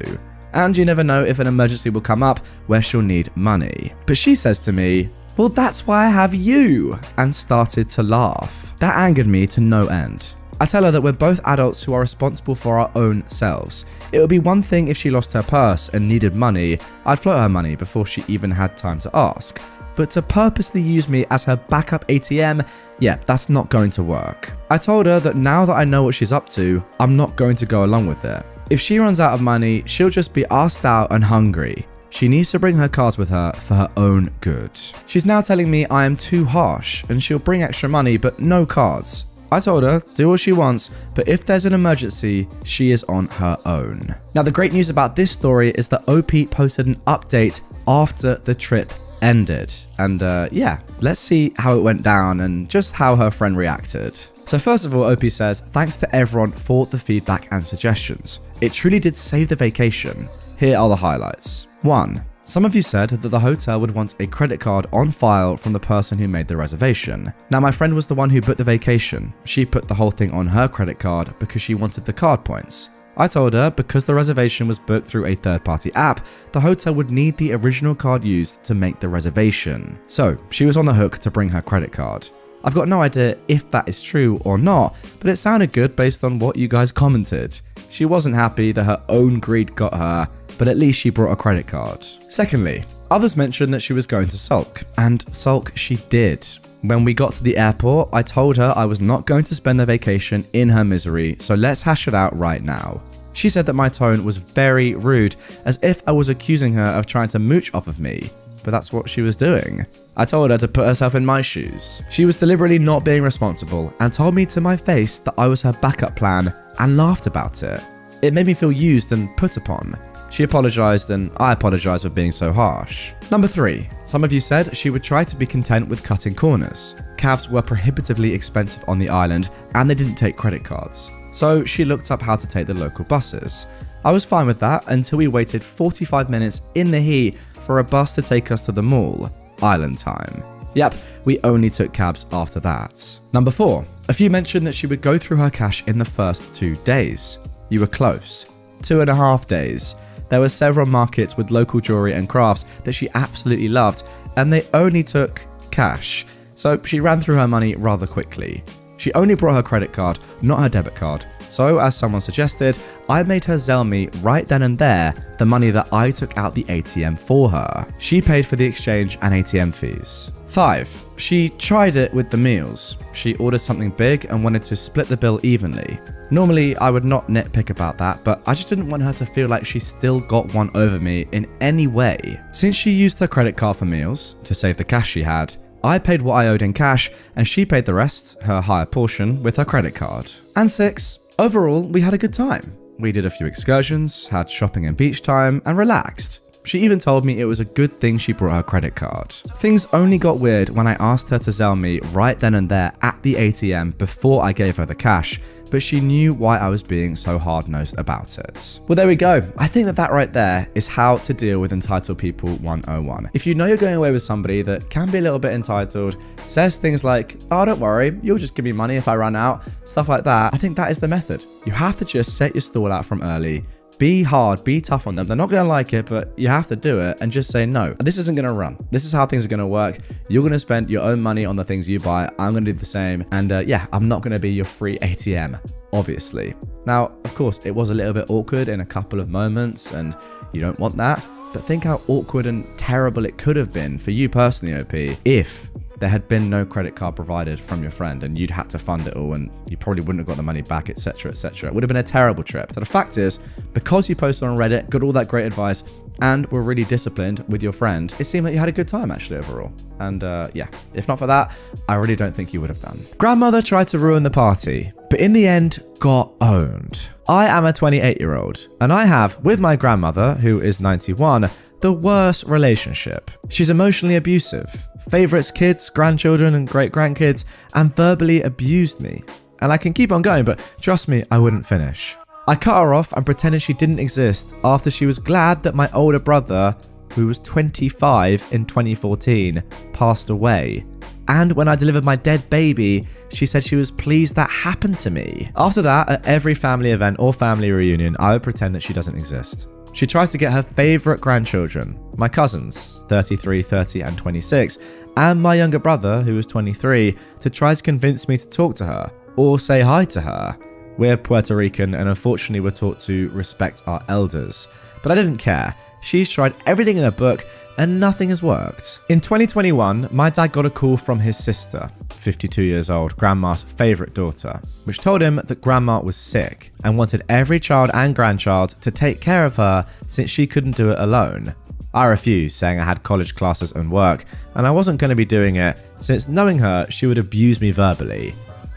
And you never know if an emergency will come up where she'll need money. But she says to me, "Well, that's why I have you," and started to laugh. That angered me to no end. I tell her that we're both adults who are responsible for our own selves. It would be one thing if she lost her purse and needed money. I'd float her money before she even had time to ask. But to purposely use me as her backup ATM, yeah, that's not going to work. I told her that now that I know what she's up to, I'm not going to go along with it. If she runs out of money, she'll just be asked out and hungry. She needs to bring her cards with her for her own good. She's now telling me I am too harsh and she'll bring extra money but no cards. I told her, do what she wants, but if there's an emergency, she is on her own. Now, the great news about this story is that OP posted an update after the trip ended. And yeah, let's see how it went down and just how her friend reacted. So first of all, OP says, thanks to everyone for the feedback and suggestions. It truly did save the vacation. Here are the highlights. 1. Some of you said that the hotel would want a credit card on file from the person who made the reservation. Now, my friend was the one who booked the vacation. She put the whole thing on her credit card because she wanted the card points. I told her because the reservation was booked through a third-party app, the hotel would need the original card used to make the reservation. So she was on the hook to bring her credit card. I've got no idea if that is true or not, but it sounded good based on what you guys commented. She wasn't happy that her own greed got her, but at least she brought a credit card. Secondly, others mentioned that she was going to sulk, and sulk she did. When we got to the airport, I told her I was not going to spend the vacation in her misery, so let's hash it out right now. She said that my tone was very rude, as if I was accusing her of trying to mooch off of me, but that's what she was doing. I told her to put herself in my shoes. She was deliberately not being responsible and told me to my face that I was her backup plan and laughed about it. It made me feel used and put upon. She apologized and I apologized for being so harsh. Number 3, some of you said she would try to be content with cutting corners. Cabs were prohibitively expensive on the island and they didn't take credit cards. So she looked up how to take the local buses. I was fine with that until we waited 45 minutes in the heat for a bus to take us to the mall. Island time. Yep, we only took cabs after that. Number 4. A few mentioned that she would go through her cash in the first 2 days. You were close. 2.5 days. There were several markets with local jewelry and crafts that she absolutely loved, and they only took cash. So she ran through her money rather quickly. She only brought her credit card, not her debit card. So, as someone suggested, I made her Zelle me right then and there the money that I took out the ATM for her. She paid for the exchange and ATM fees. 5. She tried it with the meals. She ordered something big and wanted to split the bill evenly. Normally, I would not nitpick about that, but I just didn't want her to feel like she still got one over me in any way. Since she used her credit card for meals to save the cash she had, I paid what I owed in cash and she paid the rest, her higher portion, with her credit card. And 6. Overall, we had a good time. We did a few excursions, had shopping and beach time, and relaxed. She even told me it was a good thing she brought her credit card. Things only got weird when I asked her to Zelle me right then and there at the ATM before I gave her the cash, but she knew why I was being so hard-nosed about it. Well, there we go. I think that right there is how to deal with entitled people 101. If you know you're going away with somebody that can be a little bit entitled, says things like, oh, don't worry, you'll just give me money if I run out, stuff like that, I think that is the method. You have to just set your stall out from early. Be hard, be tough on them. They're not going to like it, but you have to do it and just say no. This isn't going to run. This is how things are going to work. You're going to spend your own money on the things you buy. I'm going to do the same. And yeah, I'm not going to be your free ATM, obviously. Now, of course, it was a little bit awkward in a couple of moments and you don't want that. But think how awkward and terrible it could have been for you personally, OP, if there had been no credit card provided from your friend and you'd had to fund it all and you probably wouldn't have got the money back, etc, etc. It would have been a terrible trip. So the fact is, because you posted on Reddit, got all that great advice, and were really disciplined with your friend, it seemed like you had a good time actually overall. And yeah, if not for that, I really don't think you would have done. Grandmother tried to ruin the party, but in the end got owned. I am a 28-year-old and I have, with my grandmother, who is 91, the worst relationship. She's emotionally abusive, favorites kids, grandchildren, and great-grandkids, and verbally abused me. And I can keep on going, but trust me, I wouldn't finish. I cut her off and pretended she didn't exist after she was glad that my older brother, who was 25 in 2014, passed away. And when I delivered my dead baby, she said she was pleased that happened to me. After that, at every family event or family reunion, I would pretend that she doesn't exist. She tried to get her favorite grandchildren, my cousins, 33, 30, and 26, and my younger brother, who was 23, to try to convince me to talk to her or say hi to her. We're Puerto Rican and unfortunately we're taught to respect our elders. But I didn't care. She's tried everything in her book and nothing has worked. In 2021, my dad got a call from his sister, 52 years old, grandma's favorite daughter, which told him that grandma was sick and wanted every child and grandchild to take care of her since she couldn't do it alone. I refused, saying I had college classes and work, and I wasn't going to be doing it since knowing her, she would abuse me verbally.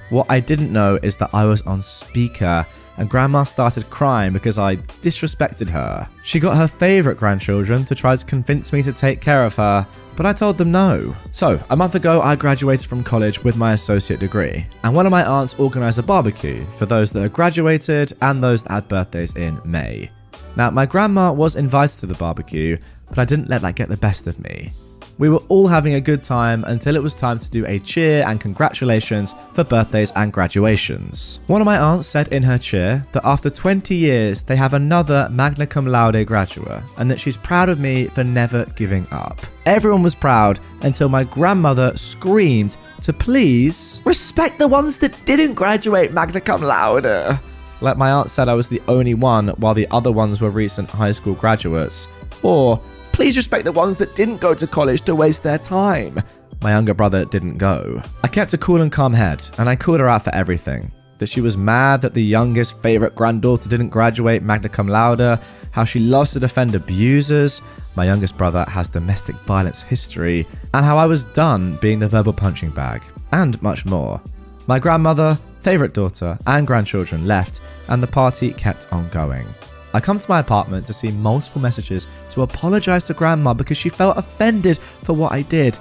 What I didn't know is that I was on speaker and grandma started crying because I disrespected her. She got her favorite grandchildren to try to convince me to take care of her, but I told them no. So, a month ago, I graduated from college with my associate degree, and one of my aunts organized a barbecue for those that had graduated and those that had birthdays in May. Now, my grandma was invited to the barbecue, but I didn't let that get the best of me. We were all having a good time until it was time to do a cheer and congratulations for birthdays and graduations. One of my aunts said in her cheer that after 20 years they have another magna cum laude graduate and that she's proud of me for never giving up. Everyone was proud until my grandmother screamed to please respect the ones that didn't graduate magna cum laude. Like my aunt said I was the only one while the other ones were recent high school graduates. Or please respect the ones that didn't go to college to waste their time. My younger brother didn't go. I kept a cool and calm head, and I called her out for everything. That she was mad that the youngest favorite granddaughter didn't graduate magna cum laude, how she loves to defend abusers, my youngest brother has domestic violence history, and how I was done being the verbal punching bag, and much more. My grandmother, favorite daughter, and grandchildren left, and the party kept on going. I come to my apartment to see multiple messages to apologize to grandma because she felt offended for what I did,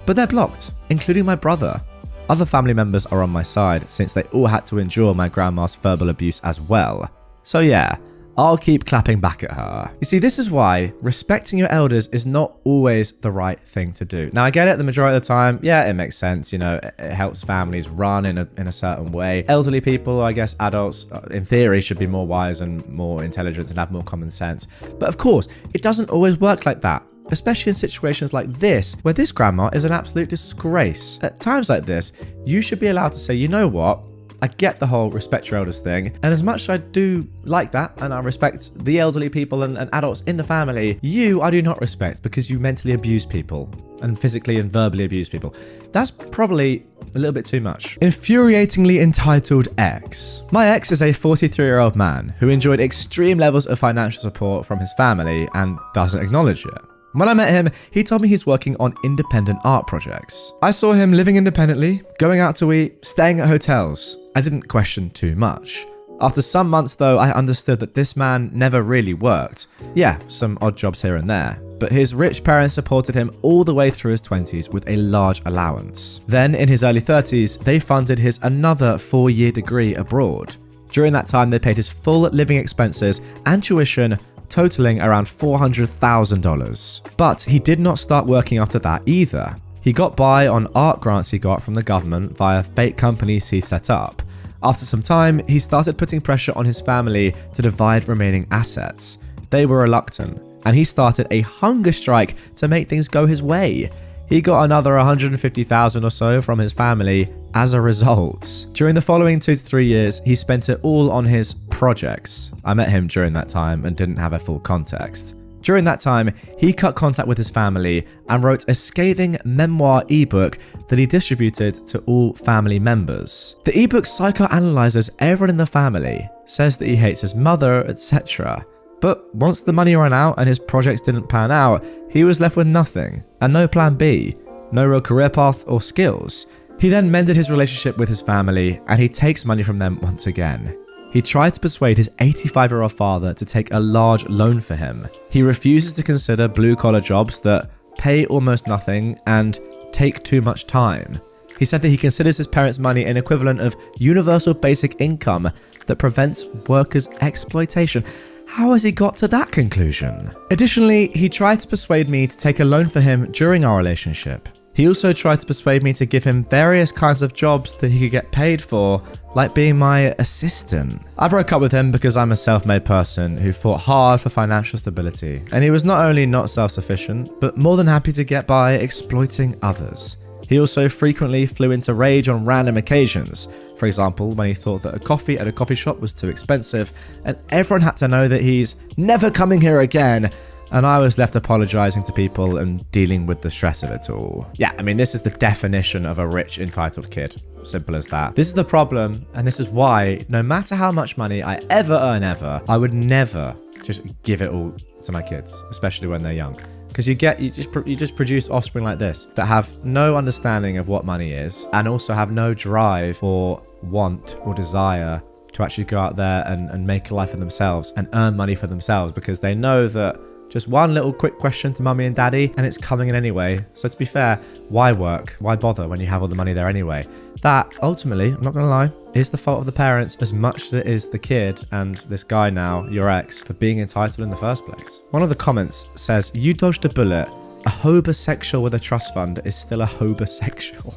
but they're blocked, including my brother. Other family members are on my side since they all had to endure my grandma's verbal abuse as well. So yeah, I'll keep clapping back at her. You see, this is why respecting your elders is not always the right thing to do. Now, I get it, the majority of the time, yeah, it makes sense. You know, it helps families run in a certain way. Elderly people, I guess adults, in theory, should be more wise and more intelligent and have more common sense. But of course, it doesn't always work like that. Especially in situations like this, where this grandma is an absolute disgrace. At times like this, you should be allowed to say, you know what? I get the whole respect your elders thing, and as much as I do like that, and I respect the elderly people and adults in the family, you I do not respect because you mentally abuse people, and physically and verbally abuse people. That's probably a little bit too much. Infuriatingly entitled ex. My ex is a 43-year-old man who enjoyed extreme levels of financial support from his family and doesn't acknowledge it. When I met him, he told me he's working on independent art projects. I saw him living independently, going out to eat, staying at hotels. I didn't question too much. After some months though, I understood that this man never really worked. Yeah, some odd jobs here and there. But his rich parents supported him all the way through his 20s with a large allowance. Then in his early 30s, they funded his another 4-year degree abroad. During that time, they paid his full living expenses and tuition, totaling around $400,000. But he did not start working after that either. He got by on art grants he got from the government via fake companies he set up. After some time, he started putting pressure on his family to divide remaining assets. They were reluctant, and he started a hunger strike to make things go his way. He got another $150,000 or so from his family as a result. During the following 2 to 3 years, he spent it all on his projects. I met him during that time and didn't have a full context. During that time, he cut contact with his family and wrote a scathing memoir ebook that he distributed to all family members. The ebook psychoanalyzes everyone in the family, says that he hates his mother, etc. But once the money ran out and his projects didn't pan out, he was left with nothing and no plan B, no real career path or skills. He then mended his relationship with his family and he takes money from them once again. He tried to persuade his 85-year-old father to take a large loan for him. He refuses to consider blue-collar jobs that pay almost nothing and take too much time. He said that he considers his parents' money an equivalent of universal basic income that prevents workers' exploitation. How has he got to that conclusion? Additionally, he tried to persuade me to take a loan for him during our relationship. He also tried to persuade me to give him various kinds of jobs that he could get paid for, like being my assistant. I broke up with him because I'm a self-made person who fought hard for financial stability, and he was not only not self-sufficient, but more than happy to get by exploiting others. He also frequently flew into rage on random occasions. For example, when he thought that a coffee at a coffee shop was too expensive, and everyone had to know that he's never coming here again, and I was left apologizing to people and dealing with the stress of it all. Yeah, I mean, this is the definition of a rich, entitled kid. Simple as that. This is the problem, and this is why, no matter how much money I ever earn I would never just give it all to my kids, especially when they're young. Because you just produce offspring like this that have no understanding of what money is and also have no drive or want or desire to actually go out there and make a life for themselves and earn money for themselves, because they know that just one little quick question to mummy and daddy and it's coming in anyway. So to be fair, why work? Why bother when you have all the money there anyway? That ultimately, I'm not gonna lie, is the fault of the parents as much as it is the kid and this guy now, your ex, for being entitled in the first place. One of the comments says, "You dodged a bullet. A hobosexual with a trust fund is still a hobosexual.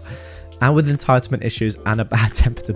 And with entitlement issues and a bad temper to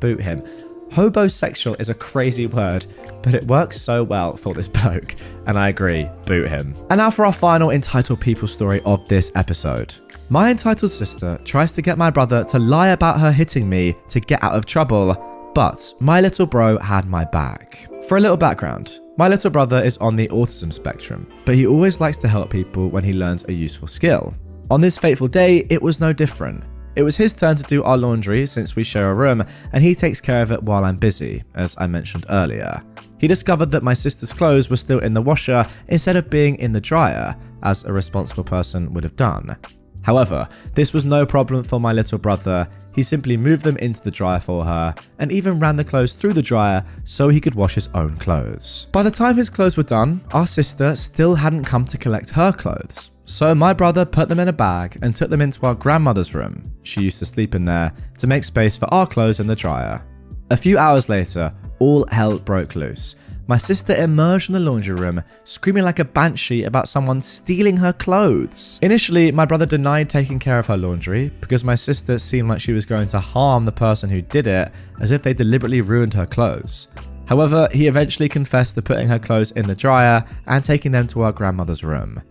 boot him." Hobosexual is a crazy word, but it works so well for this bloke, and I agree, boot him. And now for our final entitled people story of this episode. My entitled sister tries to get my brother to lie about her hitting me to get out of trouble, but my little bro had my back. For a little background, my little brother is on the autism spectrum, but he always likes to help people when he learns a useful skill. On this fateful day, it was no different. It was his turn to do our laundry since we share a room, and he takes care of it while I'm busy, as I mentioned earlier. He discovered that my sister's clothes were still in the washer instead of being in the dryer, as a responsible person would have done. However, this was no problem for my little brother. He simply moved them into the dryer for her, and even ran the clothes through the dryer so he could wash his own clothes. By the time his clothes were done, our sister still hadn't come to collect her clothes. So my brother put them in a bag and took them into our grandmother's room, she used to sleep in there, to make space for our clothes in the dryer. A few hours later, all hell broke loose. my sister emerged from the laundry room, screaming like a banshee about someone stealing her clothes. Initially, my brother denied taking care of her laundry because my sister seemed like she was going to harm the person who did it, as if they deliberately ruined her clothes. However, he eventually confessed to putting her clothes in the dryer and taking them to our grandmother's room.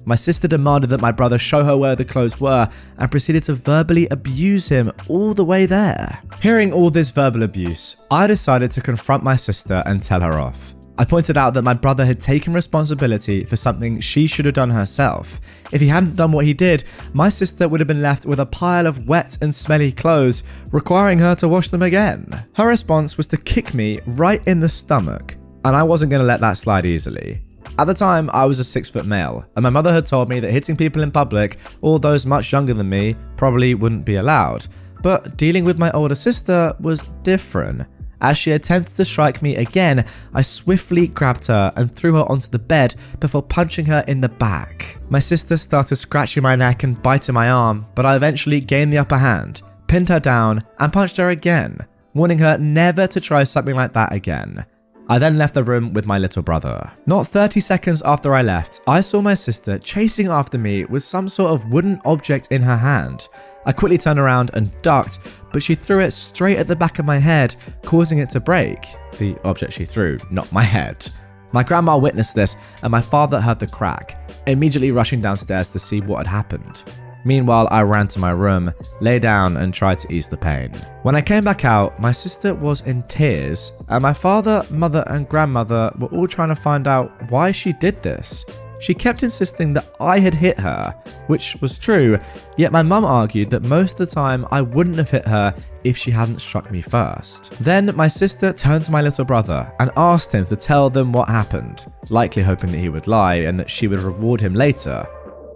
My sister demanded that my brother show her where the clothes were and proceeded to verbally abuse him all the way there. Hearing all this verbal abuse, I decided to confront my sister and tell her off. I pointed out that my brother had taken responsibility for something she should have done herself. If he hadn't done what he did, my sister would have been left with a pile of wet and smelly clothes, requiring her to wash them again. Her response was to kick me right in the stomach, and I wasn't going to let that slide easily. At the time, I was a 6-foot male, and my mother had told me that hitting people in public, or those much younger than me, probably wouldn't be allowed. But dealing with my older sister was different. As she attempted to strike me again, I swiftly grabbed her and threw her onto the bed before punching her in the back. My sister started scratching my neck and biting my arm, but I eventually gained the upper hand, pinned her down, and punched her again, warning her never to try something like that again. I then left the room with my little brother. Not 30 seconds after I left, I saw my sister chasing after me with some sort of wooden object in her hand. I quickly turned around and ducked, but she threw it straight at the back of my head, causing it to break. The object she threw, not my head. My grandma witnessed this, and my father heard the crack, immediately rushing downstairs to see what had happened. Meanwhile, I ran to my room, lay down, and tried to ease the pain. When I came back out, my sister was in tears, and my father, mother, and grandmother were all trying to find out why she did this. She kept insisting that I had hit her, which was true, yet my mum argued that most of the time I wouldn't have hit her if she hadn't struck me first. Then my sister turned to my little brother and asked him to tell them what happened, likely hoping that he would lie and that she would reward him later.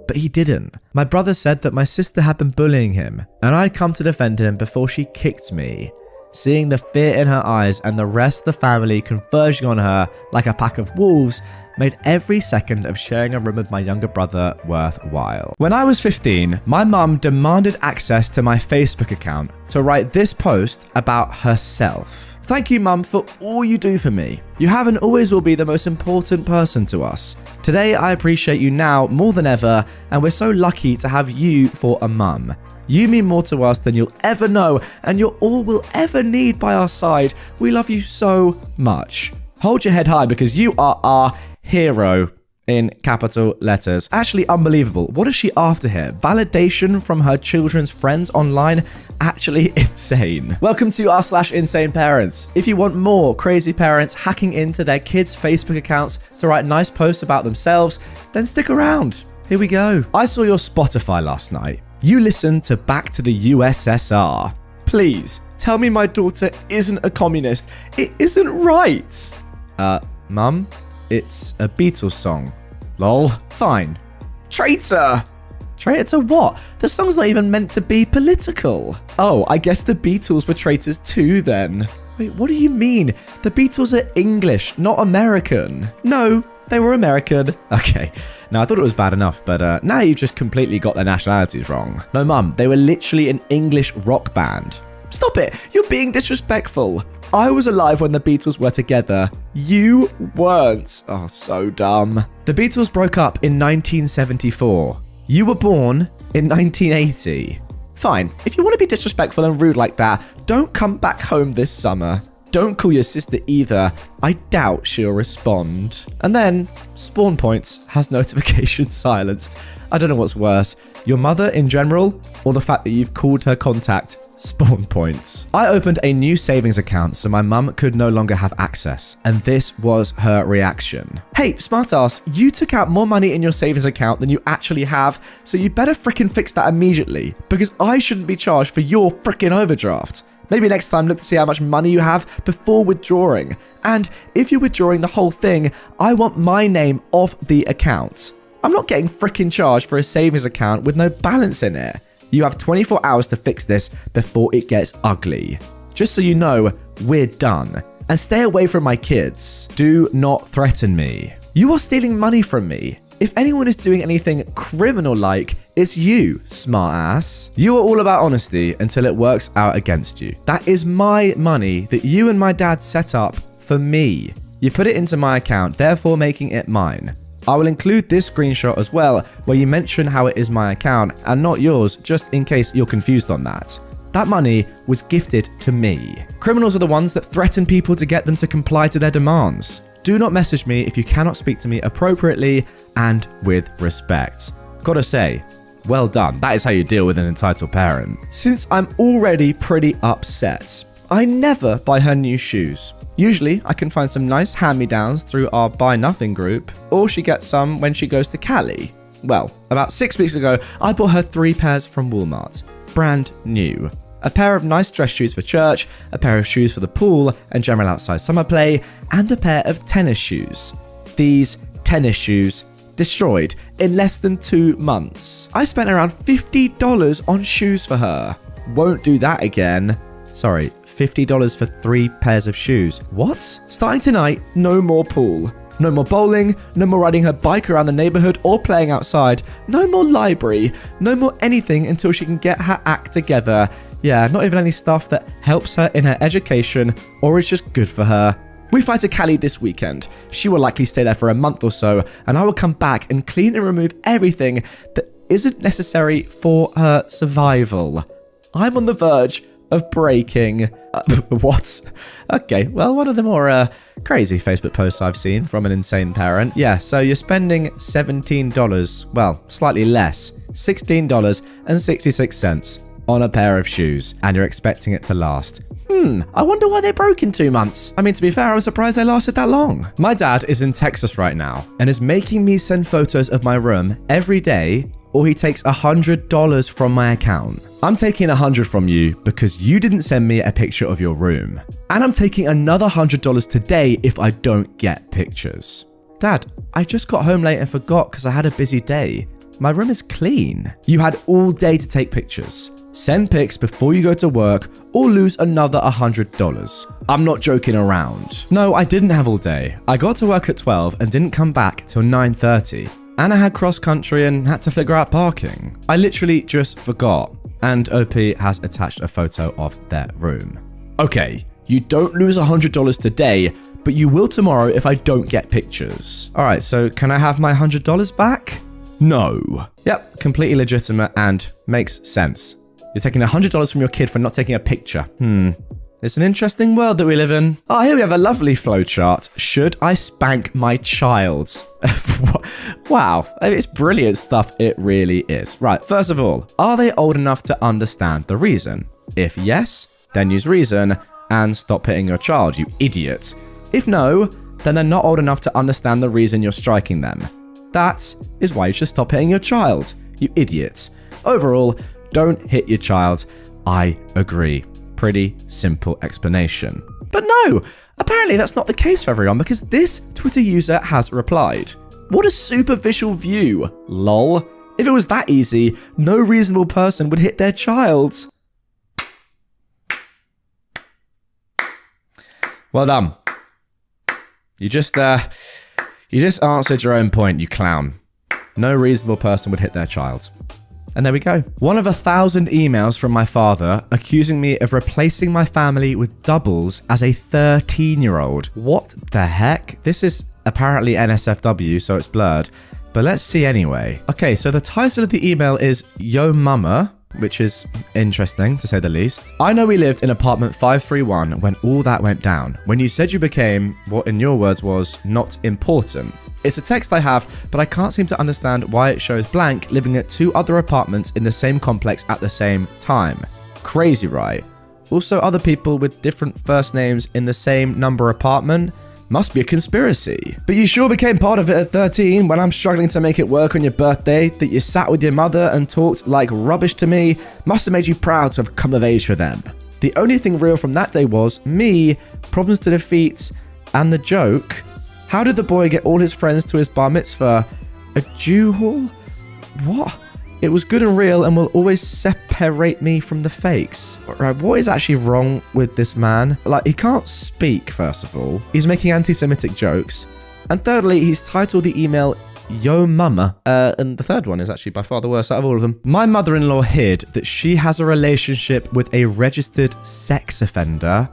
But he didn't. My brother said that my sister had been bullying him, and I'd come to defend him before she kicked me. Seeing the fear in her eyes and the rest of the family converging on her like a pack of wolves made every second of sharing a room with my younger brother worthwhile. When I was 15, my mum demanded access to my Facebook account to write this post about herself. Thank you, Mum, for all you do for me. You have and always will be the most important person to us. Today, I appreciate you now more than ever, and we're so lucky to have you for a mum. You mean more to us than you'll ever know, and you're all we'll ever need by our side. We love you so much. Hold your head high because you are our hero. In capital letters. Actually unbelievable. What is she after here? Validation from her children's friends online? Actually insane. Welcome to r/insane parents. If you want more crazy parents hacking into their kids' Facebook accounts to write nice posts about themselves, then stick around. Here we go. I saw your Spotify last night. You listened to Back to the USSR. Please, tell me my daughter isn't a communist. It isn't right. Mum? It's a Beatles song. Lol. Fine. Traitor! Traitor to what? The song's not even meant to be political. Oh, I guess the Beatles were traitors too then. Wait, what do you mean? The Beatles are English, not American. No, they were American. Okay. Now, I thought it was bad enough, but now you've just completely got their nationalities wrong. No, Mum, they were literally an English rock band. Stop it! You're being disrespectful. I was alive when the Beatles were together. You weren't. Oh, so dumb. The Beatles broke up in 1974. You were born in 1980. Fine, if you want to be disrespectful and rude like that, don't come back home this summer. Don't call your sister either. I doubt she'll respond. And then, Spawn Points has notifications silenced. I don't know what's worse, your mother in general, or the fact that you've called her contact Spawn Points. I opened a new savings account so my mum could no longer have access, and this was her reaction. Hey, smartass, you took out more money in your savings account than you actually have, so you better frickin' fix that immediately, because I shouldn't be charged for your frickin' overdraft. Maybe next time look to see how much money you have before withdrawing. And if you're withdrawing the whole thing, I want my name off the account. I'm not getting frickin' charged for a savings account with no balance in it. You have 24 hours to fix this before it gets ugly. Just so you know, we're done. And stay away from my kids. Do not threaten me. You are stealing money from me. If anyone is doing anything criminal-like, it's you, smart ass. You are all about honesty until it works out against you. That is my money that you and my dad set up for me. You put it into my account, therefore making it mine. I will include this screenshot as well, where you mention how it is my account and not yours, just in case you're confused on that. That money was gifted to me. Criminals are the ones that threaten people to get them to comply to their demands. Do not message me if you cannot speak to me appropriately and with respect. Gotta say, well done. That is how you deal with an entitled parent. Since I'm already pretty upset, I never buy her new shoes. Usually, I can find some nice hand-me-downs through our Buy Nothing group, or she gets some when she goes to Cali. Well, about 6 weeks ago, I bought her 3 pairs from Walmart. Brand new. A pair of nice dress shoes for church, a pair of shoes for the pool and general outside summer play, and a pair of tennis shoes. These tennis shoes destroyed in less than 2 months. I spent around $50 on shoes for her. Won't do that again. Sorry, $50 for 3 pairs of shoes. What? Starting tonight, no more pool. No more bowling, no more riding her bike around the neighborhood or playing outside. No more library, no more anything until she can get her act together. Yeah, not even any stuff that helps her in her education or is just good for her. We fly to Cali this weekend. She will likely stay there for a month or so, and I will come back and clean and remove everything that isn't necessary for her survival. I'm on the verge of breaking. What? Okay, well, one of the more crazy Facebook posts I've seen from an insane parent. Yeah, so you're spending $17, well, slightly less, $16.66 on a pair of shoes, and you're expecting it to last. I wonder why they broke in 2 months. I mean, to be fair, I was surprised they lasted that long. My dad is in Texas right now and is making me send photos of my room every day, or he takes $100 from my account. I'm taking $100 from you because you didn't send me a picture of your room. And I'm taking another $100 today if I don't get pictures. Dad, I just got home late and forgot because I had a busy day. My room is clean. You had all day to take pictures. Send pics before you go to work or lose another $100. I'm not joking around. No, I didn't have all day. I got to work at 12 and didn't come back till 9:30. And I had cross country and had to figure out parking. I literally just forgot. And OP has attached a photo of their room. Okay, you don't lose $100 today, but you will tomorrow if I don't get pictures. All right, so can I have my $100 back? No. Yep, completely legitimate and makes sense. You're taking $100 from your kid for not taking a picture. It's an interesting world that we live in. Oh, here we have a lovely flowchart. Should I spank my child? Wow, it's brilliant stuff. It really is. Right, first of all, are they old enough to understand the reason? If yes, then use reason and stop hitting your child, you idiot. If no, then they're not old enough to understand the reason you're striking them. That is why you should stop hitting your child, you idiots. Overall, don't hit your child. I agree. Pretty simple explanation. But no, apparently that's not the case for everyone because this Twitter user has replied. What a superficial view, lol. If it was that easy, no reasonable person would hit their child. Well done. You just answered your own point, you clown. No reasonable person would hit their child. And there we go. One of 1,000 emails from my father accusing me of replacing my family with doubles as a 13-year-old. What the heck? This is apparently NSFW, so it's blurred. But let's see anyway. Okay, so the title of the email is Yo Mama, which is interesting to say the least. I know we lived in apartment 531 when all that went down. When you said you became what in your words was not important. It's a text I have, but I can't seem to understand why it shows blank living at 2 other apartments in the same complex at the same time. Crazy, right? Also, other people with different first names in the same number apartment? Must be a conspiracy. But you sure became part of it at 13 when I'm struggling to make it work on your birthday, that you sat with your mother and talked like rubbish to me. Must have made you proud to have come of age for them. The only thing real from that day was me, problems to defeat, and the joke. How did the boy get all his friends to his bar mitzvah? A Jew hall? What? It was good and real and will always separate me from the fakes. Right, what is actually wrong with this man? Like, he can't speak, first of all. He's making anti-Semitic jokes. And thirdly, he's titled the email Yo Mama. And the third one is actually by far the worst out of all of them. My mother-in-law hid that she has a relationship with a registered sex offender.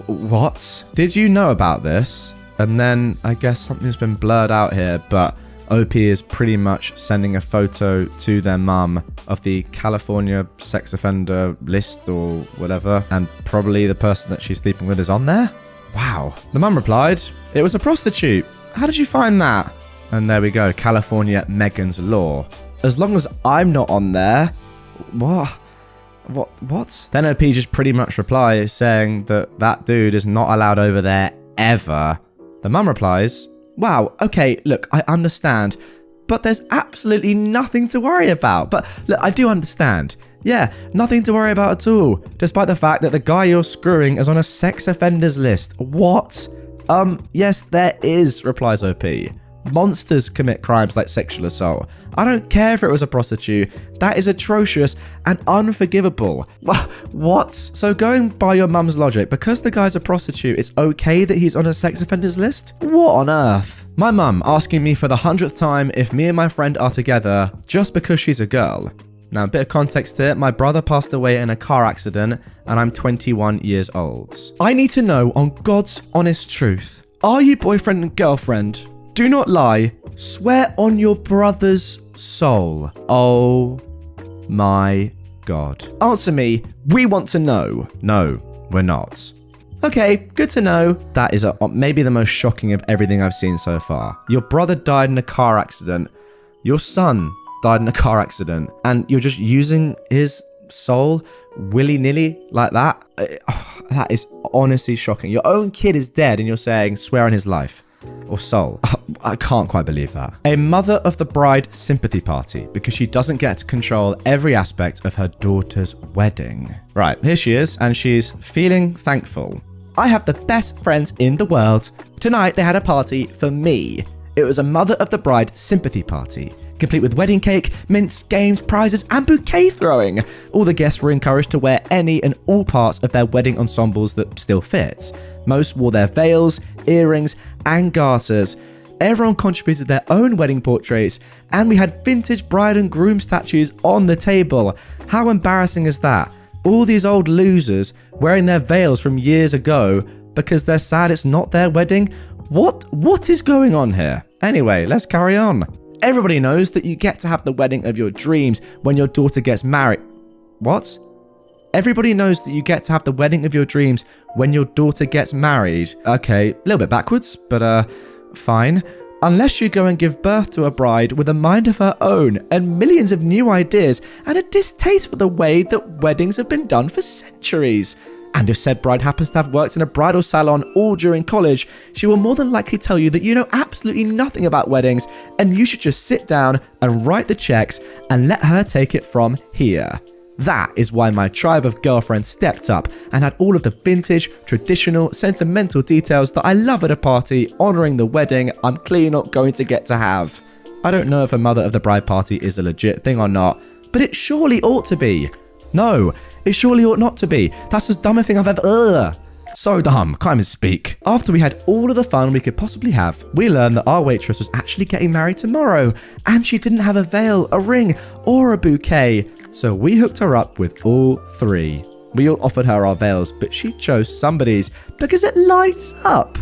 What? Did you know about this? And then I guess something's been blurred out here, but OP is pretty much sending a photo to their mum of the California sex offender list or whatever, and probably the person that she's sleeping with is on there? Wow. The mum replied, "It was a prostitute. How did you find that?" And there we go, California Megan's Law. As long as I'm not on there, what? Then OP just pretty much replies saying that dude is not allowed over there ever. The mum replies, "Wow, okay, look, I understand, but there's absolutely nothing to worry about. But look, I do understand. Yeah, nothing to worry about at all, despite the fact that the guy you're screwing is on a sex offenders list." What? Yes, there is, replies OP. Monsters commit crimes like sexual assault. I don't care if it was a prostitute. That is atrocious and unforgivable. What? So going by your mum's logic, because the guy's a prostitute, it's okay that he's on a sex offenders list? What on earth? My mum asking me for the 100th time if me and my friend are together just because she's a girl. Now, a bit of context here. My brother passed away in a car accident and I'm 21 years old. I need to know, on God's honest truth, are you boyfriend and girlfriend? Do not lie. Swear on your brother's soul. Oh my God. Answer me. We want to know. No, we're not. Okay, good to know. That is maybe the most shocking of everything I've seen so far. Your brother died in a car accident. Your son died in a car accident. And you're just using his soul willy-nilly like that? That is honestly shocking. Your own kid is dead and you're saying swear on his life. Or soul. I can't quite believe that. A mother of the bride sympathy party because she doesn't get to control every aspect of her daughter's wedding. Right, here she is, and she's feeling thankful. I have the best friends in the world. Tonight they had a party for me. It was a mother of the bride sympathy party, complete with wedding cake, mints, games, prizes, and bouquet throwing. All the guests were encouraged to wear any and all parts of their wedding ensembles that still fit. Most wore their veils, earrings, and garters. Everyone contributed their own wedding portraits, and we had vintage bride and groom statues on the table. How embarrassing is that? All these old losers wearing their veils from years ago because they're sad it's not their wedding? What is going on here? Anyway, let's carry on. Everybody knows that you get to have the wedding of your dreams when your daughter gets married. What? Everybody knows that you get to have the wedding of your dreams when your daughter gets married. Okay, a little bit backwards, but fine. Unless you go and give birth to a bride with a mind of her own and millions of new ideas and a distaste for the way that weddings have been done for centuries. And if said bride happens to have worked in a bridal salon all during college, she will more than likely tell you that you know absolutely nothing about weddings and you should just sit down and write the checks and let her take it from here. That is why my tribe of girlfriends stepped up and had all of the vintage, traditional, sentimental details that I love at a party honouring the wedding I'm clearly not going to get to have. I don't know if a mother of the bride party is a legit thing or not, but it surely ought to be. No, it surely ought not to be. That's the dumbest thing I've ever... So dumb, can't even speak. After we had all of the fun we could possibly have, we learned that our waitress was actually getting married tomorrow, and she didn't have a veil, a ring, or a bouquet. So we hooked her up with all three. We all offered her our veils, but she chose somebody's because it lights up.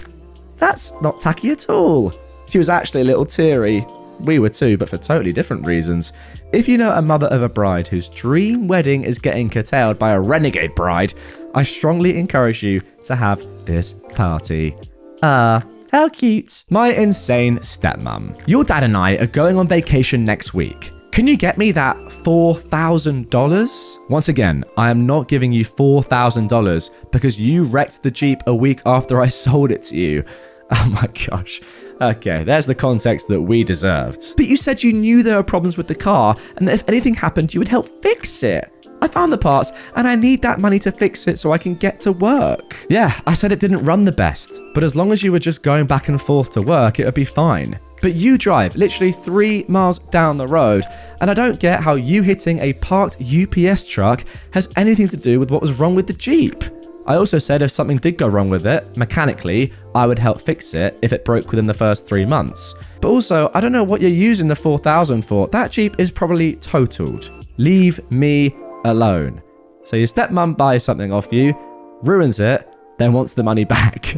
That's not tacky at all. She was actually a little teary. We were too, but for totally different reasons. If you know a mother of a bride whose dream wedding is getting curtailed by a renegade bride, I strongly encourage you to have this party. How cute. My insane stepmom. Your dad and I are going on vacation next week. Can you get me that $4,000? Once again, I am not giving you $4,000 because you wrecked the Jeep a week after I sold it to you. Oh my gosh. Okay, there's the context that we deserved. But you said you knew there were problems with the car and that if anything happened, you would help fix it. I found the parts and I need that money to fix it so I can get to work. Yeah, I said it didn't run the best, but as long as you were just going back and forth to work, it would be fine. But you drive literally 3 miles down the road, and I don't get how you hitting a parked UPS truck has anything to do with what was wrong with the Jeep. I also said if something did go wrong with it, mechanically, I would help fix it if it broke within the first 3 months. But also, I don't know what you're using the $4,000 for. That Jeep is probably totaled. Leave me alone. So your stepmom buys something off you, ruins it, then wants the money back.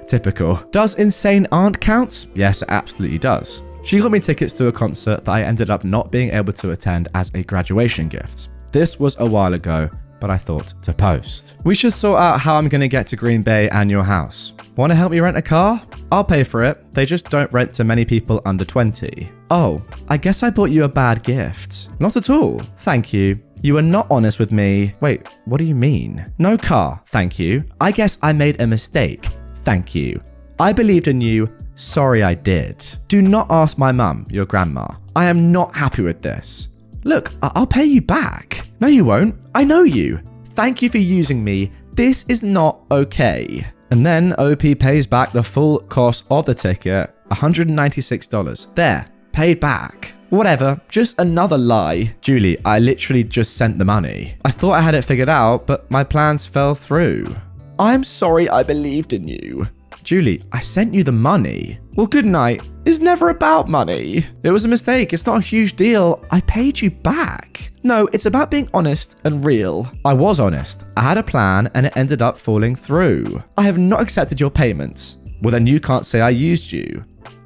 Typical. Does insane aunt count? Yes, it absolutely does. She got me tickets to a concert that I ended up not being able to attend as a graduation gift. This was a while ago, but I thought to post. We should sort out how I'm going to get to Green Bay and your house. Want to help me rent a car? I'll pay for it. They just don't rent to many people under 20. Oh, I guess I bought you a bad gift. Not at all. Thank you. You were not honest with me. Wait, what do you mean? No car. Thank you. I guess I made a mistake. Thank you. I believed in you. Sorry I did. Do not ask my mum, your grandma. I am not happy with this. Look, I'll pay you back. No, you won't. I know you. Thank you for using me. This is not okay. And then OP pays back the full cost of the ticket, $196. There, paid back. Whatever, just another lie. Julie, I literally just sent the money. I thought I had it figured out, but my plans fell through. I'm sorry I believed in you. Julie, I sent you the money. Well, good night. It's never about money. It was a mistake. It's not a huge deal. I paid you back. No, it's about being honest and real. I was honest. I had a plan and it ended up falling through. I have not accepted your payments. Well, then you can't say I used you.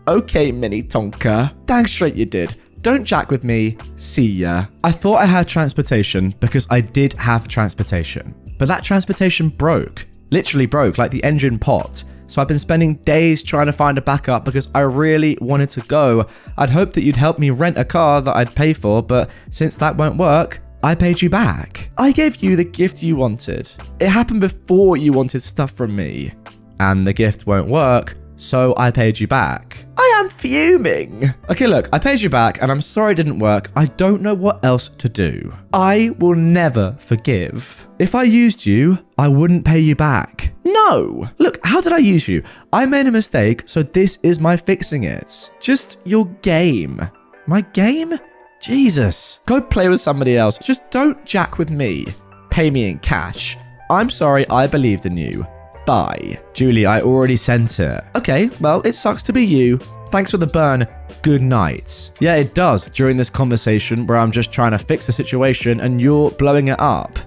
Okay, Mini Tonka. Dang straight you did. Don't jack with me. See ya. I thought I had transportation because I did have transportation. But that transportation broke. Literally broke, like the engine popped. So I've been spending days trying to find a backup because I really wanted to go. I'd hoped that you'd help me rent a car that I'd pay for, but since that won't work, I paid you back. I gave you the gift you wanted. It happened before you wanted stuff from me. And the gift won't work, so I paid you back. I am fuming. Okay, look, I paid you back and I'm sorry it didn't work. I don't know what else to do. I will never forgive. If I used you, I wouldn't pay you back. No. Look, how did I use you? I made a mistake, so this is my fixing it. Just your game. My game? Jesus. Go play with somebody else. Just don't jack with me. Pay me in cash. I'm sorry I believed in you. Bye. Julie, I already sent it. Okay, well, it sucks to be you. Thanks for the burn. Good night. Yeah, it does during this conversation where I'm just trying to fix the situation and you're blowing it up.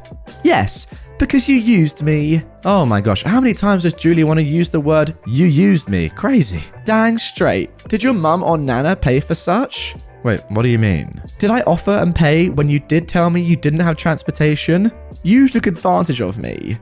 Yes, because you used me. Oh my gosh, how many times does Julie want to use the word you used me? Crazy. Dang straight. Did your mum or nana pay for such? Wait, what do you mean? Did I offer and pay when you did tell me you didn't have transportation? You took advantage of me.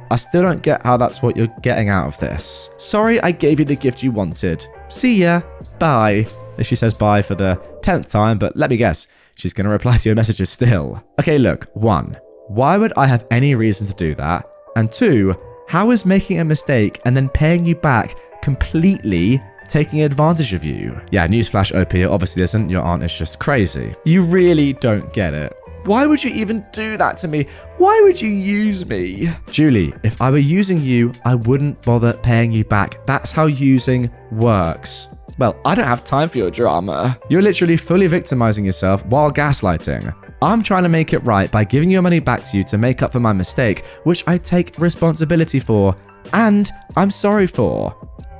I still don't get how that's what you're getting out of this. Sorry I gave you the gift you wanted. See ya. Bye. She says bye for the 10th time, but let me guess, she's going to reply to your messages still. Okay, look. 1, why would I have any reason to do that? And 2, how is making a mistake and then paying you back completely taking advantage of you? Yeah, newsflash OP, it obviously isn't. Your aunt is just crazy. You really don't get it. Why would you even do that to me? Why would you use me? Julie, if I were using you, I wouldn't bother paying you back. That's how using works. Well, I don't have time for your drama. You're literally fully victimizing yourself while gaslighting. I'm trying to make it right by giving your money back to you to make up for my mistake, which I take responsibility for, and I'm sorry for.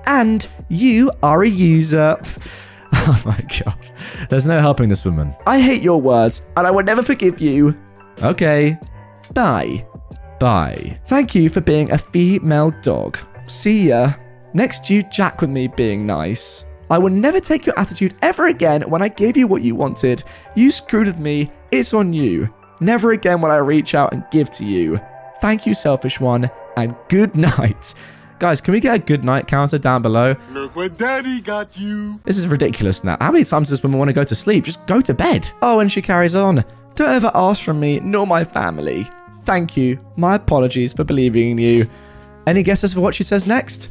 And you are a user. Oh my god. There's no helping this woman. I hate your words, and I will never forgive you. Okay. Bye. Bye. Thank you for being a female dog. See ya. Next you jack with me being nice. I will never take your attitude ever again when I gave you what you wanted. You screwed with me. It's on you. Never again will I reach out and give to you. Thank you, selfish one, and good night. Guys, can we get a good night counter down below? Look what daddy got you. This is ridiculous now. How many times does this woman want to go to sleep? Just go to bed. Oh, and she carries on. Don't ever ask from me, nor my family. Thank you. My apologies for believing in you. Any guesses for what she says next?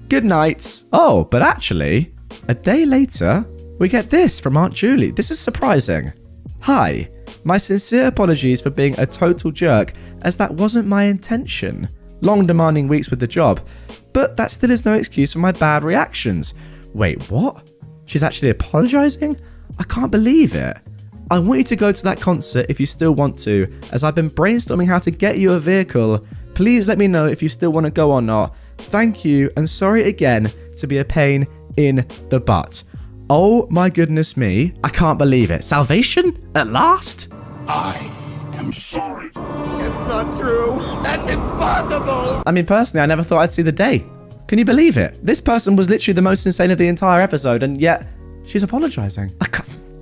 Good night. Oh, but actually, a day later, we get this from Aunt Julie. This is surprising. Hi. My sincere apologies for being a total jerk, as that wasn't my intention. Long demanding weeks with the job, but that still is no excuse for my bad reactions. Wait, what? She's actually apologizing? I can't believe it. I want you to go to that concert if you still want to, as I've been brainstorming how to get you a vehicle. Please let me know if you still want to go or not. Thank you, and sorry again to be a pain in the butt. Oh my goodness me, I can't believe it. Salvation? At last? I am sorry. It's not true. That's impossible. I mean, personally, I never thought I'd see the day. Can you believe it? This person was literally the most insane of the entire episode, and yet she's apologizing.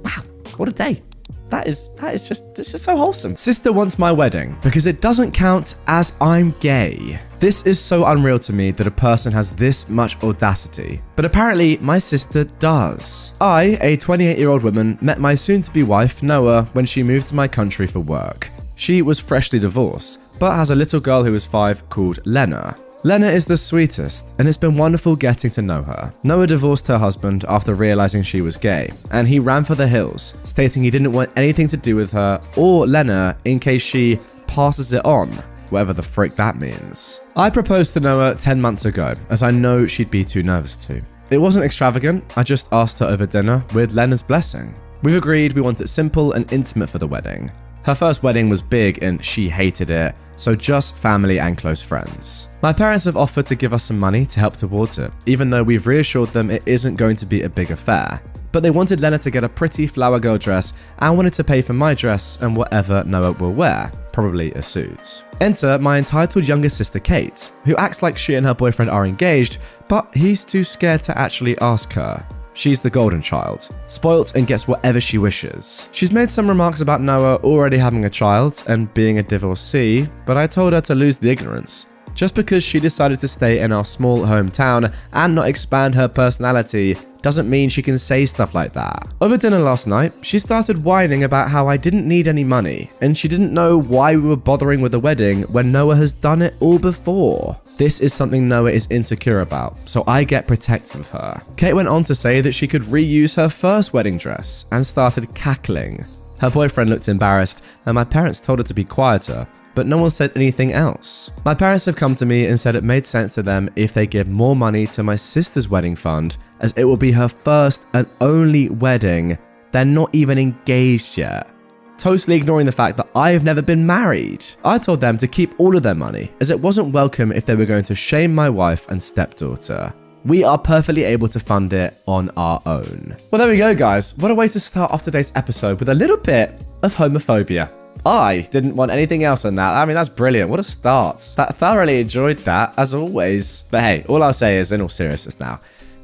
Wow, what a day. It's just so wholesome. Sister wants my wedding because it doesn't count as I'm gay. This is so unreal to me that a person has this much audacity, but apparently my sister does. I, a 28-year-old woman, met my soon-to-be wife, Noah, when she moved to my country for work. She was freshly divorced, but has a little girl who is 5 called Lena. Lena is the sweetest, and it's been wonderful getting to know her. Noah divorced her husband after realizing she was gay, and he ran for the hills, stating he didn't want anything to do with her or Lena in case she passes it on, whatever the frick that means. I proposed to Noah 10 months ago, as I know she'd be too nervous to. It wasn't extravagant, I just asked her over dinner with Lena's blessing. We've agreed we want it simple and intimate for the wedding. Her first wedding was big and she hated it, so just family and close friends. My parents have offered to give us some money to help towards it, even though we've reassured them it isn't going to be a big affair. But they wanted Lena to get a pretty flower girl dress and wanted to pay for my dress and whatever Noah will wear, probably a suit. Enter my entitled younger sister Kate, who acts like she and her boyfriend are engaged, but he's too scared to actually ask her. She's the golden child, spoilt and gets whatever she wishes. She's made some remarks about Noah already having a child and being a divorcee, but I told her to lose the ignorance. Just because she decided to stay in our small hometown and not expand her personality doesn't mean she can say stuff like that. Over dinner last night, she started whining about how I didn't need any money, and she didn't know why we were bothering with the wedding when Noah has done it all before. This is something Noah is insecure about, so I get protective of her. Kate went on to say that she could reuse her first wedding dress and started cackling. Her boyfriend looked embarrassed, and my parents told her to be quieter, but no one said anything else. My parents have come to me and said it made sense to them if they give more money to my sister's wedding fund, as it will be her first and only wedding. They're not even engaged yet. Totally ignoring the fact that I've never been married. I told them to keep all of their money, as it wasn't welcome if they were going to shame my wife and stepdaughter. We are perfectly able to fund it on our own. Well, there we go, guys. What a way to start off today's episode with a little bit of homophobia. I didn't want anything else than that. I mean, that's brilliant. What a start. I thoroughly enjoyed that, as always. But hey, all I'll say is, in all seriousness now,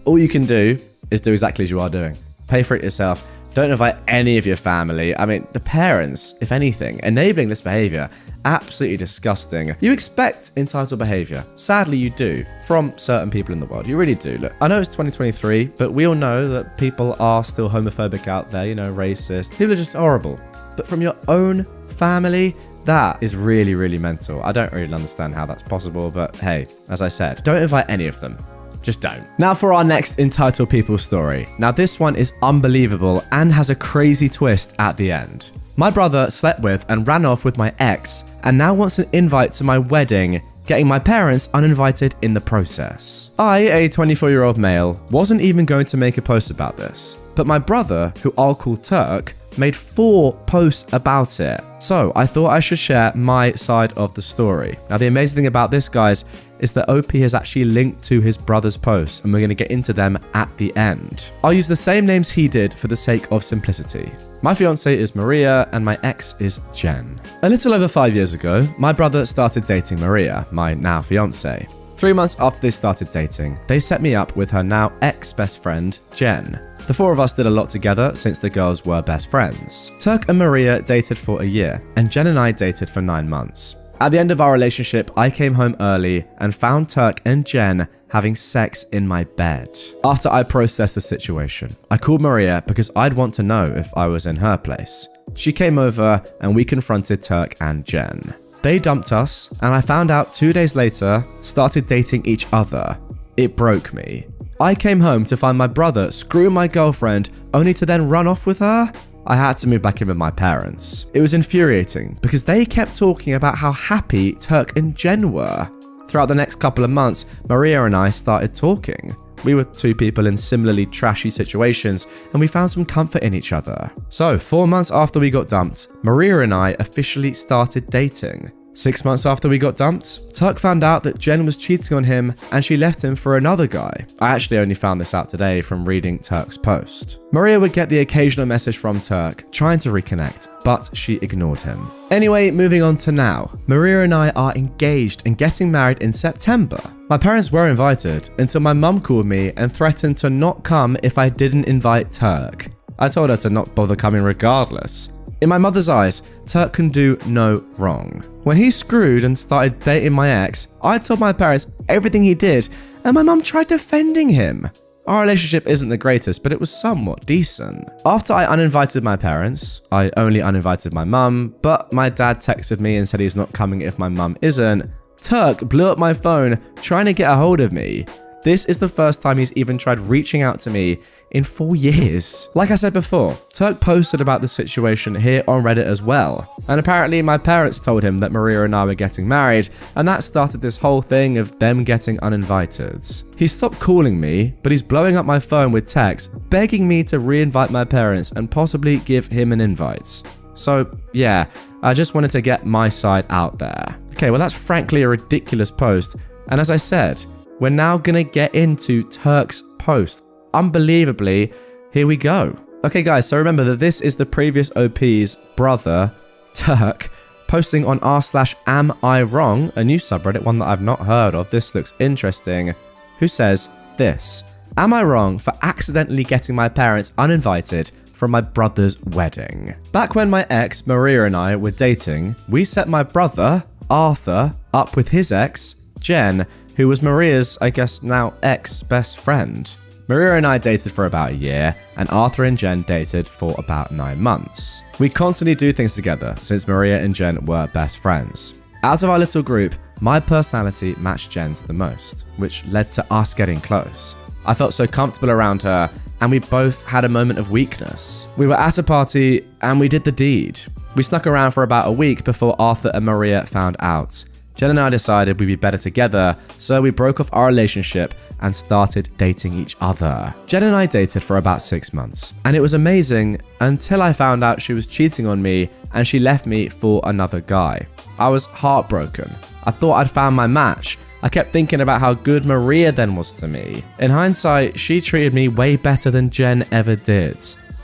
all you can do is do exactly as you are doing. Pay for it yourself. Don't invite any of your family. I mean, the parents, if anything, enabling this behavior, absolutely disgusting. You expect entitled behavior. Sadly, you do, from certain people in the world. You really do. Look, I know it's 2023, but we all know that people are still homophobic out there, you know, racist. People are just horrible. But from your own family, that is really, really mental. I don't really understand how that's possible, but hey, as I said, don't invite any of them. Just don't. Now for our next entitled people story. Now this one is unbelievable and has a crazy twist at the end. My brother slept with and ran off with my ex and now wants an invite to my wedding, getting my parents uninvited in the process. I, a 24-year-old male, wasn't even going to make a post about this, but my brother, who I'll call Turk, made 4 posts about it. So I thought I should share my side of the story. Now the amazing thing about this, guys, is that OP has actually linked to his brother's posts, and we're going to get into them at the end. I'll use the same names he did for the sake of simplicity. My fiance is Maria and my ex is Jen. A little over 5 years ago, my brother started dating Maria, my now fiance. 3 months after they started dating, they set me up with her now ex-best friend, Jen. The 4 of us did a lot together since the girls were best friends. Turk and Maria dated for a year, and Jen and I dated for 9 months. At the end of our relationship, I came home early and found Turk and Jen having sex in my bed. After I processed the situation, I called Maria because I'd want to know if I was in her place. She came over and we confronted Turk and Jen. They dumped us, and I found out 2 days later, started dating each other. It broke me. I came home to find my brother screwing my girlfriend only to then run off with her. I had to move back in with my parents. It was infuriating because they kept talking about how happy Turk and Jen were. Throughout the next couple of months, Maria and I started talking. We were 2 people in similarly trashy situations, and we found some comfort in each other. So 4 months after we got dumped, Maria and I officially started dating. 6 months after we got dumped, Turk found out that Jen was cheating on him and she left him for another guy. I actually only found this out today from reading Turk's post. Maria would get the occasional message from Turk trying to reconnect, but she ignored him. Anyway, moving on to now. Maria and I are engaged and getting married in September. My parents were invited until my mum called me and threatened to not come if I didn't invite Turk. I told her to not bother coming regardless. In my mother's eyes, Turk can do no wrong. When he screwed and started dating my ex, I told my parents everything he did, and my mum tried defending him. Our relationship isn't the greatest, but it was somewhat decent. After I uninvited my parents, I only uninvited my mum, but my dad texted me and said he's not coming if my mum isn't. Turk blew up my phone trying to get a hold of me. This is the first time he's even tried reaching out to me in 4 years. Like I said before, Turk posted about the situation here on Reddit as well. And apparently my parents told him that Maria and I were getting married, and that started this whole thing of them getting uninvited. He stopped calling me, but he's blowing up my phone with texts, begging me to re-invite my parents and possibly give him an invite. So yeah, I just wanted to get my side out there. Okay, well that's frankly a ridiculous post. And as I said, we're now gonna get into Turk's post. Unbelievably, here we go. Okay guys, so remember that this is the previous OP's brother, Turk, posting on r/amIwrong, a new subreddit, one that I've not heard of. This looks interesting. Who says this: am I wrong for accidentally getting my parents uninvited from my brother's wedding? Back when my ex, Maria, and I were dating, we set my brother, Arthur, up with his ex, Jen, who was Maria's, I guess now ex-best friend. Maria and I dated for about a year, and Arthur and Jen dated for about 9 months. We constantly do things together, since Maria and Jen were best friends. Out of our little group, my personality matched Jen's the most, which led to us getting close. I felt so comfortable around her, and we both had a moment of weakness. We were at a party, and we did the deed. We snuck around for about a week before Arthur and Maria found out. Jen and I decided we'd be better together, so we broke off our relationship and started dating each other. Jen and I dated for about 6 months, and it was amazing until I found out she was cheating on me and she left me for another guy. I was heartbroken. I thought I'd found my match. I kept thinking about how good Maria then was to me. In hindsight, she treated me way better than Jen ever did.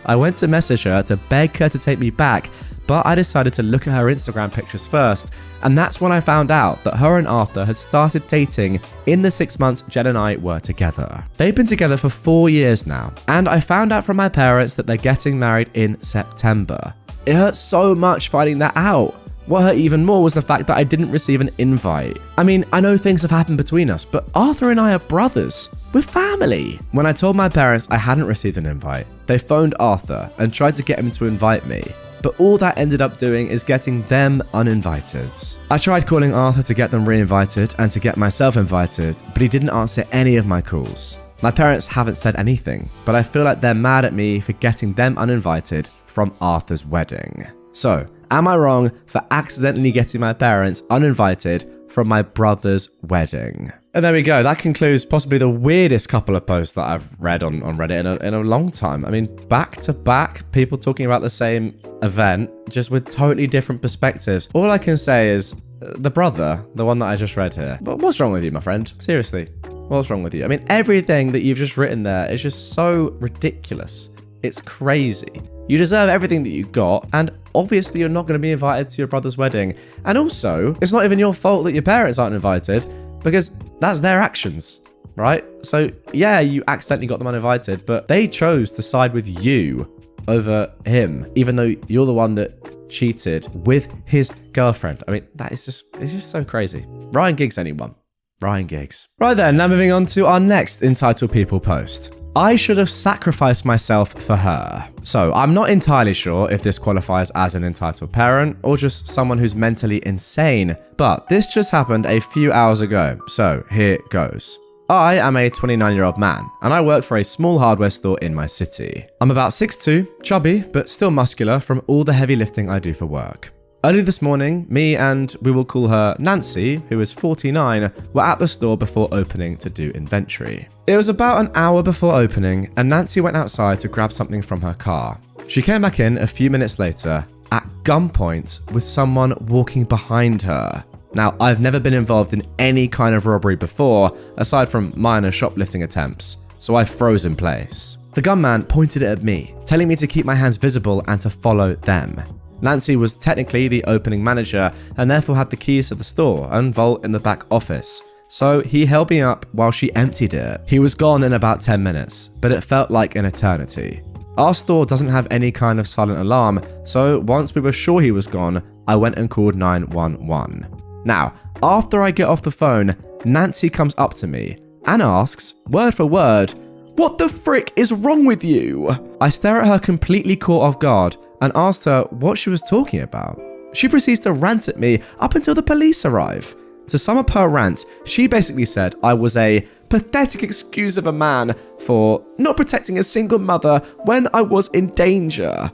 I went to message her to beg her to take me back, but I decided to look at her Instagram pictures first, and that's when I found out that her and Arthur had started dating in the 6 months Jen and I were together. They've been together for 4 years now, and I found out from my parents that they're getting married in September. It hurt so much finding that out. What hurt even more was the fact that I didn't receive an invite. I mean, I know things have happened between us, but Arthur and I are brothers. We're family. When I told my parents I hadn't received an invite, they phoned Arthur and tried to get him to invite me. But all that ended up doing is getting them uninvited. I tried calling Arthur to get them re-invited and to get myself invited, but he didn't answer any of my calls. My parents haven't said anything, but I feel like they're mad at me for getting them uninvited from Arthur's wedding. So, am I wrong for accidentally getting my parents uninvited from my brother's wedding? And there we go. That concludes possibly the weirdest couple of posts that I've read on Reddit in a long time. I mean, back to back, people talking about the same event, just with totally different perspectives. All I can say is the brother, the one that I just read here. But what's wrong with you, my friend? Seriously, what's wrong with you? I mean, everything that you've just written there is just so ridiculous. It's crazy. You deserve everything that you got, and obviously you're not going to be invited to your brother's wedding. And also, it's not even your fault that your parents aren't invited, because that's their actions, right? So yeah, you accidentally got them uninvited, but they chose to side with you over him, even though you're the one that cheated with his girlfriend. I mean, it's just so crazy. Ryan Giggs, anyone? Ryan Giggs. Right then, now moving on to our next Entitled People post. I should have sacrificed myself for her. So I'm not entirely sure if this qualifies as an entitled parent or just someone who's mentally insane, but this just happened a few hours ago, so here goes. I am a 29-year-old man, and I work for a small hardware store in my city. I'm about 6'2", chubby, but still muscular from all the heavy lifting I do for work. Early this morning, me and, we will call her Nancy, who is 49, were at the store before opening to do inventory. It was about an hour before opening, and Nancy went outside to grab something from her car. She came back in a few minutes later at gunpoint with someone walking behind her. Now, I've never been involved in any kind of robbery before, aside from minor shoplifting attempts, so I froze in place. The gunman pointed it at me, telling me to keep my hands visible and to follow them. Nancy was technically the opening manager and therefore had the keys to the store and vault in the back office, so he held me up while she emptied it. He was gone in about 10 minutes, but it felt like an eternity. Our store doesn't have any kind of silent alarm, so once we were sure he was gone, I went and called 911. Now, after I get off the phone, Nancy comes up to me and asks, word for word, "What the frick is wrong with you?" I stare at her completely caught off guard and asked her what she was talking about. She proceeds to rant at me up until the police arrive. To sum up her rant, she basically said I was a pathetic excuse of a man for not protecting a single mother when I was in danger.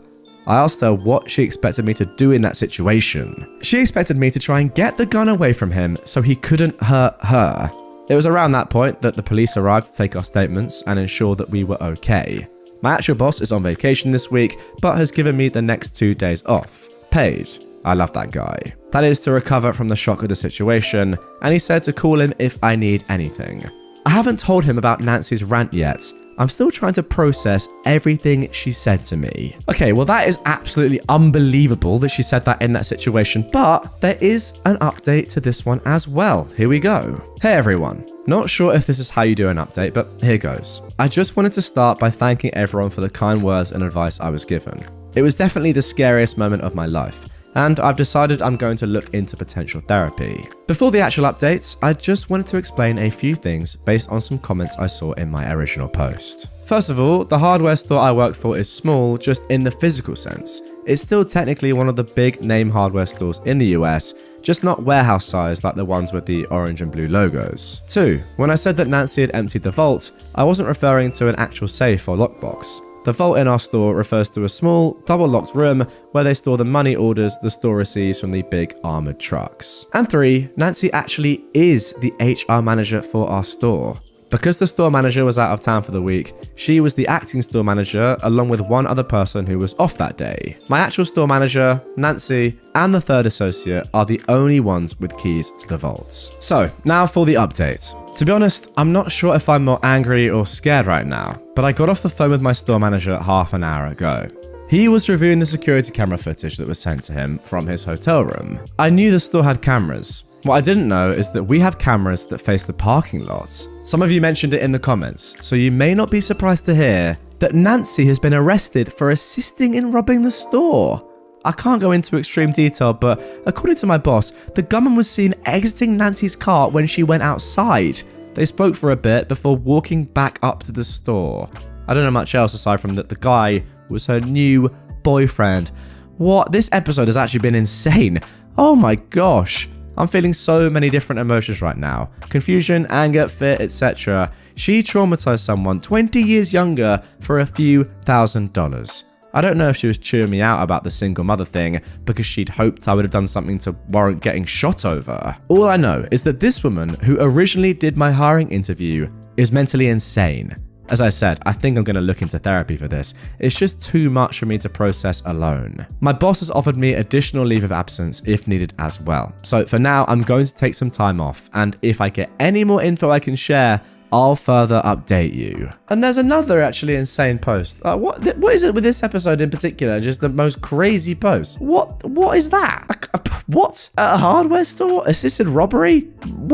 I asked her what she expected me to do in that situation. She expected me to try and get the gun away from him so he couldn't hurt her. It was around that point that the police arrived to take our statements and ensure that we were okay. My actual boss is on vacation this week, but has given me the next 2 days off. Paid. I love that guy. That is to recover from the shock of the situation, and he said to call him if I need anything. I haven't told him about Nancy's rant yet. I'm still trying to process everything she said to me. Okay, well that is absolutely unbelievable that she said that in that situation, but there is an update to this one as well. Here we go. Hey everyone. Not sure if this is how you do an update, but here goes. I just wanted to start by thanking everyone for the kind words and advice I was given. It was definitely the scariest moment of my life, and I've decided I'm going to look into potential therapy. Before the actual updates, I just wanted to explain a few things based on some comments I saw in my original post. First of all, the hardware store I work for is small just in the physical sense. It's still technically one of the big name hardware stores in the US, just not warehouse size like the ones with the orange and blue logos. 2. When I said that Nancy had emptied the vault, I wasn't referring to an actual safe or lockbox. The vault in our store refers to a small, double-locked room where they store the money orders the store receives from the big armored trucks. And 3, Nancy actually is the HR manager for our store. Because the store manager was out of town for the week, she was the acting store manager along with one other person who was off that day. My actual store manager, Nancy, and the third associate are the only ones with keys to the vaults. So, now for the update. To be honest, I'm not sure if I'm more angry or scared right now, but I got off the phone with my store manager half an hour ago. He was reviewing the security camera footage that was sent to him from his hotel room. I knew the store had cameras. What I didn't know is that we have cameras that face the parking lots. Some of you mentioned it in the comments, so you may not be surprised to hear that Nancy has been arrested for assisting in robbing the store. I can't go into extreme detail, but according to my boss, the gunman was seen exiting Nancy's car when she went outside. They spoke for a bit before walking back up to the store. I don't know much else aside from that the guy was her new boyfriend. What? This episode has actually been insane. Oh my gosh. I'm feeling so many different emotions right now. Confusion, anger, fear, etc. She traumatized someone 20 years younger for a few $1,000s. I don't know if she was chewing me out about the single mother thing because she'd hoped I would have done something to warrant getting shot over. All I know is that this woman who originally did my hiring interview is mentally insane. As I said, I think I'm going to look into therapy for this. It's just too much for me to process alone. My boss has offered me additional leave of absence if needed as well. So for now, I'm going to take some time off, and if I get any more info I can share, I'll further update you. And there's another actually insane post. What is it with this episode in particular? Just the most crazy post. What is that? What? A hardware store? Assisted robbery?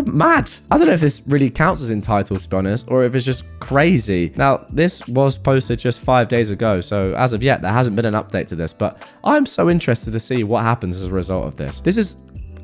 Mad. I don't know if this really counts as entitled, to be honest, or if it's just crazy. Now, this was posted just 5 days ago, so as of yet, there hasn't been an update to this, but I'm so interested to see what happens as a result of this. This is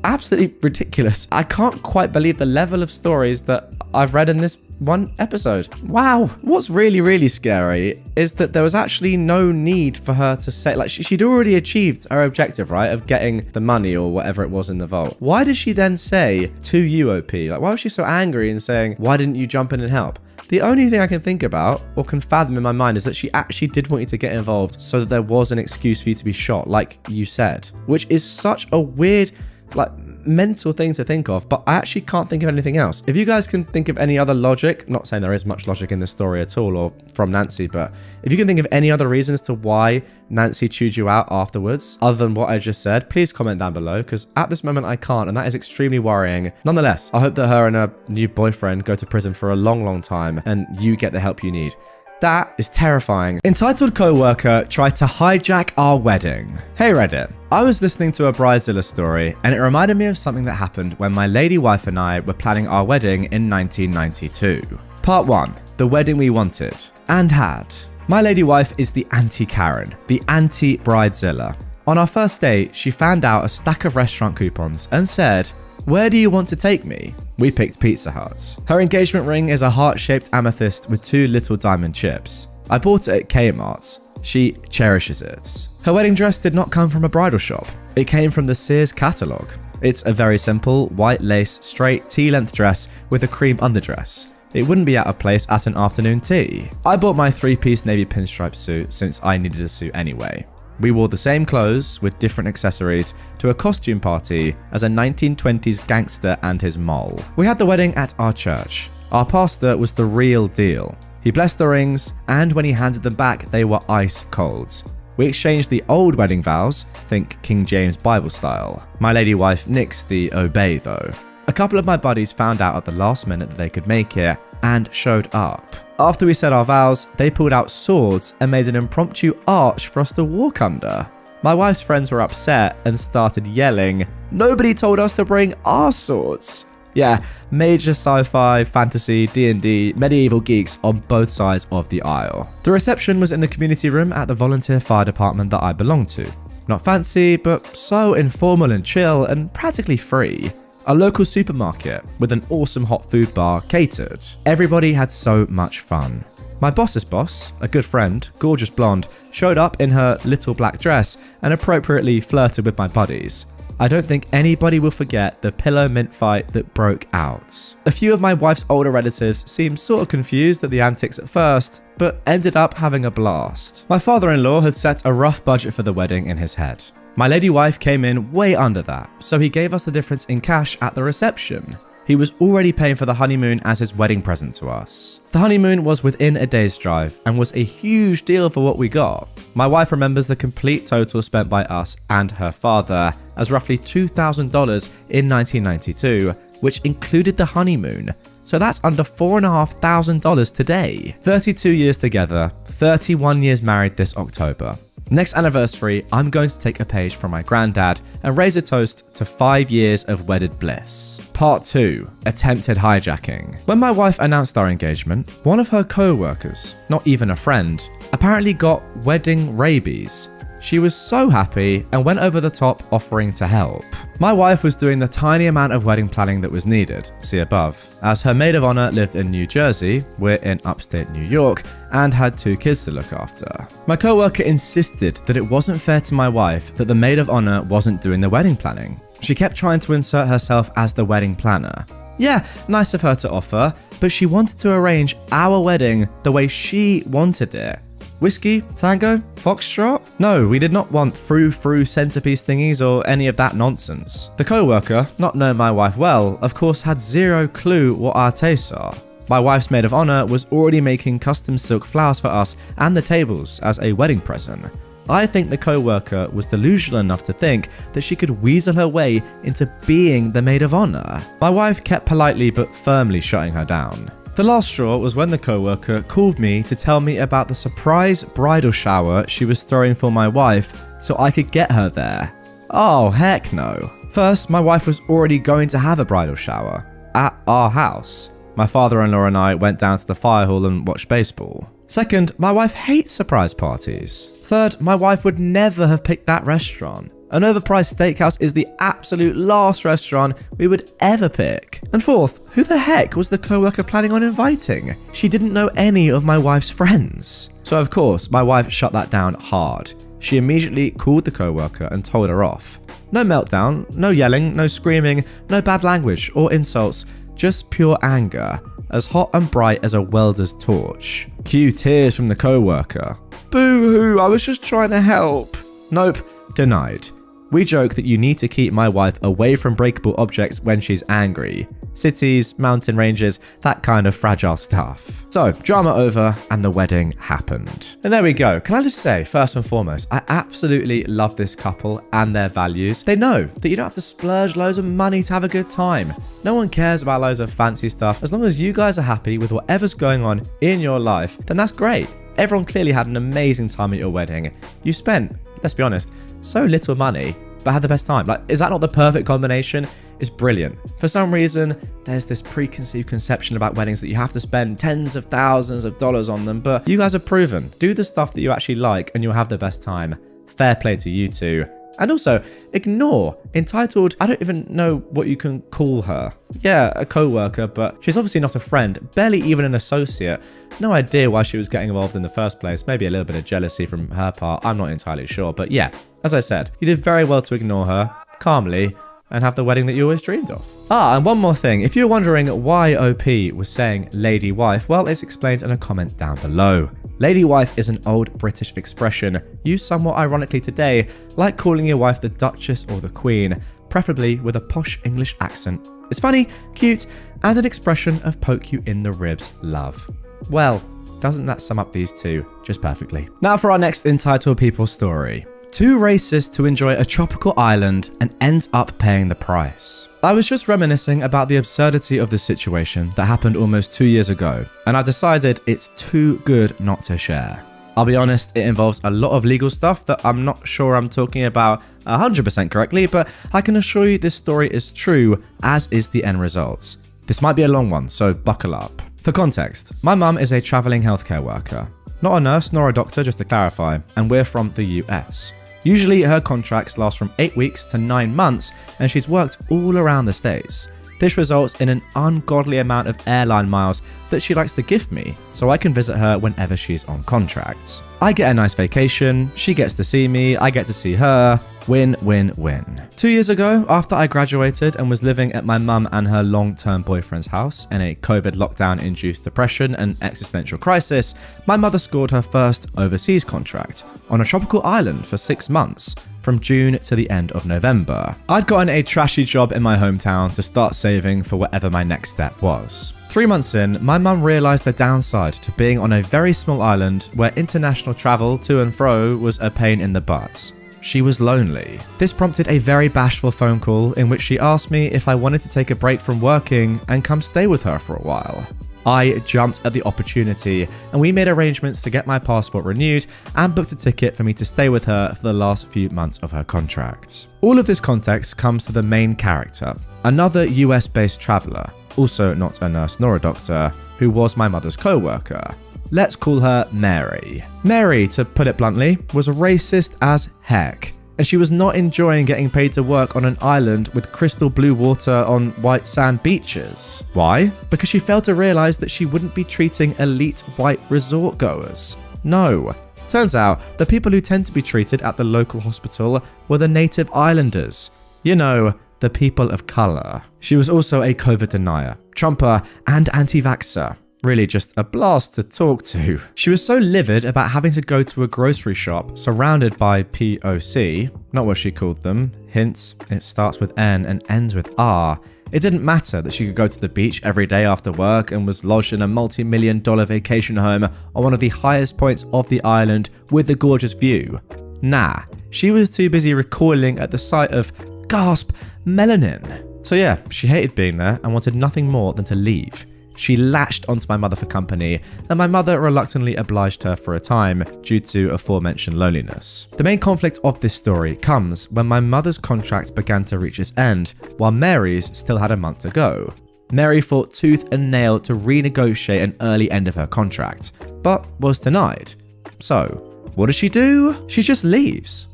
absolutely ridiculous. I can't quite believe the level of stories that I've read in this one episode. Wow. What's really, really scary is that there was actually no need for her to say, like, she'd already achieved her objective, right, of getting the money or whatever it was in the vault. Why did she then say to you, OP? Like, why was she so angry and saying, why didn't you jump in and help? The only thing I can think about or can fathom in my mind is that she actually did want you to get involved so that there was an excuse for you to be shot, like you said, which is such a weird, like, mental thing to think of, but I actually can't think of anything else. If you guys can think of any other logic, not saying there is much logic in this story at all or from Nancy, but if you can think of any other reasons to why Nancy chewed you out afterwards, other than what I just said, please comment down below, because at this moment I can't, and that is extremely worrying. Nonetheless, I hope that her and her new boyfriend go to prison for a long, long time, and you get the help you need. That is terrifying. Entitled coworker tried to hijack our wedding. Hey Reddit, I was listening to a Bridezilla story and it reminded me of something that happened when my lady wife and I were planning our wedding in 1992. Part 1. The wedding we wanted and had. My lady wife is the anti-Karen, the anti-Bridezilla. On our first date, she found out a stack of restaurant coupons and said, "Where do you want to take me?" We picked Pizza Hut. Her engagement ring is a heart-shaped amethyst with 2 little diamond chips. I bought it at Kmart. She cherishes it. Her wedding dress did not come from a bridal shop. It came from the Sears catalogue. It's a very simple, white lace, straight T-length dress with a cream underdress. It wouldn't be out of place at an afternoon tea. I bought my 3-piece navy pinstripe suit since I needed a suit anyway. We wore the same clothes with different accessories to a costume party as a 1920s gangster and his mole. We had the wedding at our church. Our pastor was the real deal. He blessed the rings, and when he handed them back, they were ice cold. We exchanged the old wedding vows, think King James Bible style. My lady wife nixed the obey though. A couple of my buddies found out at the last minute that they could make it and showed up. After we said our vows, they pulled out swords and made an impromptu arch for us to walk under. My wife's friends were upset and started yelling, "Nobody told us to bring our swords." Yeah, major sci-fi, fantasy, D&D, medieval geeks on both sides of the aisle. The reception was in the community room at the volunteer fire department that I belonged to. Not fancy, but so informal and chill and practically free. A local supermarket with an awesome hot food bar catered. Everybody had so much fun. My boss's boss, a good friend, gorgeous blonde, showed up in her little black dress and appropriately flirted with my buddies. I don't think anybody will forget the pillow mint fight that broke out. A few of my wife's older relatives seemed sort of confused at the antics at first, but ended up having a blast. My father-in-law had set a rough budget for the wedding in his head. My lady wife came in way under that, so he gave us the difference in cash at the reception. He was already paying for the honeymoon as his wedding present to us. The honeymoon was within a day's drive and was a huge deal for what we got. My wife remembers the complete total spent by us and her father as roughly $2,000 in 1992, which included the honeymoon. So that's under $4,500 today. 32 years together, 31 years married this October. Next anniversary, I'm going to take a page from my granddad and raise a toast to 5 years of wedded bliss. Part 2. Attempted hijacking. When my wife announced our engagement, one of her co-workers, not even a friend, apparently got wedding rabies. She was so happy and went over the top offering to help. My wife was doing the tiny amount of wedding planning that was needed, see above, as her maid of honor lived in New Jersey, we're in upstate New York, and had 2 kids to look after. My coworker insisted that it wasn't fair to my wife that the maid of honor wasn't doing the wedding planning. She kept trying to insert herself as the wedding planner. Yeah, nice of her to offer, but she wanted to arrange our wedding the way she wanted it. Whiskey, tango, foxtrot? No, we did not want frou-frou centerpiece thingies or any of that nonsense. The co-worker, not knowing my wife well, of course had zero clue what our tastes are. My wife's maid of honor was already making custom silk flowers for us and the tables as a wedding present. I think the co-worker was delusional enough to think that she could weasel her way into being the maid of honor. My wife kept politely but firmly shutting her down. The last straw was when the co-worker called me to tell me about the surprise bridal shower she was throwing for my wife so I could get her there. Oh, heck no. First, my wife was already going to have a bridal shower at our house. My father-in-law and I went down to the fire hall and watched baseball. Second, my wife hates surprise parties. Third, my wife would never have picked that restaurant. An overpriced steakhouse is the absolute last restaurant we would ever pick. And fourth, who the heck was the co-worker planning on inviting? She didn't know any of my wife's friends. So of course, my wife shut that down hard. She immediately called the co-worker and told her off. No meltdown, no yelling, no screaming, no bad language or insults, just pure anger, as hot and bright as a welder's torch. Cue tears from the co-worker. Boo-hoo, I was just trying to help. Nope, denied. We joke that you need to keep my wife away from breakable objects when she's angry. Cities, mountain ranges, that kind of fragile stuff. So, drama over and the wedding happened. And there we go. Can I just say, first and foremost, I absolutely love this couple and their values. They know that you don't have to splurge loads of money to have a good time. No one cares about loads of fancy stuff. As long as you guys are happy with whatever's going on in your life, then that's great. Everyone clearly had an amazing time at your wedding. You spent, let's be honest, so little money, but had the best time. Like, is that not the perfect combination? It's brilliant. For some reason, there's this preconceived conception about weddings that you have to spend tens of thousands of dollars on them, but you guys have proven, do the stuff that you actually like and you'll have the best time. Fair play to you two. And also, ignore entitled, I don't even know what you can call her. Yeah, a co-worker, but she's obviously not a friend, barely even an associate. No idea why she was getting involved in the first place. Maybe a little bit of jealousy from her part, I'm not entirely sure. But yeah, as I said, you did very well to ignore her, calmly, and have the wedding that you always dreamed of. And one more thing. If you're wondering why OP was saying lady wife, well, it's explained in a comment down below. Lady wife is an old British expression, used somewhat ironically today, like calling your wife the Duchess or the Queen, preferably with a posh English accent. It's funny, cute, and an expression of poke you in the ribs love. Well, doesn't that sum up these two just perfectly? Now for our next entitled people story. Two racists to enjoy a tropical island and ends up paying the price. I was just reminiscing about the absurdity of this situation that happened almost 2 years ago, and I decided it's too good not to share. I'll be honest, it involves a lot of legal stuff that I'm not sure I'm talking about 100% correctly, but I can assure you this story is true, as is the end result. This might be a long one, so buckle up. For context, my mum is a traveling healthcare worker. Not a nurse nor a doctor, just to clarify, and we're from the US. Usually her contracts last from 8 weeks to 9 months, and she's worked all around the States. This results in an ungodly amount of airline miles that she likes to gift me, so I can visit her whenever she's on contract. I get a nice vacation, she gets to see me, I get to see her. Win, win, win. 2 years ago, after I graduated and was living at my mum and her long-term boyfriend's house in a COVID lockdown-induced depression and existential crisis, my mother scored her first overseas contract on a tropical island for 6 months, from June to the end of November. I'd gotten a trashy job in my hometown to start saving for whatever my next step was. 3 months in, my mum realised the downside to being on a very small island where international travel to and fro was a pain in the butt. She was lonely. This prompted a very bashful phone call in which she asked me if I wanted to take a break from working and come stay with her for a while. I jumped at the opportunity and we made arrangements to get my passport renewed and booked a ticket for me to stay with her for the last few months of her contract. All of this context comes to the main character, another US-based traveller, also not a nurse nor a doctor, who was my mother's co-worker. Let's call her Mary. Mary, to put it bluntly, was racist as heck, and she was not enjoying getting paid to work on an island with crystal blue water on white sand beaches. Why? Because she failed to realise that she wouldn't be treating elite white resort goers. No. Turns out, the people who tend to be treated at the local hospital were the native islanders. You know, the people of colour. She was also a COVID denier, Trumper, and anti-vaxxer. Really just a blast to talk to. She was so livid about having to go to a grocery shop surrounded by POC, not what she called them, hints, it starts with N and ends with R. It didn't matter that she could go to the beach every day after work and was lodged in a multi-million-dollar vacation home on one of the highest points of the island with a gorgeous view. Nah, she was too busy recoiling at the sight of, gasp, melanin. So yeah, she hated being there and wanted nothing more than to leave. She latched onto my mother for company, and my mother reluctantly obliged her for a time due to aforementioned loneliness. The main conflict of this story comes when my mother's contract began to reach its end, while Mary's still had a month to go. Mary fought tooth and nail to renegotiate an early end of her contract, but was denied. So, what does she do? She just leaves.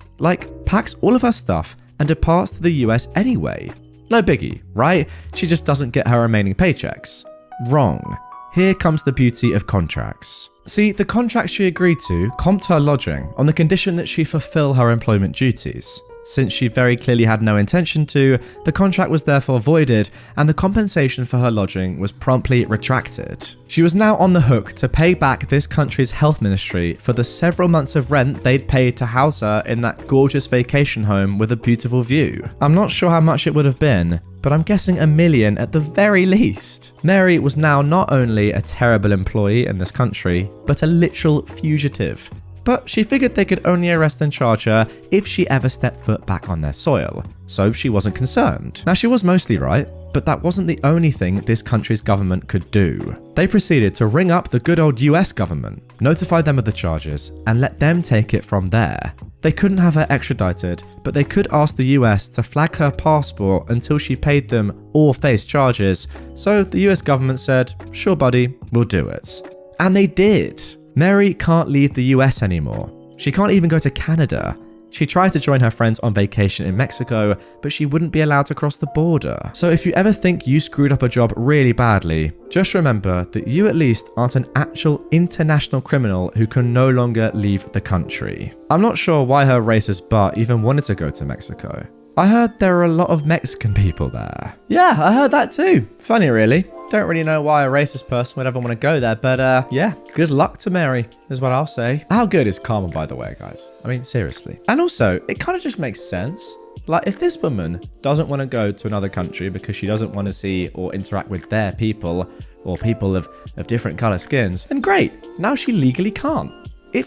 Packs all of her stuff and departs to the US anyway. No biggie, right? She just doesn't get her remaining paychecks. Wrong. Here comes the beauty of contracts. See, the contract she agreed to comped her lodging on the condition that she fulfill her employment duties. Since she very clearly had no intention to, the contract was therefore voided and the compensation for her lodging was promptly retracted. She was now on the hook to pay back this country's health ministry for the several months of rent they'd paid to house her in that gorgeous vacation home with a beautiful view. I'm not sure how much it would have been, but I'm guessing $1 million at the very least. Mary was now not only a terrible employee in this country, but a literal fugitive. But she figured they could only arrest and charge her if she ever stepped foot back on their soil, so she wasn't concerned. Now, she was mostly right, but that wasn't the only thing this country's government could do. They proceeded to ring up the good old US government, notify them of the charges, and let them take it from there. They couldn't have her extradited, but they could ask the US to flag her passport until she paid them or faced charges, so the US government said, "Sure buddy, we'll do it." And they did. Mary can't leave the US anymore. She can't even go to Canada. She tried to join her friends on vacation in Mexico, but she wouldn't be allowed to cross the border. So if you ever think you screwed up a job really badly, just remember that you at least aren't an actual international criminal who can no longer leave the country. I'm not sure why her racist butt even wanted to go to Mexico. I heard there are a lot of Mexican people there. Yeah, I heard that too. Funny really. Don't really know why a racist person would ever want to go there, but yeah, good luck to Mary, is what I'll say. How good is karma, by the way, guys? I mean, seriously. And also, it kind of just makes sense. Like, if this woman doesn't want to go to another country because she doesn't want to see or interact with their people, or people of different color skins, then great, now she legally can't.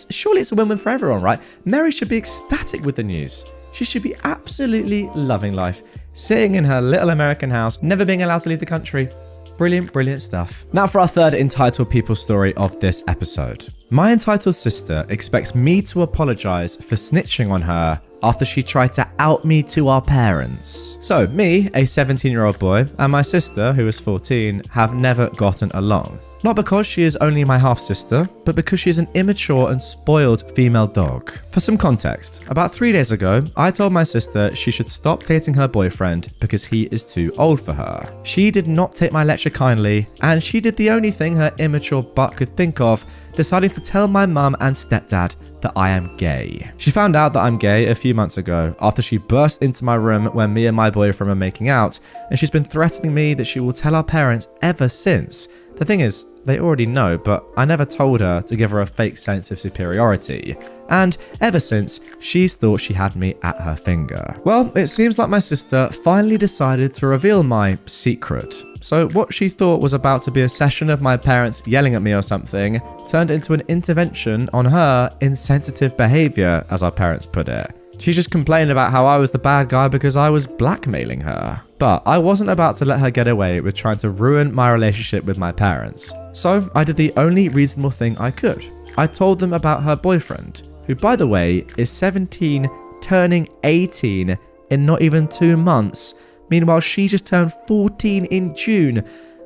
Surely it's a win-win for everyone, right? Mary should be ecstatic with the news. She should be absolutely loving life, sitting in her little American house, never being allowed to leave the country. Brilliant, brilliant stuff. Now for our third entitled people story of this episode. My entitled sister expects me to apologize for snitching on her after she tried to out me to our parents. So me, a 17-year-old boy, and my sister, who is 14, have never gotten along. Not because she is only my half-sister, but because she is an immature and spoiled female dog. For some context, about 3 days ago, I told my sister she should stop dating her boyfriend because he is too old for her. She did not take my lecture kindly, and she did the only thing her immature butt could think of, deciding to tell my mum and stepdad that I am gay. She found out that I'm gay a few months ago after she burst into my room when me and my boyfriend were making out, and she's been threatening me that she will tell our parents ever since. The thing is, they already know, but I never told her to give her a fake sense of superiority. And ever since, she's thought she had me at her finger. Well, it seems like my sister finally decided to reveal my secret. So what she thought was about to be a session of my parents yelling at me or something turned into an intervention on her insensitive behavior, as our parents put it. She just complained about how I was the bad guy because I was blackmailing her. But I wasn't about to let her get away with trying to ruin my relationship with my parents. So I did the only reasonable thing I could. I told them about her boyfriend, who by the way is 17, turning 18 in not even 2 months. Meanwhile, she just turned 14 in June.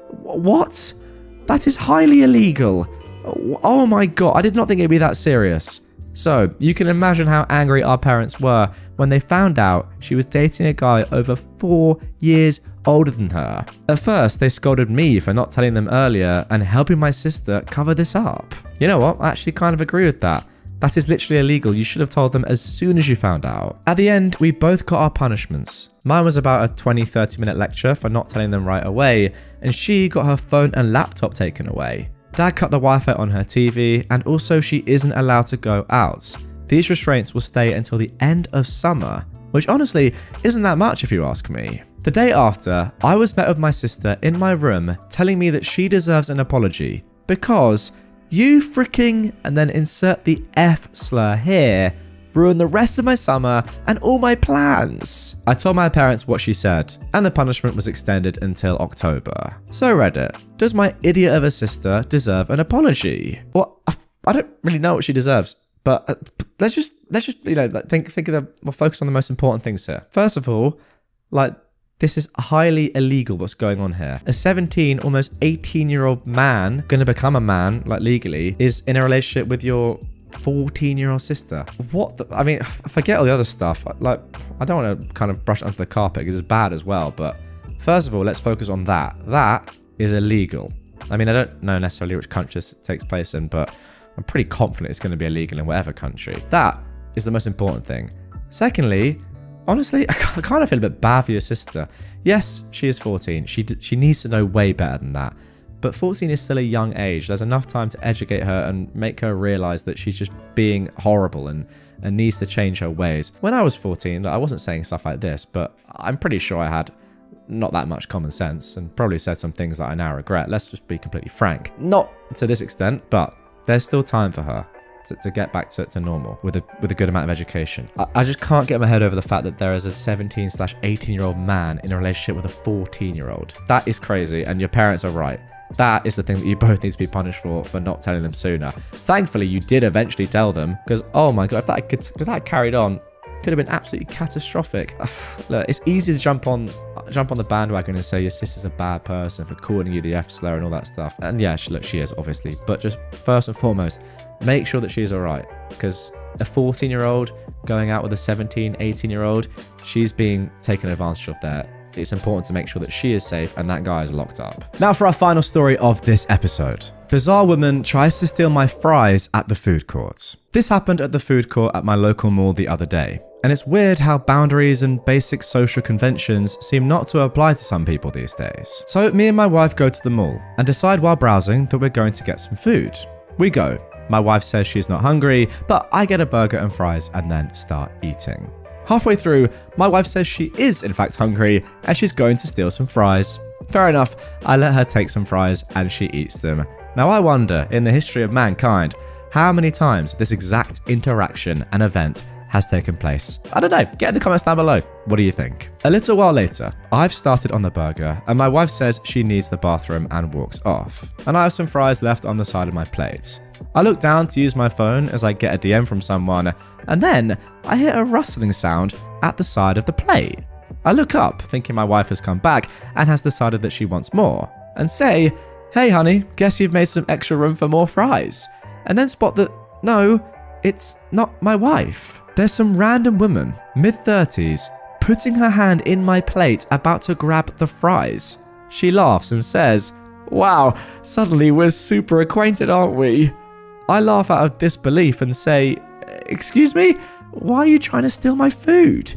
What? That is highly illegal. Oh my god, I did not think it'd be that serious. So, you can imagine how angry our parents were when they found out she was dating a guy over 4 years older than her. At first, they scolded me for not telling them earlier and helping my sister cover this up. You know what? I actually kind of agree with that. That is literally illegal. You should have told them as soon as you found out. At the end, we both got our punishments. Mine was about a 20-30 minute lecture for not telling them right away, and she got her phone and laptop taken away. Dad cut the Wi-Fi on her TV, and also she isn't allowed to go out. These restraints will stay until the end of summer, which honestly isn't that much if you ask me. The day after, I was met with my sister in my room telling me that she deserves an apology because you freaking, and then insert the F slur here, ruined the rest of my summer and all my plans. I told my parents what she said, and the punishment was extended until October. So Reddit, does my idiot of a sister deserve an apology? Well, I don't really know what she deserves, but let's just think we'll focus on the most important things here. First of all, this is highly illegal what's going on here. A 17, almost 18-year-old man, gonna become a man, legally, is in a relationship with your 14-year-old sister. I mean, forget all the other stuff. I don't want to kind of brush it under the carpet because it's bad as well, but first of all, let's focus on that. That is illegal. I mean, I don't know necessarily which country this takes place in, but I'm pretty confident it's going to be illegal in whatever country. That is the most important thing. Secondly, Honestly, I kind of feel a bit bad for your sister. Yes, she is 14. She needs to know way better than that. But 14 is still a young age. There's enough time to educate her and make her realize that she's just being horrible and needs to change her ways. When I was 14, I wasn't saying stuff like this, but I'm pretty sure I had not that much common sense and probably said some things that I now regret. Let's just be completely frank. Not to this extent, but there's still time for her to get back to normal with a good amount of education. I just can't get my head over the fact that there is a 17/18-year-old man in a relationship with a 14-year-old. That is crazy, and your parents are right. That is the thing that you both need to be punished for not telling them sooner. Thankfully, you did eventually tell them, because, oh my god, if that had carried on, it could have been absolutely catastrophic. Look, it's easy to jump on the bandwagon and say your sister's a bad person for calling you the F slur and all that stuff. And yeah, she is, obviously. But just first and foremost, make sure that she's all right, because a 14-year-old going out with a 18-year-old, she's being taken advantage of there. It's important to make sure that she is safe and that guy is locked up. Now for our final story of this episode. Bizarre woman tries to steal my fries at the food court. This happened at the food court at my local mall the other day. And it's weird how boundaries and basic social conventions seem not to apply to some people these days. So me and my wife go to the mall and decide while browsing that we're going to get some food. We go. My wife says she's not hungry, but I get a burger and fries and then start eating. Halfway through, my wife says she is in fact hungry and she's going to steal some fries. Fair enough, I let her take some fries and she eats them. Now I wonder, in the history of mankind, how many times this exact interaction and event has taken place. I don't know, get in the comments down below. What do you think? A little while later, I've started on the burger and my wife says she needs the bathroom and walks off. And I have some fries left on the side of my plate. I look down to use my phone as I get a DM from someone, and then I hear a rustling sound at the side of the plate. I look up, thinking my wife has come back and has decided that she wants more, and say, "Hey honey, guess you've made some extra room for more fries." And then spot that, no, it's not my wife. There's some random woman, mid-30s, putting her hand in my plate about to grab the fries. She laughs and says, "Wow, suddenly we're super acquainted, aren't we?" I laugh out of disbelief and say, "Excuse me? Why are you trying to steal my food?"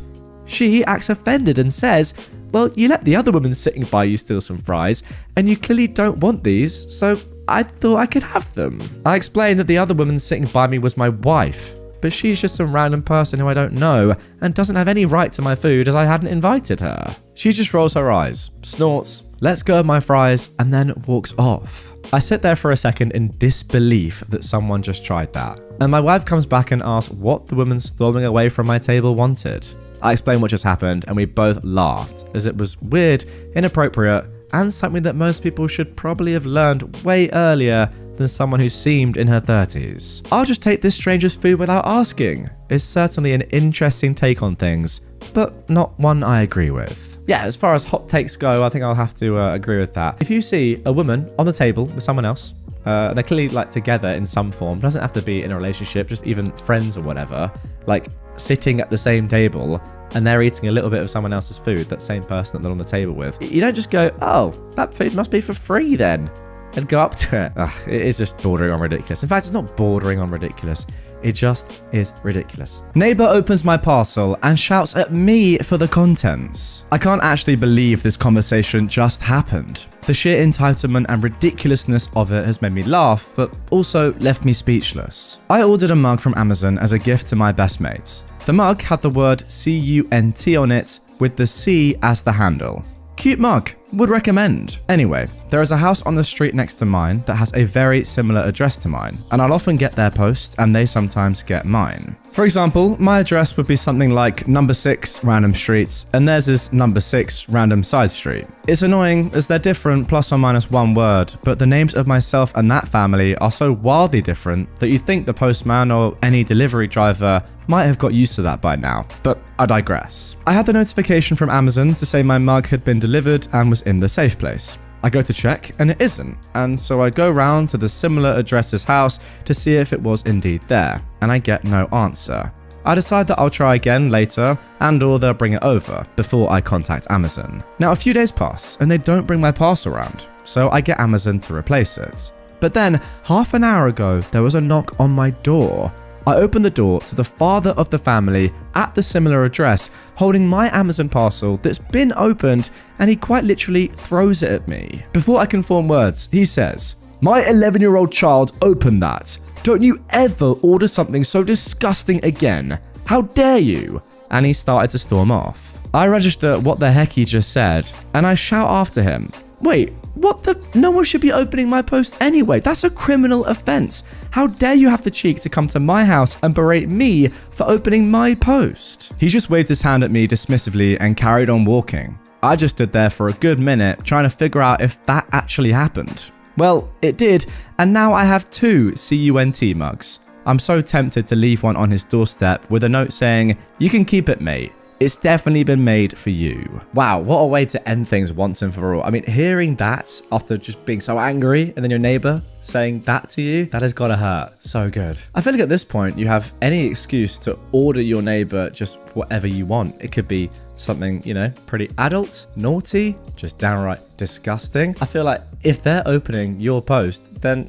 She acts offended and says, "Well, you let the other woman sitting by you steal some fries, and you clearly don't want these, so I thought I could have them." I explained that the other woman sitting by me was my wife, but she's just some random person who I don't know and doesn't have any right to my food as I hadn't invited her. She just rolls her eyes, snorts, lets go of my fries, and then walks off. I sit there for a second in disbelief that someone just tried that. And my wife comes back and asks what the woman storming away from my table wanted. I explain what just happened and we both laughed, as it was weird, inappropriate, and something that most people should probably have learned way earlier than someone who seemed in her 30s. I'll just take this stranger's food without asking. It's certainly an interesting take on things, but not one I agree with. Yeah, as far as hot takes go, I think I'll have to agree with that. If you see a woman on the table with someone else, they're clearly like together in some form, doesn't have to be in a relationship, just even friends or whatever, like sitting at the same table and they're eating a little bit of someone else's food, that same person that they're on the table with. You don't just go, "Oh, that food must be for free then," and go up to it. It is just bordering on ridiculous. In fact, it's not bordering on ridiculous. It just is ridiculous. Neighbor opens my parcel and shouts at me for the contents. I can't actually believe this conversation just happened. The sheer entitlement and ridiculousness of it has made me laugh, but also left me speechless. I ordered a mug from Amazon as a gift to my best mate. The mug had the word CUNT on it with the C as the handle. Cute mug, would recommend. Anyway, there is a house on the street next to mine that has a very similar address to mine, and I'll often get their post and they sometimes get mine. For example, my address would be something like number 6 random streets and theirs is number 6 random side street. It's annoying as they're different plus or minus one word, but the names of myself and that family are so wildly different that you'd think the postman or any delivery driver might have got used to that by now, but I digress. I had the notification from Amazon to say my mug had been delivered and was in the safe place. I go to check and it isn't, and so I go round to the similar address's house to see if it was indeed there, and I get no answer. I decide that I'll try again later and/or they'll bring it over before I contact Amazon. Now a few days pass and they don't bring my parcel around, so I get Amazon to replace it. But then half an hour ago there was a knock on my door. I opened the door to the father of the family at the similar address, holding my Amazon parcel that's been opened, and he quite literally throws it at me. Before I can form words, he says, "My 11-year-old child opened that. Don't you ever order something so disgusting again. How dare you?" And he started to storm off. I register what the heck he just said, and I shout after him, "Wait, what the? No one should be opening my post anyway. That's a criminal offense. How dare you have the cheek to come to my house and berate me for opening my post?" He just waved his hand at me dismissively and carried on walking. I just stood there for a good minute trying to figure out if that actually happened. Well, it did, and now I have 2 CUNT mugs. I'm so tempted to leave one on his doorstep with a note saying, "You can keep it, mate. It's definitely been made for you." Wow, what a way to end things once and for all. I mean, hearing that after just being so angry and then your neighbor saying that to you, that has got to hurt. So good. I feel like at this point, you have any excuse to order your neighbor just whatever you want. It could be something, pretty adult, naughty, just downright disgusting. I feel like if they're opening your post, then,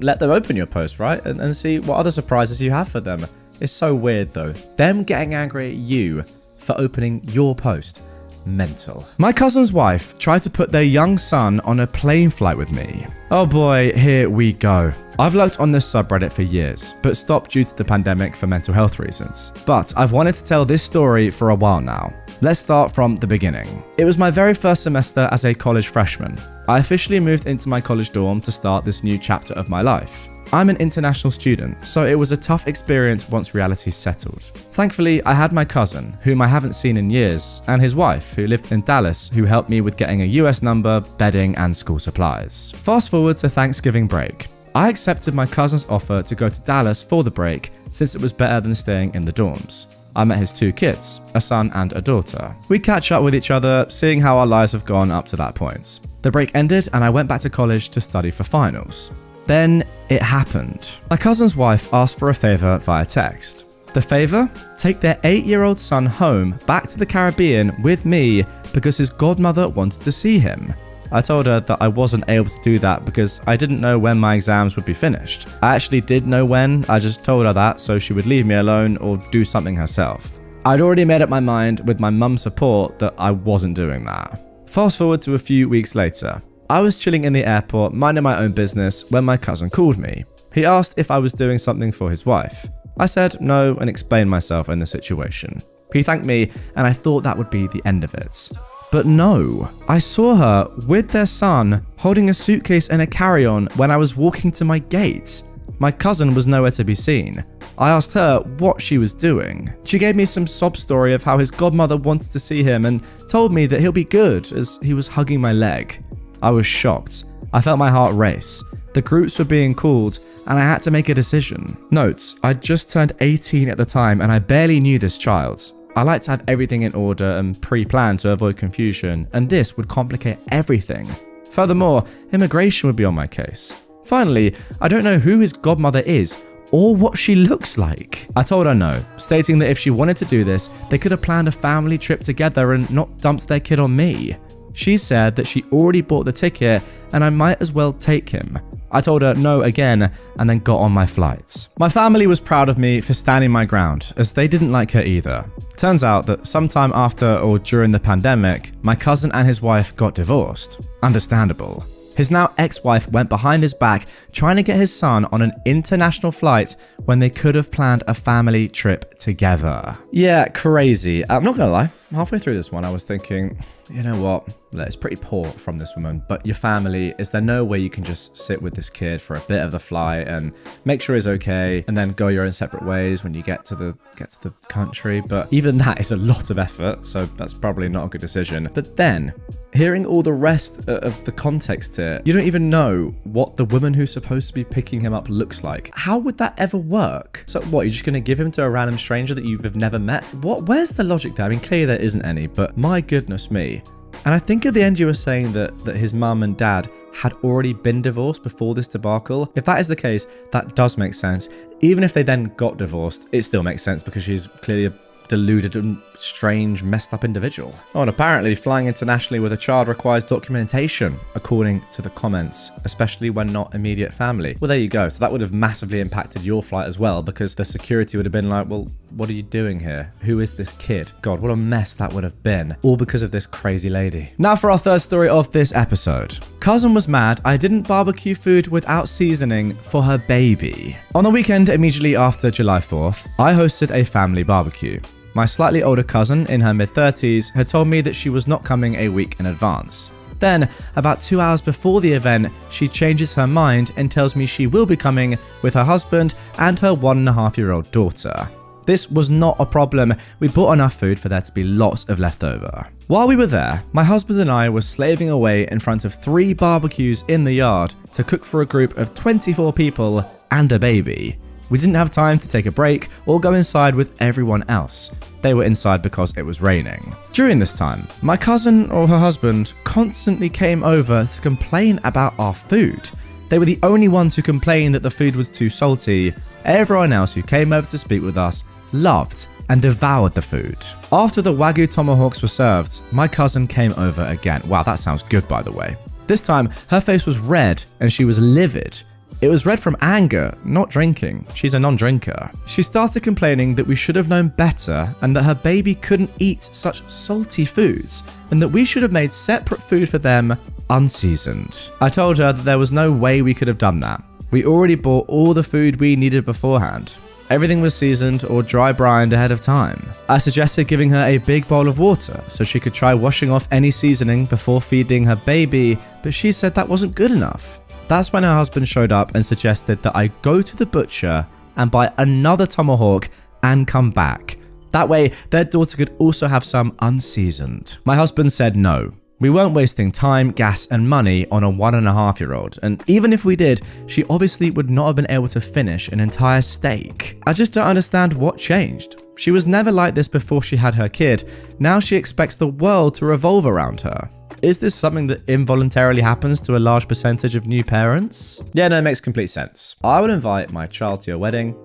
let them open your post, right? And see what other surprises you have for them. It's so weird though. Them getting angry at you for opening your post. Mental. My cousin's wife tried to put their young son on a plane flight with me. Oh boy, here we go. I've lurked on this subreddit for years, but stopped due to the pandemic for mental health reasons. But I've wanted to tell this story for a while now. Let's start from the beginning. It was my very first semester as a college freshman. I officially moved into my college dorm to start this new chapter of my life. I'm an international student, so it was a tough experience once reality settled. Thankfully, I had my cousin, whom I haven't seen in years, and his wife, who lived in Dallas, who helped me with getting a US number, bedding, and school supplies. Fast forward to Thanksgiving break. I accepted my cousin's offer to go to Dallas for the break, since it was better than staying in the dorms. I met his 2 kids, a son and a daughter. We catch up with each other, seeing how our lives have gone up to that point. The break ended, and I went back to college to study for finals. Then it happened. My cousin's wife asked for a favor via text. The favor? Take their 8-year-old son home back to the Caribbean with me because his godmother wanted to see him. I told her that I wasn't able to do that because I didn't know when my exams would be finished. I actually did know when, I just told her that so she would leave me alone or do something herself. I'd already made up my mind with my mum's support that I wasn't doing that. Fast forward to a few weeks later. I was chilling in the airport, minding my own business, when my cousin called me. He asked if I was doing something for his wife. I said no and explained myself in the situation. He thanked me, and I thought that would be the end of it. But no, I saw her with their son holding a suitcase and a carry-on when I was walking to my gate. My cousin was nowhere to be seen. I asked her what she was doing. She gave me some sob story of how his godmother wanted to see him and told me that he'll be good as he was hugging my leg. I was shocked. I felt my heart race. The groups were being called, and I had to make a decision. Note, I just turned 18 at the time, and I barely knew this child. I like to have everything in order and pre-planned to avoid confusion, and this would complicate everything. Furthermore, immigration would be on my case. Finally, I don't know who his godmother is or what she looks like. I told her no, stating that if she wanted to do this, they could have planned a family trip together and not dumped their kid on me. She said that she already bought the ticket and I might as well take him. I told her no again and then got on my flight. My family was proud of me for standing my ground, as they didn't like her either. Turns out that sometime after or during the pandemic, my cousin and his wife got divorced. Understandable. His now ex-wife went behind his back trying to get his son on an international flight when they could have planned a family trip together. Yeah, crazy. I'm not gonna lie, halfway through this one I was thinking, you know what, it's pretty poor from this woman, but your family, is there no way you can just sit with this kid for a bit of the flight and make sure he's okay and then go your own separate ways when you get to the country? But even that is a lot of effort, so that's probably not a good decision. But then, hearing all the rest of the context here, you don't even know what the woman who's supposed to be picking him up looks like. How would that ever work? So what, you're just gonna give him to a random stranger that you've never met? Where's the logic there? I mean, clearly there isn't any, but my goodness me. And I think at the end you were saying that his mum and dad had already been divorced before this debacle. If that is the case, that does make sense. Even if they then got divorced, it still makes sense because she's clearly a deluded and strange, messed up individual. Oh, and apparently flying internationally with a child requires documentation, according to the comments, especially when not immediate family. Well, there you go. So that would have massively impacted your flight as well, because the security would have been like, well, what are you doing here? Who is this kid? God, what a mess that would have been. All because of this crazy lady. Now for our third story of this episode. Cousin was mad I didn't barbecue food without seasoning for her baby. On the weekend immediately after July 4th, I hosted a family barbecue. My slightly older cousin, in her mid-30s, had told me that she was not coming a week in advance. Then, about 2 hours before the event, she changes her mind and tells me she will be coming with her husband and her 1.5-year-old daughter. This was not a problem. We bought enough food for there to be lots of leftover. While we were there, my husband and I were slaving away in front of 3 barbecues in the yard to cook for a group of 24 people and a baby. We didn't have time to take a break or go inside with everyone else. They were inside because it was raining. During this time, my cousin or her husband constantly came over to complain about our food. They were the only ones who complained that the food was too salty. Everyone else who came over to speak with us loved and devoured the food. After the Wagyu tomahawks were served, my cousin came over again. Wow, that sounds good, by the way. This time, her face was red and she was livid. It was red from anger, not drinking. She's a non-drinker. She started complaining that we should have known better and that her baby couldn't eat such salty foods and that we should have made separate food for them unseasoned. I told her that there was no way we could have done that. We already bought all the food we needed beforehand. Everything was seasoned or dry brined ahead of time. I suggested giving her a big bowl of water so she could try washing off any seasoning before feeding her baby, but she said that wasn't good enough. That's when her husband showed up and suggested that I go to the butcher and buy another tomahawk and come back. That way, their daughter could also have some unseasoned. My husband said no. We weren't wasting time, gas, and money on a 1.5-year-old, and even if we did, she obviously would not have been able to finish an entire steak. I just don't understand what changed. She was never like this before she had her kid. Now she expects the world to revolve around her. Is this something that involuntarily happens to a large percentage of new parents? Yeah, no, it makes complete sense. I would invite my child to your wedding.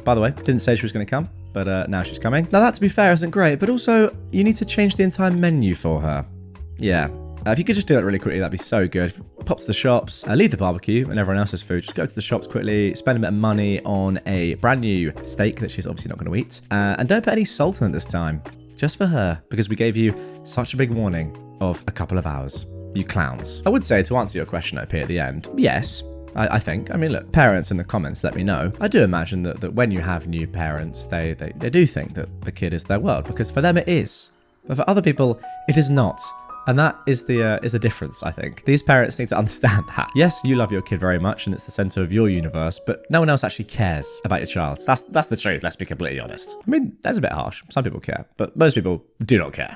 By the way, didn't say she was going to come, but now she's coming. Now that, to be fair, isn't great, but also you need to change the entire menu for her. Yeah. If you could just do that really quickly, that'd be so good. Pop to the shops, leave the barbecue and everyone else's food. Just go to the shops quickly, spend a bit of money on a brand new steak that she's obviously not going to eat. And don't put any salt in it this time. Just for her, because we gave you such a big warning of a couple of hours. You clowns. I would say, to answer your question up here at the end, yes, I think. I mean, look, parents in the comments, let me know. I do imagine that when you have new parents, they do think that the kid is their world, because for them it is. But for other people, it is not. And that is the difference, I think. These parents need to understand that. Yes, you love your kid very much and it's the center of your universe, but no one else actually cares about your child. That's the truth, let's be completely honest. I mean, that's a bit harsh. Some people care, but most people do not care.